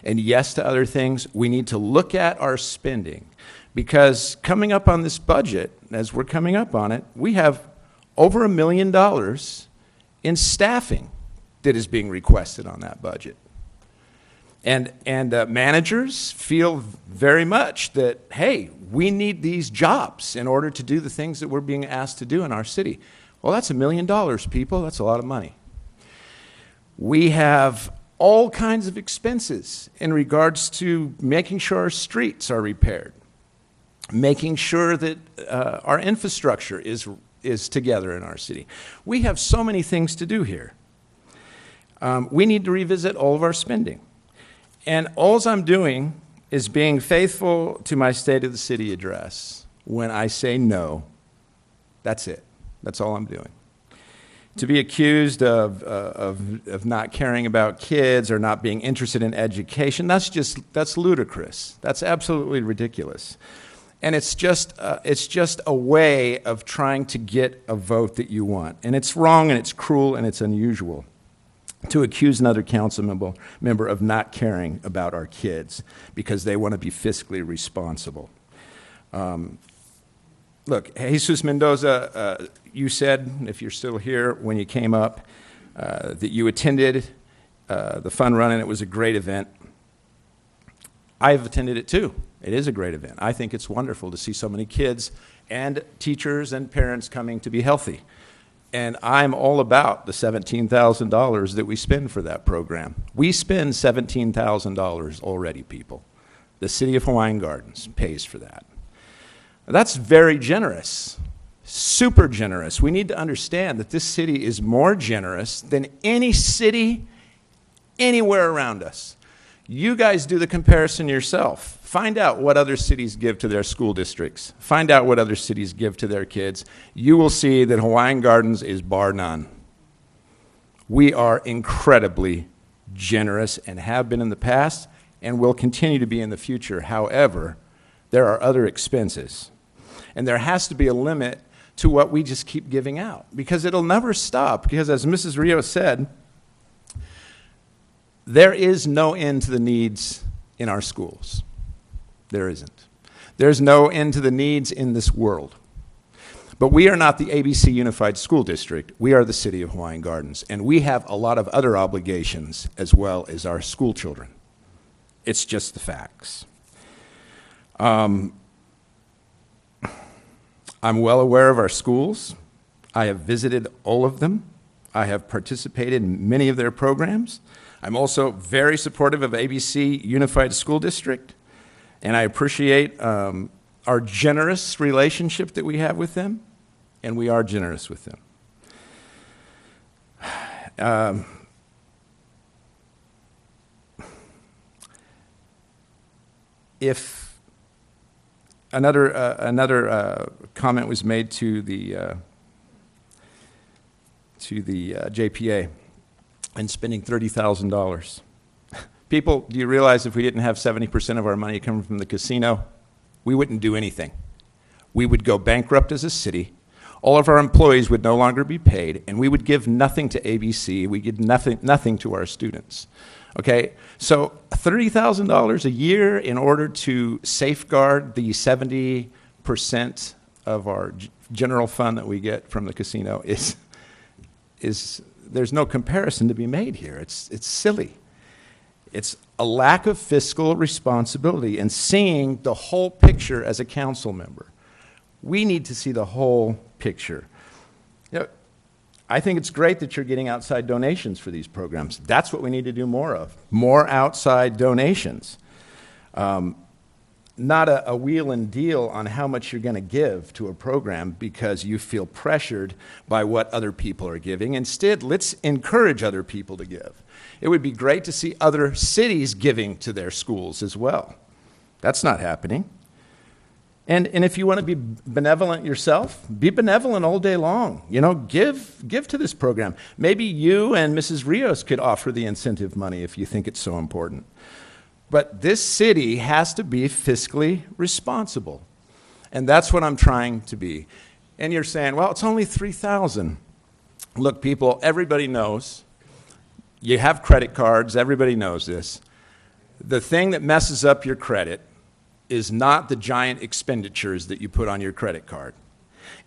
and yes to other things. We need to look at our spending, because coming up on this budget, as we're coming up on it, we have over $1 million in staffing that is being requested on that budget. And managers feel very much that, hey, we need these jobs in order to do the things that we're being asked to do in our city. Well, that's $1 million, people. That's a lot of money. We have all kinds of expenses in regards to making sure our streets are repaired, making sure that our infrastructure is together in our city. We have so many things to do here. We need to revisit all of our spending. And all I'm doing is being faithful to my State of the City address. When I say no, that's it. That's all I'm doing. To be accused of not caring about kids or not being interested in education, that's ludicrous. That's absolutely ridiculous. And it's just a way of trying to get a vote that you want. And it's wrong, and it's cruel, and it's unusual to accuse another council member of not caring about our kids because they want to be fiscally responsible. Look, Jesus Mendoza, you said, if you're still here, when you came up, that you attended the fun run and it was a great event. I've attended it too. It is a great event. I think it's wonderful to see so many kids and teachers and parents coming to be healthy. And I'm all about the $17,000 that we spend for that program. We spend $17,000 already, people. The City of Hawaiian Gardens pays for that. That's very generous, super generous. We need to understand that this city is more generous than any city anywhere around us. You guys do the comparison yourself. Find out what other cities give to their school districts. Find out what other cities give to their kids. You will see that Hawaiian Gardens is bar none. We are incredibly generous and have been in the past and will continue to be in the future. However, there are other expenses. And there has to be a limit to what we just keep giving out, because it'll never stop. Because as Mrs. Rio said, there is no end to the needs in our schools. There isn't. There's no end to the needs in this world. But we are not the ABC Unified School District. We are the City of Hawaiian Gardens. And we have a lot of other obligations as well as our school children. It's just the facts. I'm well aware of our schools. I have visited all of them. I have participated in many of their programs. I'm also very supportive of ABC Unified School District, and I appreciate our generous relationship that we have with them, and we are generous with them. If another comment was made to the JPA and spending $30,000. People, do you realize if we didn't have 70% of our money coming from the casino, we wouldn't do anything. We would go bankrupt as a city. All of our employees would no longer be paid, and we would give nothing to ABC. We give nothing to our students. Okay, so $30,000 a year in order to safeguard the 70% of our general fund that we get from the casino is there's no comparison to be made here. It's silly. It's a lack of fiscal responsibility and seeing the whole picture as a council member. We need to see the whole picture. You know, I think it's great that you're getting outside donations for these programs. That's what we need to do more of, more outside donations. Not a wheel and deal on how much you're going to give to a program because you feel pressured by what other people are giving. Instead, let's encourage other people to give. It would be great to see other cities giving to their schools as well. That's not happening. And if you want to be benevolent yourself, be benevolent all day long. You know, give to this program. Maybe you and Mrs. Rios could offer the incentive money if you think it's so important. But this city has to be fiscally responsible. And that's what I'm trying to be. And you're saying, well, it's only $3,000. Look, people, everybody knows. You have credit cards. Everybody knows this. The thing that messes up your credit is not the giant expenditures that you put on your credit card.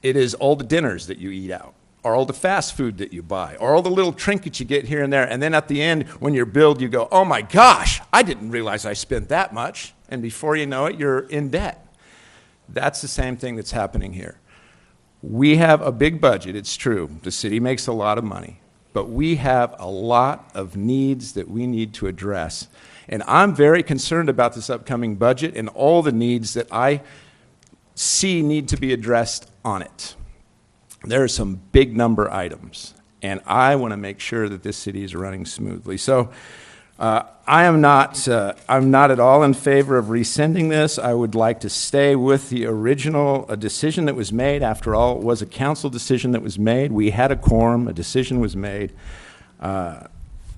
It is all the dinners that you eat out, or all the fast food that you buy, or all the little trinkets you get here and there. And then at the end, when you're billed, you go, oh my gosh, I didn't realize I spent that much. And before you know it, you're in debt. That's the same thing that's happening here. We have a big budget, it's true. The city makes a lot of money. But we have a lot of needs that we need to address. And I'm very concerned about this upcoming budget and all the needs that I see need to be addressed on it. There are some big number items, and I want to make sure that this city is running smoothly. So I'm not at all in favor of rescinding this. I would like to stay with the original decision that was made. After all, it was a council decision that was made. We had a quorum. A decision was made.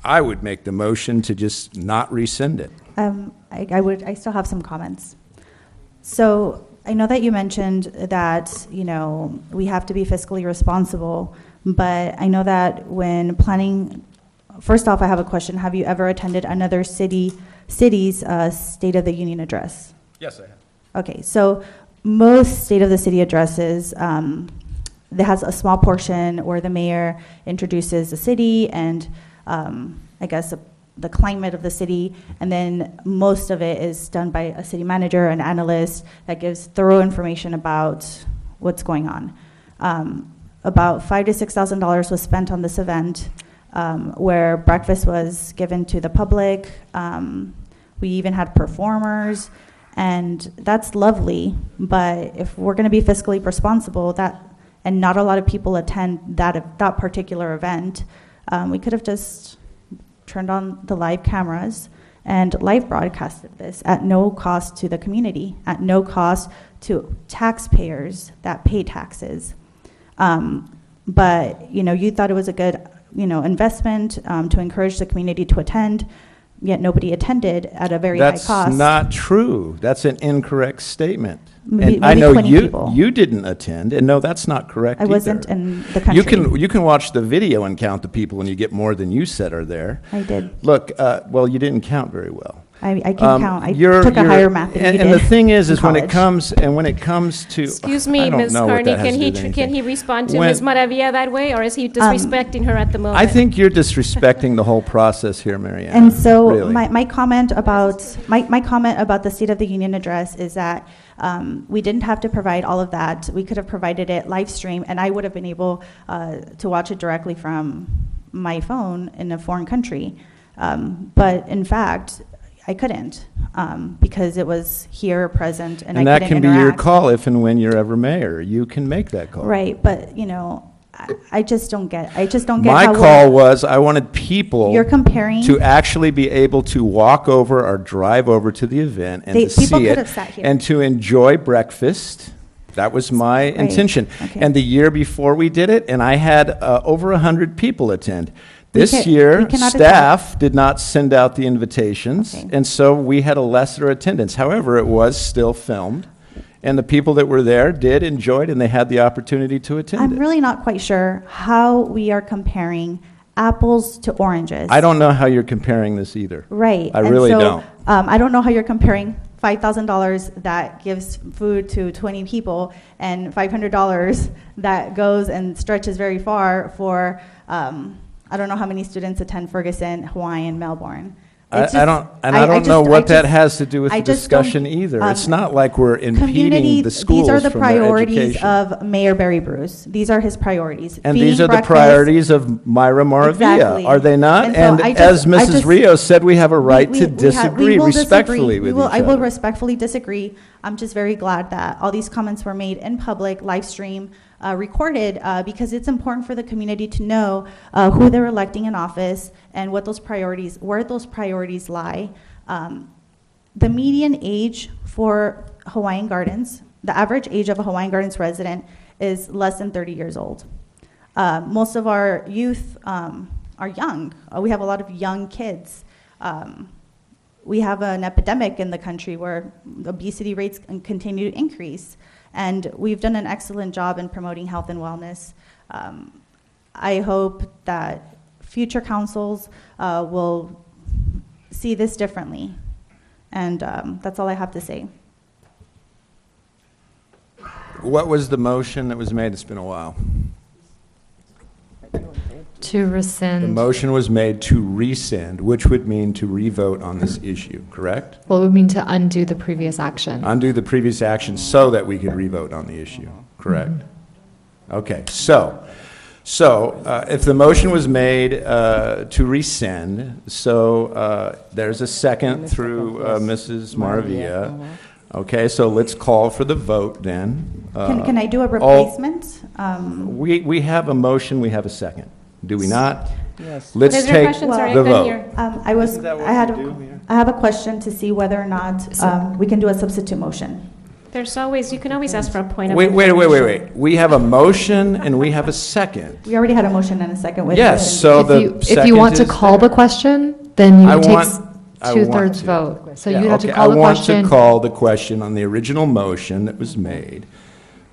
I would make the motion to just not rescind it. I still have some comments. So I know that you mentioned that, you know, we have to be fiscally responsible, but I know that when planning, first off, I have a question. Have you ever attended another city's State of the Union address? Yes, I have. Okay, so most State of the City addresses, that has a small portion where the mayor introduces the city and I guess the climate of the city, and then most of it is done by a city manager, an analyst that gives thorough information about what's going on. About $5,000 to $6,000 was spent on this event, where breakfast was given to the public. We even had performers, and that's lovely. But if we're going to be fiscally responsible, and not a lot of people attend that particular event, we could have just turned on the live cameras and live broadcasted this at no cost to the community, at no cost to taxpayers that pay taxes. But, you know, you thought it was a good, you know, investment to encourage the community to attend, yet nobody attended at a very high cost. That's not true. That's an incorrect statement. Maybe And I know 20 people. you didn't attend, and no, that's not correct I wasn't either. in the country. You can watch the video and count the people, and you get more than you said are there. I did. Look, well, you didn't count very well. I can count. I took a higher math than you And the did thing is in when it college. comes to Excuse I me, don't Ms. know what Carney, that has to do with can anything. he respond to When- Ms. Maravilla that way, or is he disrespecting her at the moment? I think you're disrespecting the whole process here, Marianne. And so really. my comment about the State of the Union address is that we didn't have to provide all of that. We could have provided it live stream, and I would have been able to watch it directly from my phone in a foreign country. But in fact, I couldn't because it was here present, and I that couldn't can be your interact. call if and when you're ever mayor. You can make that call. Right, but you know, I just don't get. My how call was I wanted people You're comparing- to actually be able to walk over or drive over to the event and to People see could it have sat here. and to enjoy breakfast. That was my intention. okay. And the year before we did it, and I had over 100 people attend. This we year, cannot staff did not send out the invitations, Okay. and so we had a lesser attendance. However, it was still filmed, and the people that were there did enjoy it, and they had the opportunity to attend I'm it. really not quite sure how we are comparing apples to oranges. I don't know how you're comparing this either. Right. I and really so, don't. I don't know how you're comparing $5,000 that gives food to 20 people and $500 that goes and stretches very far for, I don't know how many students attend Ferguson, Hawaii, and Melbourne. I don't know what that has to do with the discussion either. It's not like we're impeding the schools These are the from their priorities education. of Mayor Barry Bruce. These are his priorities. And Feeding these are breakfast- the priorities of Myra Moravia, Exactly. are they not? And And, so as Mrs. Rios said, we have a right to disagree we will respectfully with each I will other. respectfully disagree. I'm just very glad that all these comments were made in public, live stream, recorded, because it's important for the community to know who they're electing in office and what those priorities, where those priorities lie. The median age for Hawaiian Gardens the average age of a Hawaiian Gardens resident is less than 30 years old. Most of our youth are young. We have a lot of young kids. We have an epidemic in the country where obesity rates continue to increase, and we've done an excellent job in promoting health and wellness. I hope that future councils will see this differently, and that's all I have to say. What was the motion that was made? It's been a while. To rescind. The motion was made to rescind, which would mean to revote on this issue, correct? Well, it would mean to undo the previous action. Undo the previous action so that we could revote on the issue, correct? Okay, so if the motion was made to rescind, there's a second through Mrs. Maravilla. Okay, so let's call for the vote then. Can I do a replacement? We have a motion, we have a second. Do we not? Yes. Let's What is your take question? Sorry, I the couldn't vote. hear. I have a question to see whether or not we can do a substitute motion. You can always ask for a point of Wait. information. We have a motion and we have a second. We already had a motion and a second. With Yes, so if you want to call the question, then you would take I two-thirds to. vote. So Yeah, you have to okay, call the I want question. to call the question on the original motion that was made,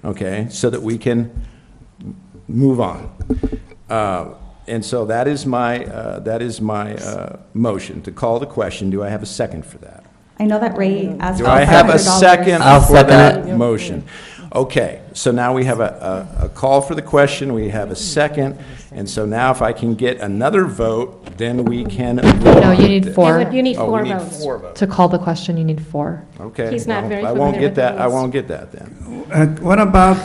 okay, so that we can move on. And so that is my motion, to call the question. Do I have a second for that? I know that Ray asked Do for I have a $500. second I'll for second that it. motion? Okay, so now we have a call for the question, we have a second, and so now if I can get another vote, then we can vote. No, you need four. You need Oh, four we need votes. 4 votes. To call the question, you need 4. Okay. He's not well, very I won't familiar get with the that, I rules. won't get that then. What about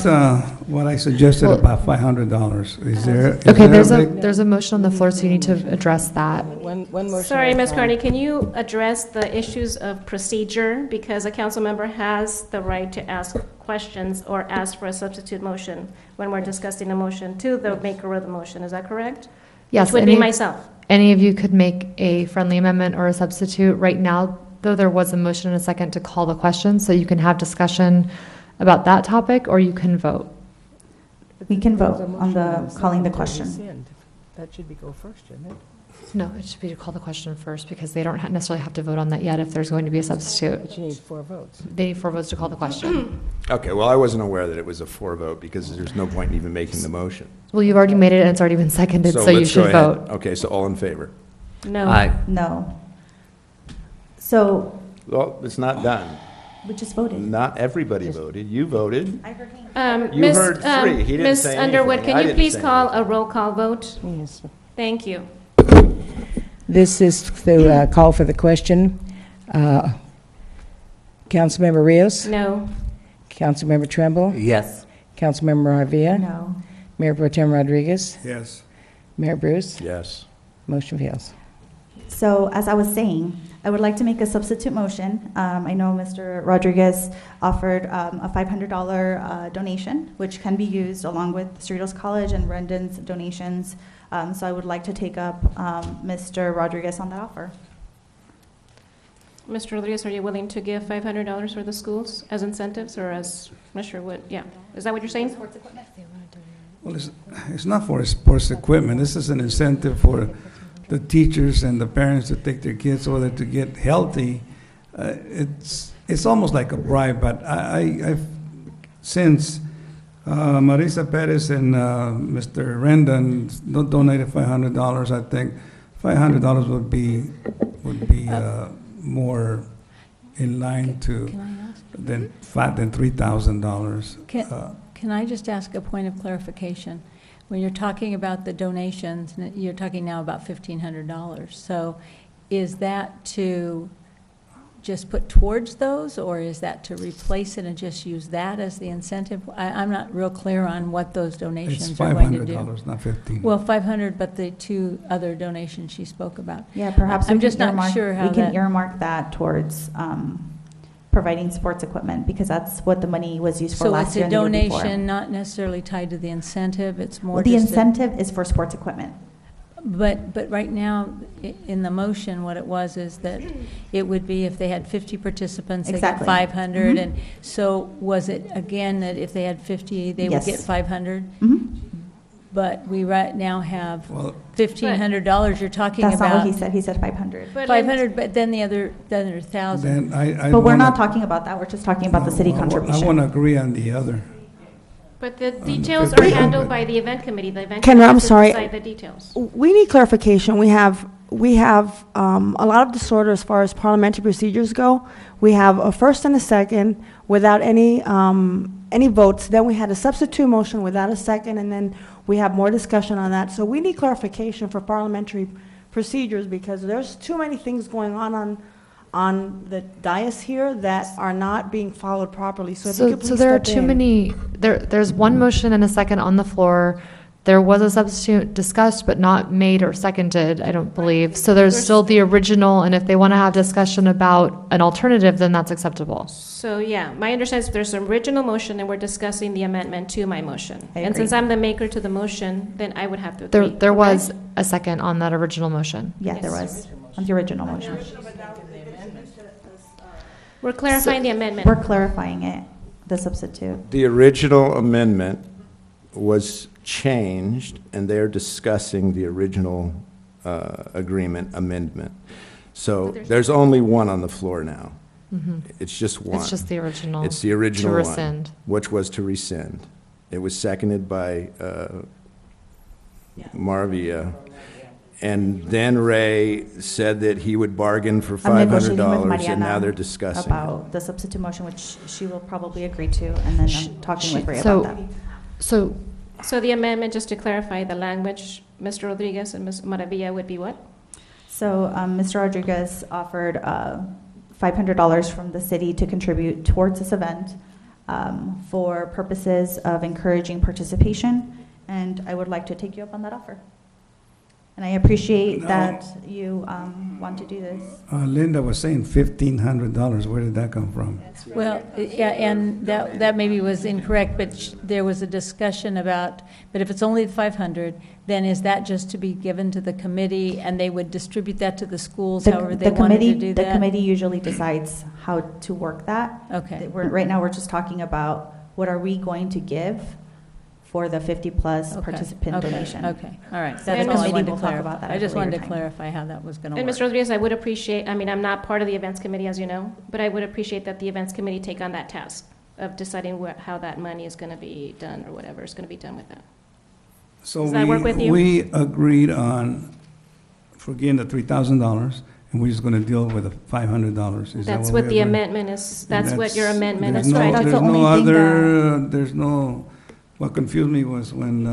what I suggested about $500? Is there? Okay, is there a big- there's a motion on the floor, so you need to address that. One motion. Sorry, at a Ms. time. Carney, can you address the issues of procedure? Because a council member has the right to ask questions or ask for a substitute motion when we're discussing a motion to the maker of the motion. Is that correct? Yes. Which would be myself. Any of you could make a friendly amendment or a substitute. Right now, though, there was a motion and a second to call the question, so you can have discussion about that topic, or you can vote. We can vote on the calling the question. That should be go first, shouldn't it? No, it should be to call the question first, because they don't necessarily have to vote on that yet if there's going to be a substitute. But you need 4 votes. They need 4 votes to call the question. Okay, well, I wasn't aware that it was a 4 vote, because there's no point in even making the motion. Well, you've already made it, and it's already been seconded, so you let's go should ahead. vote. Okay, so all in favor? No. Aye. No. So Well, it's not done. we just voted. Not everybody voted. You voted. You Ms. heard 3. He didn't Ms. say Underwood, anything. can I you didn't please say call a roll call vote? Yes. Thank you. This is the call for the question. Councilmember Rios? No. Councilmember Tremble? Yes. Councilmember Maravilla? No. Mayor Pro Tem Rodriguez? Yes. Mayor Bruce? Yes. Motion fails. So as I was saying, I would like to make a substitute motion. I know Mr. Rodriguez offered a $500 donation, which can be used along with Cerritos College and Rendon's donations. So I would like to take up Mr. Rodriguez on that offer. Mr. Rodriguez, are you willing to give $500 for the schools as incentives or as, I'm not sure what, yeah. Is that what you're saying? Well, it's not for sports equipment. This is an incentive for the teachers and the parents to take their kids over there to get healthy. It's almost like a bribe, but I've since Marisa Perez and Mr. Rendon donated $500. I think $500 would be more in line than $3,000. Can I just ask a point of clarification? When you're talking about the donations, you're talking now about $1,500. So is that to just put towards those, or is that to replace it and just use that as the incentive? I'm not real clear on what those donations It's are going to do. $500, not $15. Well, $500, but the 2 other donations she spoke about. Yeah, perhaps I'm we just can not sure how we can that. earmark that towards providing sports equipment, because that's what the money was used for So last it's year a and the year before. donation, not necessarily tied to the incentive, it's more Well, the just incentive is for sports equipment. But right now, in the motion, what it was is that it would be if they had 50 participants, they get Exactly. 500. Mhm. And so was it, again, that if they had 50, they would Yes. get 500? Mhm. But we right now have Well- $1,500 you're talking That's about. not what he said. He said 500. 500, but then the other 1,000. Then I But we're wanna- not talking about that. We're just talking about the city I contribution. want to agree on the other. But the details are handled by the event committee. The event Kendra, committee I'm has to sorry. decide the details. We need clarification. We have a lot of disorder as far as parliamentary procedures go. We have a first and a second without any votes. Then we had a substitute motion without a second, and then we have more discussion on that. So we need clarification for parliamentary procedures because there's too many things going on the dais here that are not being followed properly. So if you could please So there are step too in. many, there's one motion and a second on the floor. There was a substitute discussed but not made or seconded, I don't believe. So there's still the original, and if they want to have discussion about an alternative, then that's acceptable. So, yeah, my understanding is there's an original motion and we're discussing the amendment to my motion. I And agree. since I'm the maker to the motion, then I would have to agree. There was a second on that original motion. Yeah, there was, on the original motion. We're clarifying the amendment. We're clarifying it, the substitute. The original amendment was changed, and they're discussing the original agreement amendment. So there's only one on the floor now. Mhm. It's just one. It's just the original. It's the original To one, rescind. which was to rescind. It was seconded by Maravilla. And then Ray said that he would bargain for I'm negotiating with $500, and now Mariana they're discussing it. about the substitute motion, which she will probably agree to, and then I'm talking with Ray So- about that. So the amendment, just to clarify the language, Mr. Rodriguez and Ms. Maravilla would be what? So Mr. Rodriguez offered $500 from the city to contribute towards this event for purposes of encouraging participation, and I would like to take you up on that offer. And I appreciate No. that you want to do this. Linda was saying $1,500. Where did that come from? Well, yeah, and that maybe was incorrect, but there was a discussion about, but if it's only the 500, then is that just to be given to the committee, and they would distribute that to the schools however they wanted to do that? The committee usually decides how to work that. Okay. Right now, we're just talking about what are we going to give for the 50-plus Okay, participant okay, donation. Okay, all right. So That's the all I committee wanted to will talk clarify. about that I at a just wanted later to time. clarify how that was going to And work. Mr. Rodriguez, I would appreciate, I mean, I'm not part of the events committee, as you know, but I would appreciate that the events committee take on that task of deciding how that money is going to be done or whatever is going to be done with that. So Does that work with you? we agreed on forgetting the $3,000, and we're just going to deal with the $500. Is that That's what what we the agreed? amendment is, that's what your That's- amendment there's is no- trying to That's do. the There's no only thing other, there's no, what confused me was when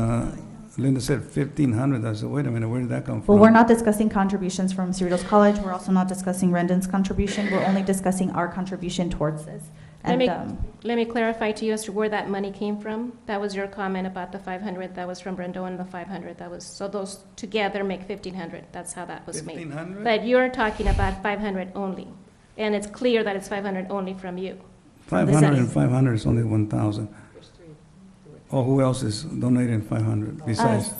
Linda said 1,500. I said, wait a minute, where did that come from? Well, we're not discussing contributions from Cerritos College. We're also not discussing Rendon's contribution. We're only discussing our contribution towards this. Let And me clarify to you as to where that money came from. That was your comment about the 500, that was from Brendo, and the 500, that was, so those together make 1,500. That's how that was made. 1,500? But you're talking about 500 only, and it's clear that it's 500 only from you. from the 500 city. and 500 is only 1,000. Oh, who else is donating 500 besides?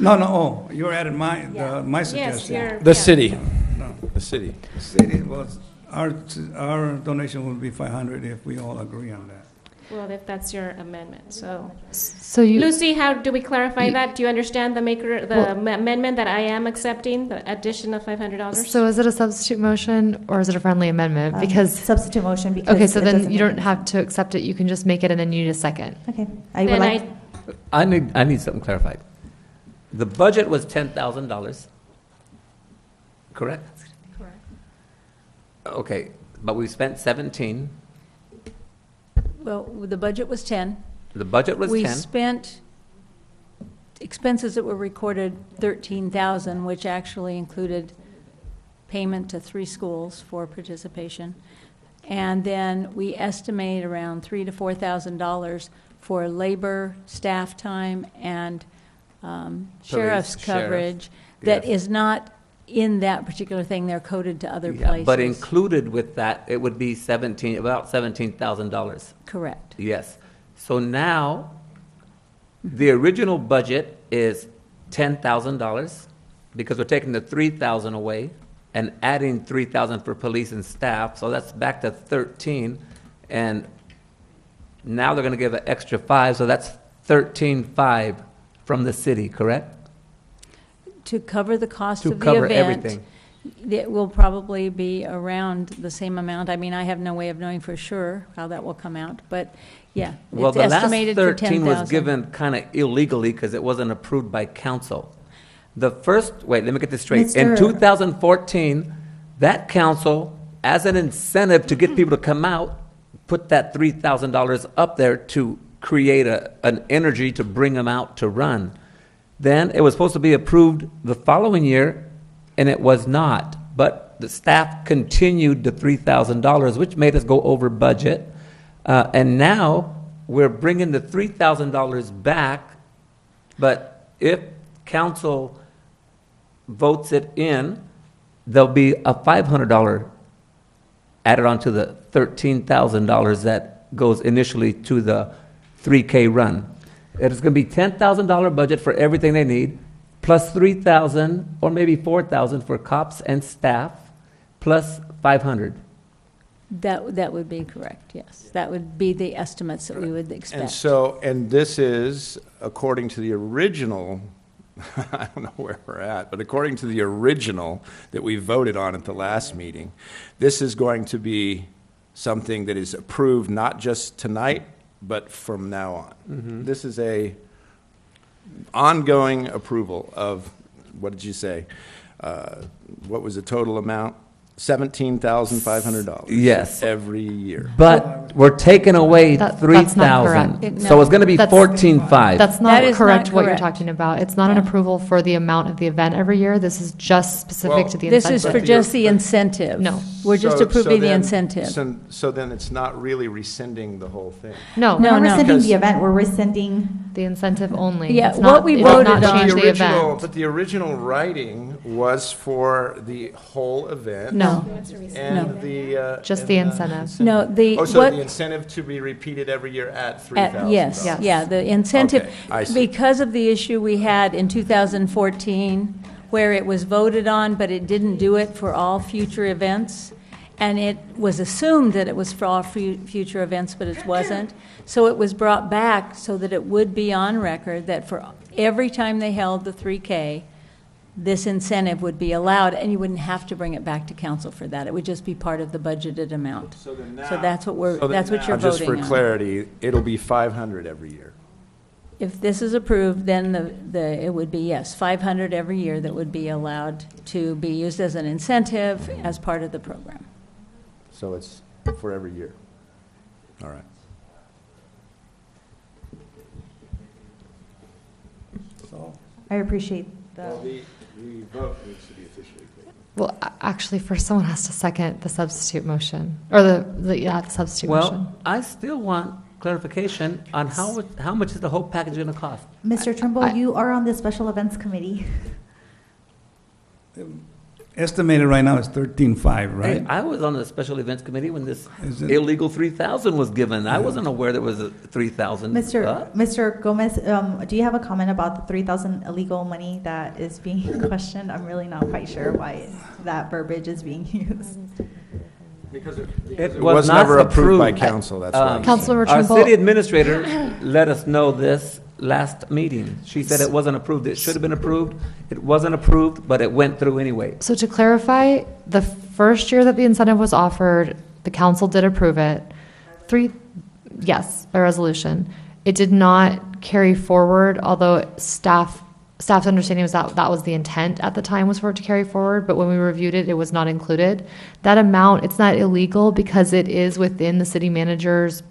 No, you're adding my Yes, suggestion. you're. The yeah. city. No. The city. City, well, our donation will be 500 if we all agree on that. Well, if that's your amendment, so. So you. Lucy, how do we clarify You- that? Do you understand the amendment that I am accepting, the addition of $500? So is it a substitute motion or is it a friendly amendment? Because. substitute motion because Okay, so it then doesn't you make don't have to accept it. You can just make it and then you need a second. Okay. I would Then like, I need something clarified. The budget was $10,000, correct? Correct. Okay, but we spent 17. Well, the budget was 10. The budget was 10. We spent expenses that were recorded 13,000, which actually included payment to 3 schools for participation. And then we estimate around $3,000 to $4,000 for labor, staff time, and sheriff's sheriff, coverage that yes. is not in that particular thing. They're coded to other Yeah, places. but included with that, it would be about $17,000. Correct. Yes. So now, the original budget is $10,000 because we're taking the $3,000 away and adding $3,000 for police and staff, so that's back to 13. And now they're going to give an extra 5, so that's 13.5 from the city, correct? To cover the cost To of the cover event. everything. It will probably be around the same amount. I mean, I have no way of knowing for sure how that will come out, but yeah, Well, it's the last estimated for 13 was 10,000. given kind of illegally because it wasn't approved by council. The first, wait, let me get this straight. In Mr. 2014, that council, as an incentive to get people to come out, put that $3,000 up there to create an energy to bring them out to run. Then it was supposed to be approved the following year, and it was not. But the staff continued the $3,000, which made us go over budget. And now we're bringing the $3,000 back, but if council votes it in, there'll be a $500 added on to the $13,000 that goes initially to the 3K run. It's going to be $10,000 budget for everything they need, plus $3,000 or maybe $4,000 for cops and staff, plus $500. That would be correct, yes. That would be the estimates that we would expect. And so, and this is according to the original, I don't know where we're at, but according to the original that we voted on at the last meeting, this is going to be something that is approved not just tonight, but from now on. Mhm. This is a ongoing approval of, what did you say? What was the total amount? $17,500. Yes. Every year. But we're taking away That's not 3,000. correct. So it's going to be That's- 14.5. That's That not is correct not what you're correct. talking about. It's not an approval for the amount of the event every year. This is just specific to the This incentive. is for just the incentive. No. We're just So approving the then- incentive. So then it's not really rescinding the whole thing. No. We're not rescinding Because- the event, we're rescinding. The incentive only. Yeah, It's what not- we it does voted not on- change The the original, event. but the original writing was for the whole event. No. And the. Just and the incentive. No, the, Oh, so what, the incentive to be repeated every year at $3,000. yes, Yes. yeah, the incentive, Okay, I see. because of the issue we had in 2014, where it was voted on, but it didn't do it for all future events, and it was assumed that it was for all future events, but it wasn't. So it was brought back so that it would be on record that for every time they held the 3K, this incentive would be allowed, and you wouldn't have to bring it back to council for that. It would just be part of the budgeted amount. So that's what we're, So then that's what you're now, voting on. Just for clarity, it'll be 500 every year. If this is approved, then it would be, yes, 500 every year that would be allowed to be used as an incentive as part of the program. So it's for every year. All right. I appreciate the. The vote needs to be officially taken. Well, actually, first someone has to second the substitute motion, or the substitute motion. Well, I still want clarification on how much is the whole package going to cost? Mr. Trimble, you are on the Special Events Committee. Estimated right now is 13.5, right? Hey, I was on the special events committee when this Is it- illegal 3,000 was given. I wasn't aware there was a 3,000. Mr. Gomez, do you have a comment about the 3,000 illegal money that is being questioned? I'm really not quite sure why that verbiage is being used. Because It was not never approved by council, that's why. Councilor Our Trimble- city administrator let us know this last meeting. She said it wasn't approved. It should have been approved. It wasn't approved, but it went through anyway. So to clarify, the first year that the incentive was offered, the council did approve it. Yes, by resolution. It did not carry forward, although staff's understanding was that was the intent at the time, was for it to carry forward, but when we reviewed it, it was not included. That amount, it's not illegal because it is within the city manager's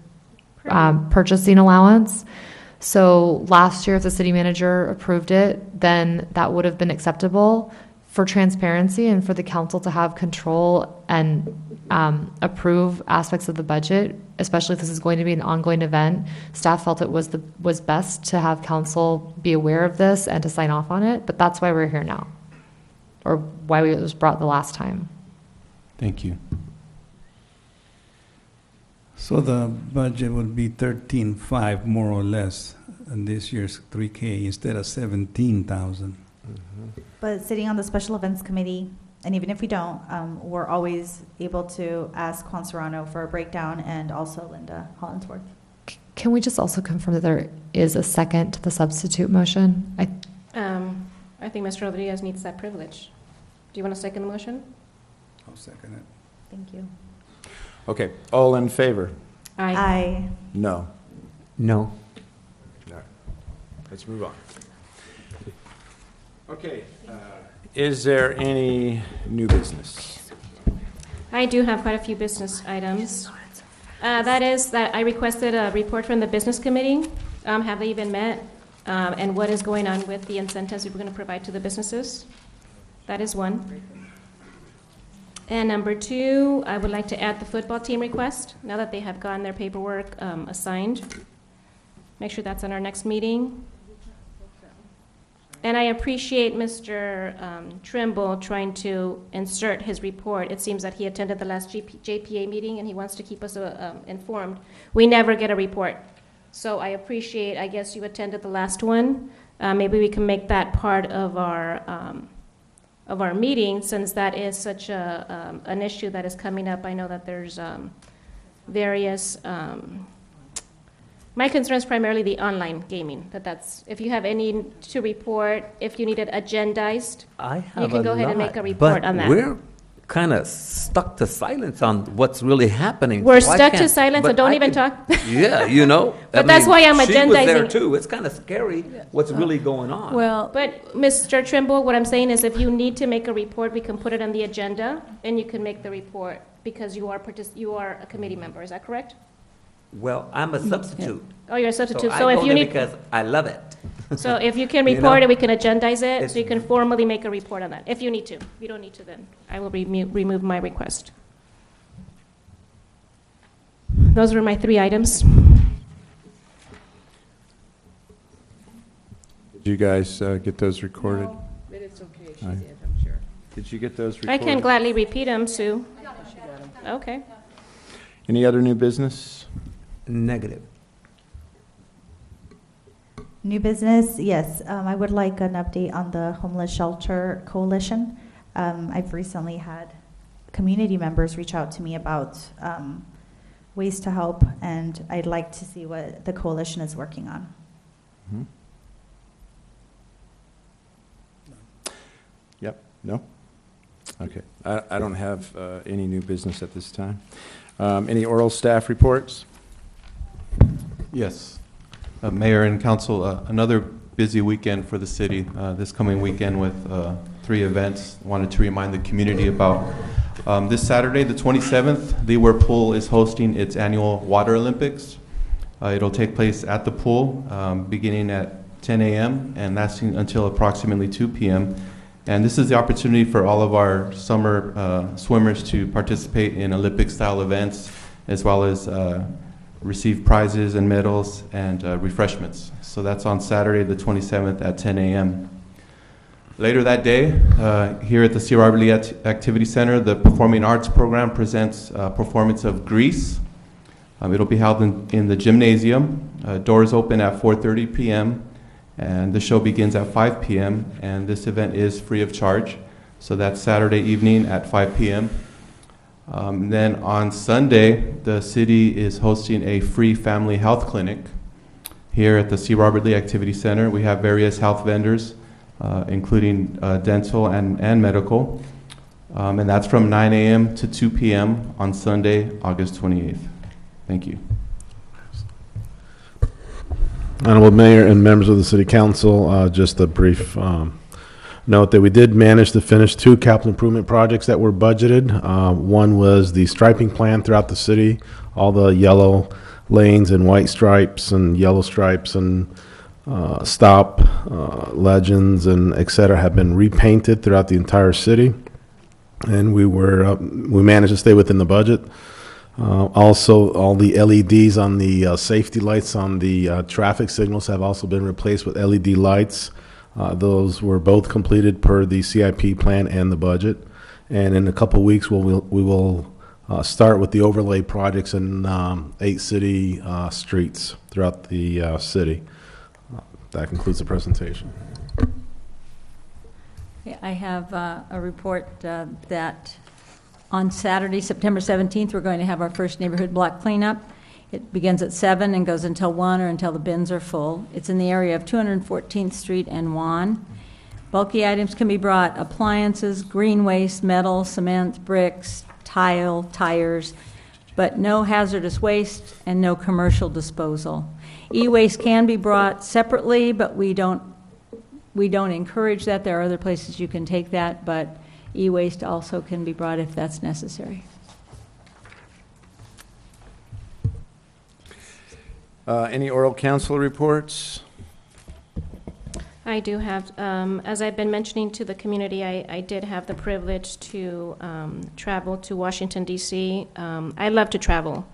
purchasing allowance. So last year, if the city manager approved it, then that would have been acceptable for transparency and for the council to have control and approve aspects of the budget, especially if this is going to be an ongoing event. Staff felt it was best to have council be aware of this and to sign off on it, but that's why we're here now, or why it was brought the last time. Thank you. So the budget would be 13.5 more or less, and this year's 3K instead of 17,000. But sitting on the special events committee, and even if we don't, we're always able to ask Juan Serrano for a breakdown, and also Linda Hollinsworth. Can we just also confirm that there is a second to the substitute motion? I think Mr. Rodriguez needs that privilege. Do you want to second the motion? I'll second it. Thank you. Okay, all in favor? Aye. No. No. No. Let's move on. Okay, is there any new business? I do have quite a few business items. That is that I requested a report from the business committee. Have they even met? And what is going on with the incentives we're going to provide to the businesses? That is one. And number two, I would like to add the football team request, now that they have gotten their paperwork assigned. Make sure that's on our next meeting. And I appreciate Mr. Trimble trying to insert his report. It seems that he attended the last JPA meeting and he wants to keep us informed. We never get a report. So I appreciate, I guess you attended the last one. Maybe we can make that part of our meeting, since that is such an issue that is coming up. I know that there's various, my concern is primarily the online gaming, that's, if you have any to report, if you need it agendized, I have you can go ahead and lot, make a report but on that. We're kind of stuck to silence on what's really happening. We're so I stuck to can't- silence, so but don't I even can- talk. Yeah, you know. But that's why I'm She was there agendizing. too. It's kind of scary what's really going on. Well, but Mr. Trimble, what I'm saying is if you need to make a report, we can put it on the agenda and you can make the report because you are a committee member. Is that correct? Well, I'm a substitute. Oh, you're a substitute. So So I if go you there need, because I love it. so if you can You report know? it, we can agendize it, It's- so you can formally make a report on that, if you need to. If you don't need to, then I will remove my request. Those were my 3 items. Did you guys get those recorded? But it's okay, she Aye. did, I'm sure. Did you get those I recorded? can gladly repeat them, Sue. Okay. Any other new business? Negative. New business, yes. I would like an update on the Homeless Shelter Coalition. I've recently had community members reach out to me about ways to help, and I'd like to see what the coalition is working on. Mhm. Yep, no? Okay, I don't have any new business at this time. Any oral staff reports? Yes. Mayor and council, another busy weekend for the city this coming weekend with 3 events. Wanted to remind the community about this Saturday, the 27th, Leeward Pool is hosting its annual Water Olympics. It'll take place at the pool beginning at 10 a.m. and lasting until approximately 2 p.m. And this is the opportunity for all of our summer swimmers to participate in Olympic-style events, as well as receive prizes and medals and refreshments. So that's on Saturday, the 27th at 10 a.m. Later that day, here at the C. Robert Lee Activity Center, the Performing Arts program presents a performance of Grease. It'll be held in the gymnasium. Doors open at 4:30 p.m. and the show begins at 5 p.m. and this event is free of charge. So that's Saturday evening at 5 p.m. Then on Sunday, the city is hosting a free family health clinic here at the C. Robert Lee Activity Center. We have various health vendors, including dental and medical. And that's from 9 a.m. to 2 p.m. on Sunday, August 28th. Thank you. Honorable Mayor and members of the City Council, just a brief note that we did manage to finish 2 capital improvement projects that were budgeted. One was the striping plan throughout the city. All the yellow lanes and white stripes and yellow stripes and stop legends and et cetera have been repainted throughout the entire city. And we managed to stay within the budget. Also, all the LEDs on the safety lights on the traffic signals have also been replaced with LED lights. Those were both completed per the CIP plan and the budget. And in a couple of weeks, we will start with the overlay projects in 8 city streets throughout the city. That concludes the presentation. I have a report that on Saturday, September 17th, we're going to have our first neighborhood block cleanup. It begins at 7 and goes until 1 or until the bins are full. It's in the area of 214th Street and Juan. Bulky items can be brought: appliances, green waste, metal, cement, bricks, tile, tires, but no hazardous waste and no commercial disposal. E-waste can be brought separately, but we don't encourage that. There are other places you can take that, but e-waste also can be brought if that's necessary. Any oral council reports? I do have, as I've been mentioning to the community, I did have the privilege to travel to Washington, D.C. I love to travel,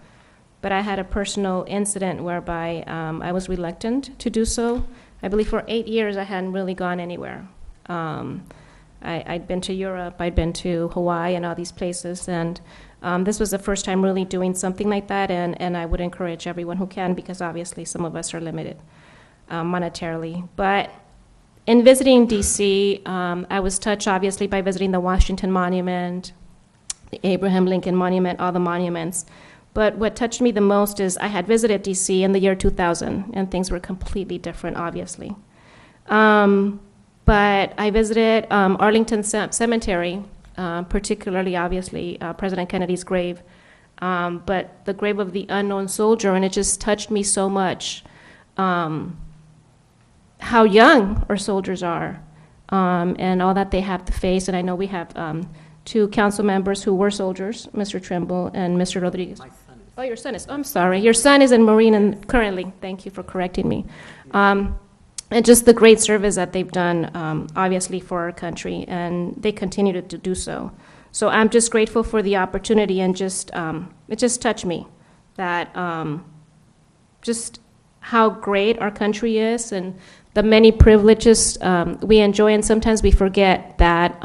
but I had a personal incident whereby I was reluctant to do so. I believe for 8 years I hadn't really gone anywhere. I'd been to Europe, I'd been to Hawaii and all these places, and this was the first time really doing something like that, and I would encourage everyone who can, because obviously some of us are limited monetarily. But in visiting D.C., I was touched obviously by visiting the Washington Monument, the Abraham Lincoln Monument, all the monuments. But what touched me the most is I had visited D.C. in the year 2000, and things were completely different, obviously. But I visited Arlington Cemetery, particularly, obviously, President Kennedy's grave, but the grave of the unknown soldier, and it just touched me so much. How young our soldiers are, and all that they have to face. And I know we have 2 council members who were soldiers, Mr. Trimble and Mr. Rodriguez. My son is. Oh, your son is. I'm sorry. Your son is in Marine and currently. Thank you for correcting me. And just the great service that they've done, obviously, for our country, and they continue to do so. So I'm just grateful for the opportunity, and just it just touched me that just how great our country is and the many privileges we enjoy, and sometimes we forget that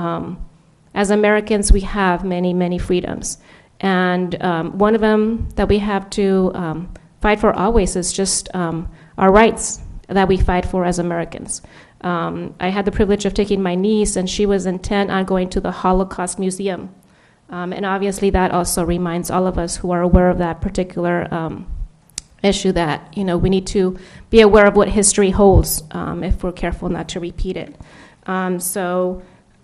as Americans we have many, many freedoms. And one of them that we have to fight for always is just our rights that we fight for as Americans. I had the privilege of taking my niece, and she was intent on going to the Holocaust Museum. And obviously that also reminds all of us who are aware of that particular issue that, you know, we need to be aware of what history holds if we're careful not to repeat it. So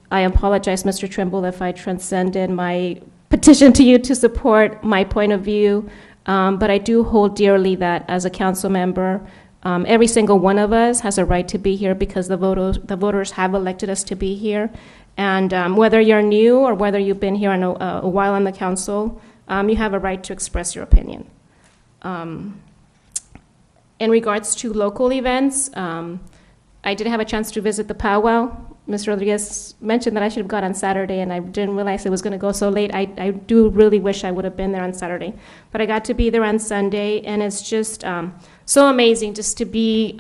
I apologize, Mr. Trimble, if I transcended my petition to you to support my point of view, but I do hold dearly that as a council member, every single one of us has a right to be here because the voters have elected us to be here. And whether you're new or whether you've been here a while on the council, you have a right to express your opinion. In regards to local events, I did have a chance to visit the powwow. Mr. Rodriguez mentioned that I should have gone on Saturday, and I didn't realize it was going to go so late. I do really wish I would have been there on Saturday. But I got to be there on Sunday, and it's just so amazing just to be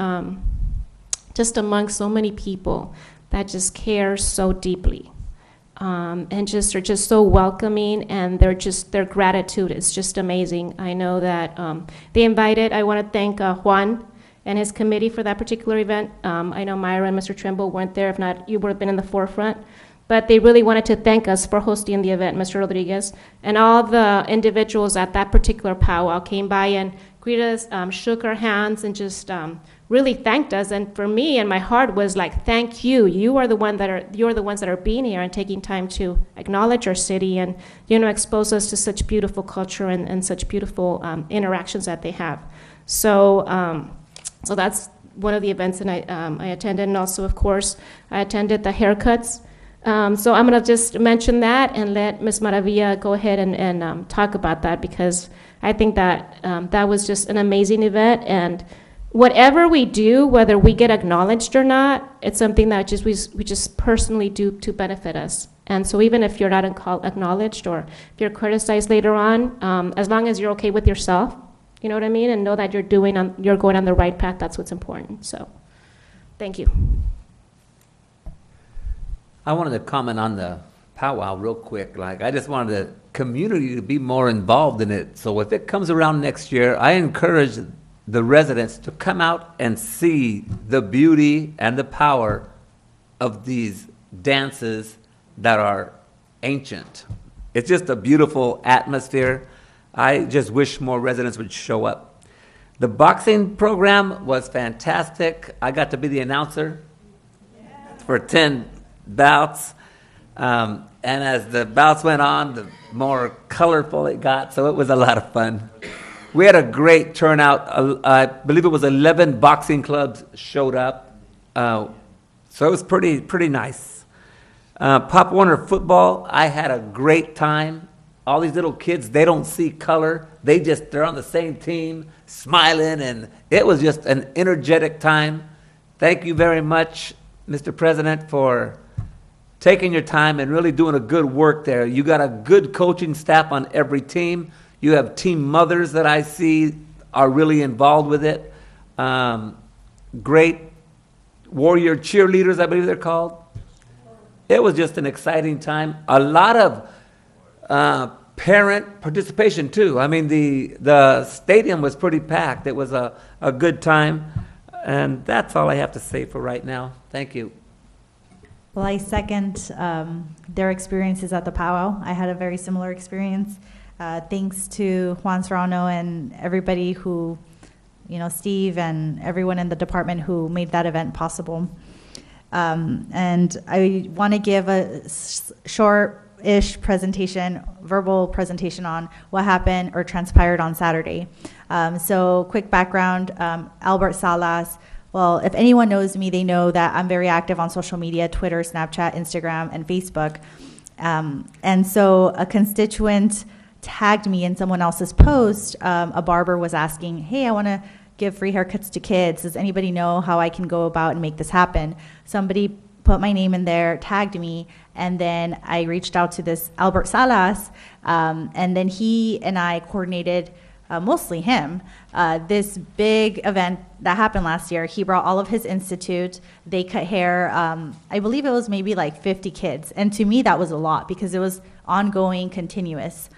just among so many people that just care so deeply. And just are just so welcoming, and their gratitude is just amazing. I know that they invited. I want to thank Juan and his committee for that particular event. I know Myra and Mr. Trimble weren't there. If not, you would have been in the forefront. But they really wanted to thank us for hosting the event, Mr. Rodriguez, and all the individuals at that particular powwow came by and greeted us, shook our hands, and just really thanked us. And for me, and my heart was like, thank you. You're the ones that are being here and taking time to acknowledge our city and, you know, expose us to such beautiful culture and such beautiful interactions that they have. So so that's one of the events that I attended. And also, of course, I attended the haircuts. So I'm going to just mention that and let Ms. Maravilla go ahead and talk about that, because I think that that was just an amazing event. And whatever we do, whether we get acknowledged or not, it's something that we just personally do to benefit us. And so even if you're not acknowledged or if you're criticized later on, as long as you're okay with yourself, you know what I mean, and know that you're going on the right path, that's what's important. So thank you. I wanted to comment on the powwow real quick. Like, I just wanted the community to be more involved in it. So if it comes around next year, I encourage the residents to come out and see the beauty and the power of these dances that are ancient. It's just a beautiful atmosphere. I just wish more residents would show up. The boxing program was fantastic. I got to be the announcer for 10 bouts. And as the bouts went on, the more colorful it got, so it was a lot of fun. We had a great turnout. I believe it was 11 boxing clubs showed up. So it was pretty nice. Pop Warner football, I had a great time. All these little kids, they don't see color. They're on the same team, smiling, and it was just an energetic time. Thank you very much, Mr. President, for taking your time and really doing a good work there. You got a good coaching staff on every team. You have team mothers that I see are really involved with it. Great warrior cheerleaders, I believe they're called. It was just an exciting time. A lot of parent participation too. I mean, the stadium was pretty packed. It was a good time. And that's all I have to say for right now. Thank you. Well, I second their experiences at the powwow. I had a very similar experience. Thanks to Juan Serrano and everybody who, Steve and everyone in the department who made that event possible. And I want to give a short-ish verbal presentation on what happened or transpired on Saturday. So quick background, Albert Salas. Well, if anyone knows me, they know that I'm very active on social media, Twitter, Snapchat, Instagram, and Facebook. And so a constituent tagged me in someone else's post. A barber was asking, hey, I want to give free haircuts to kids. Does anybody know how I can go about and make this happen? Somebody put my name in there, tagged me, and then I reached out to this Albert Salas, and then he and I coordinated, mostly him, this big event that happened last year. He brought all of his institute. They cut hair. I believe it was maybe like 50 kids. And to me, that was a lot because it was ongoing, continuous.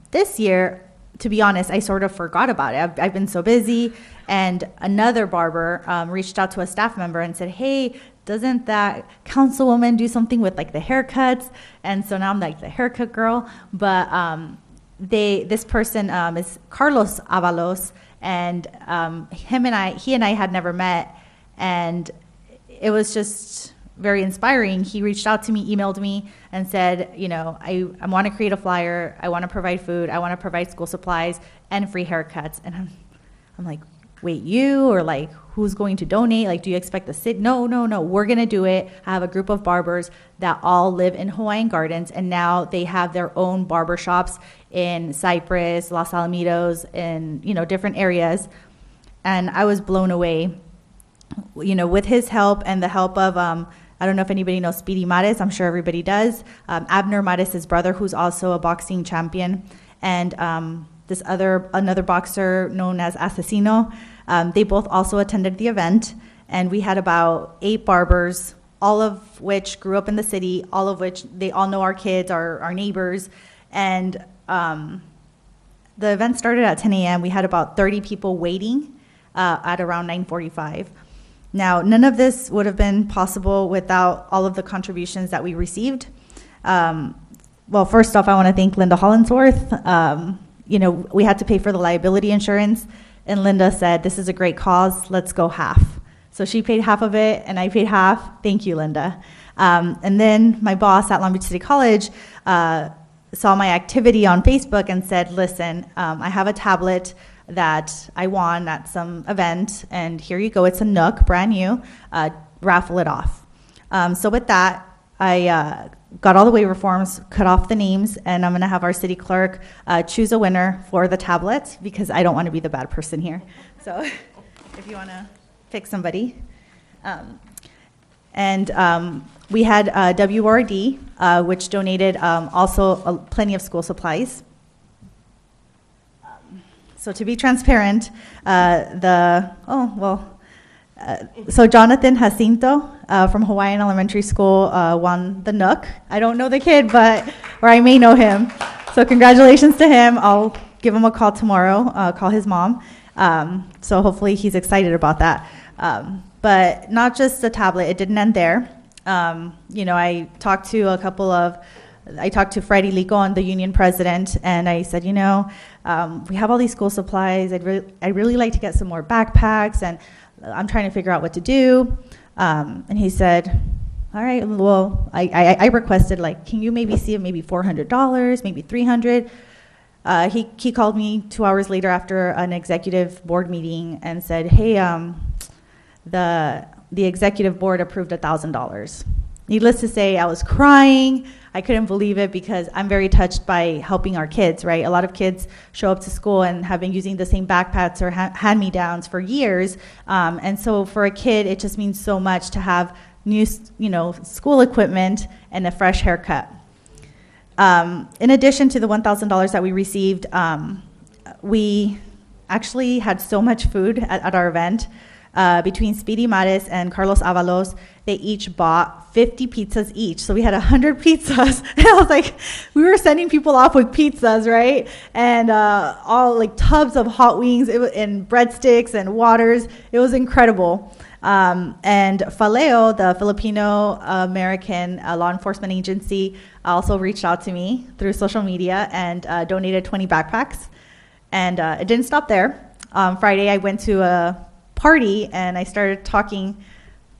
This year, to be honest, I sort of forgot about it. I've been so busy. And another barber reached out to a staff member and said, hey, doesn't that councilwoman do something with like the haircuts? And so now I'm like the haircut girl. But this person is Carlos Avalos, and he and I had never met, and it was just very inspiring. He reached out to me, emailed me, and said, I want to create a flyer, I want to provide food, I want to provide school supplies and free haircuts. And I'm like, wait, you? Or like, who's going to donate? Like, do you expect the city? No, we're going to do it. I have a group of barbers that all live in Hawaiian Gardens, and now they have their own barber shops in Cypress, Los Alamitos, and, different areas. And I was blown away, with his help and the help of, I don't know if anybody knows Speedy Mares. I'm sure everybody does. Abner Mares' brother, who's also a boxing champion, and another boxer known as Asesino. They both also attended the event, and we had about 8 barbers, all of which grew up in the city, all of which they all know our kids, our neighbors. And the event started at 10 a.m. We had about 30 people waiting at around 9:45. Now, none of this would have been possible without all of the contributions that we received. Well, first off, I want to thank Linda Hollinsworth. We had to pay for the liability insurance, and Linda said, this is a great cause, let's go half. So she paid half of it, and I paid half. Thank you, Linda. And then my boss at Long Beach City College saw my activity on Facebook and said, listen, I have a tablet that I won at some event, and here you go, it's a Nook, brand new, raffle it off. So with that, I got all the waiver forms, cut off the names, and I'm going to have our city clerk choose a winner for the tablet, because I don't want to be the bad person here. So if you want to pick somebody. We had WRD, which donated also plenty of school supplies. So to be transparent, So Jonathan Jacinto from Hawaiian Elementary School won the Nook. I don't know the kid, or I may know him. So congratulations to him. I'll give him a call tomorrow, call his mom. So hopefully he's excited about that. But not just the tablet, it didn't end there. I talked to Freddie Licon, the union president, and I said, we have all these school supplies. I'd really like to get some more backpacks, and I'm trying to figure out what to do. And he said, all right, well, I requested, can you maybe see maybe $400, maybe $300? He called me 2 hours later after an executive board meeting and said, hey, the executive board approved $1,000. Needless to say, I was crying. I couldn't believe it because I'm very touched by helping our kids, right? A lot of kids show up to school and have been using the same backpacks or hand-me-downs for years. And so for a kid, it just means so much to have new, school equipment and a fresh haircut. In addition to the $1,000 that we received, we actually had so much food at our event. Between Speedy Mares and Carlos Avalos, they each bought 50 pizzas each. So we had 100 pizzas. And I was like, we were sending people off with pizzas, right? And all tubs of hot wings and breadsticks and waters. It was incredible. And Faleo, the Filipino American law enforcement agency, also reached out to me through social media and donated 20 backpacks. And it didn't stop there. Friday, I went to a party and I started talking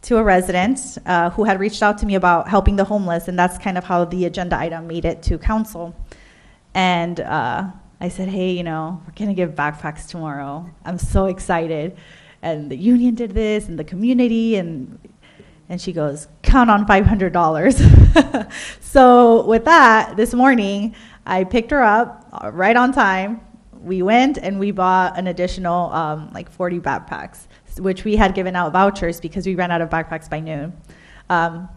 to a resident who had reached out to me about helping the homeless, and that's kind of how the agenda item made it to council. And I said, hey, we're gonna give backpacks tomorrow. I'm so excited. And the union did this and the community, and she goes, count on $500. So with that, this morning, I picked her up right on time. We went and we bought an additional 40 backpacks, which we had given out vouchers because we ran out of backpacks by noon.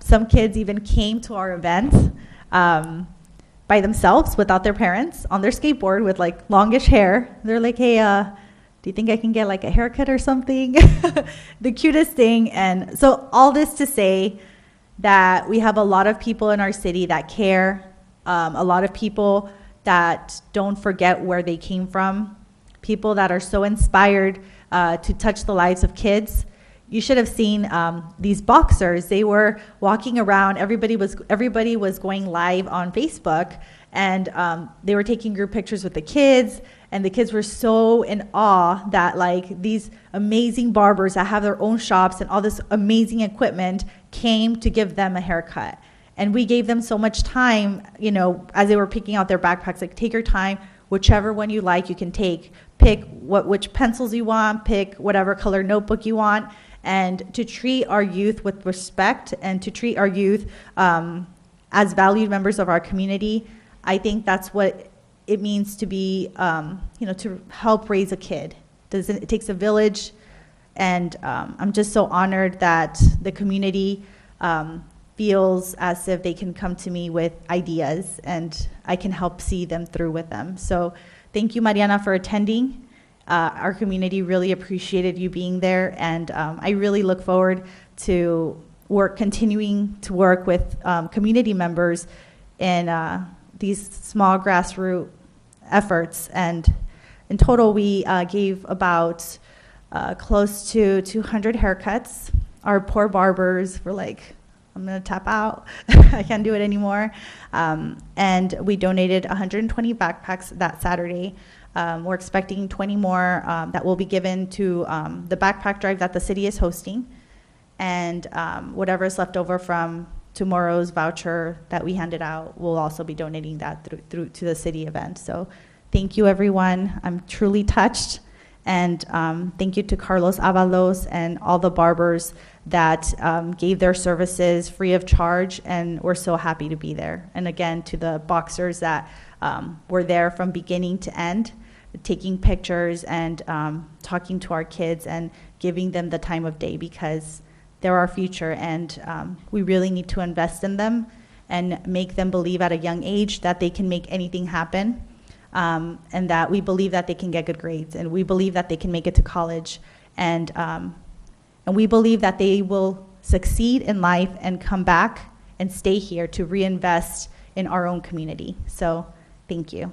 Some kids even came to our event by themselves without their parents on their skateboard with longish hair. They're like, hey, do you think I can get a haircut or something? The cutest thing. And so all this to say that we have a lot of people in our city that care, a lot of people that don't forget where they came from, people that are so inspired to touch the lives of kids. You should have seen these boxers. They were walking around. Everybody was going live on Facebook, and they were taking group pictures with the kids. And the kids were so in awe that these amazing barbers that have their own shops and all this amazing equipment came to give them a haircut. And we gave them so much time, as they were picking out their backpacks, take your time, whichever one you like, you can take. Pick which pencils you want, pick whatever color notebook you want, and to treat our youth with respect and to treat our youth as valued members of our community. I think that's what it means to be, to help raise a kid. It takes a village, and I'm just so honored that the community feels as if they can come to me with ideas and I can help see them through with them. So thank you, Mariana, for attending. Our community really appreciated you being there, and I really look forward to continuing to work with community members in these small grassroots efforts. And in total, we gave about close to 200 haircuts. Our poor barbers were like, I'm gonna tap out. I can't do it anymore. And we donated 120 backpacks that Saturday. We're expecting 20 more that will be given to the backpack drive that the city is hosting. And whatever is left over from tomorrow's voucher that we handed out, we'll also be donating that through to the city event. So thank you, everyone. I'm truly touched. And thank you to Carlos Avalos and all the barbers that gave their services free of charge, and we're so happy to be there. And again, to the boxers that were there from beginning to end, taking pictures and talking to our kids and giving them the time of day, because they're our future, and we really need to invest in them and make them believe at a young age that they can make anything happen. And that we believe that they can get good grades, and we believe that they can make it to college. And And we believe that they will succeed in life and come back and stay here to reinvest in our own community. So thank you.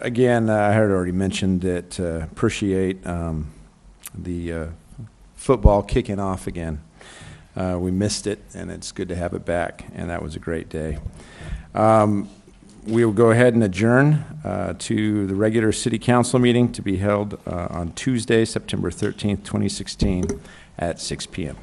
Again, I had already mentioned that appreciate the football kicking off again. We missed it, and it's good to have it back, and that was a great day. We will go ahead and adjourn to the regular city council meeting to be held on Tuesday, September 13th, 2016 at 6 p.m.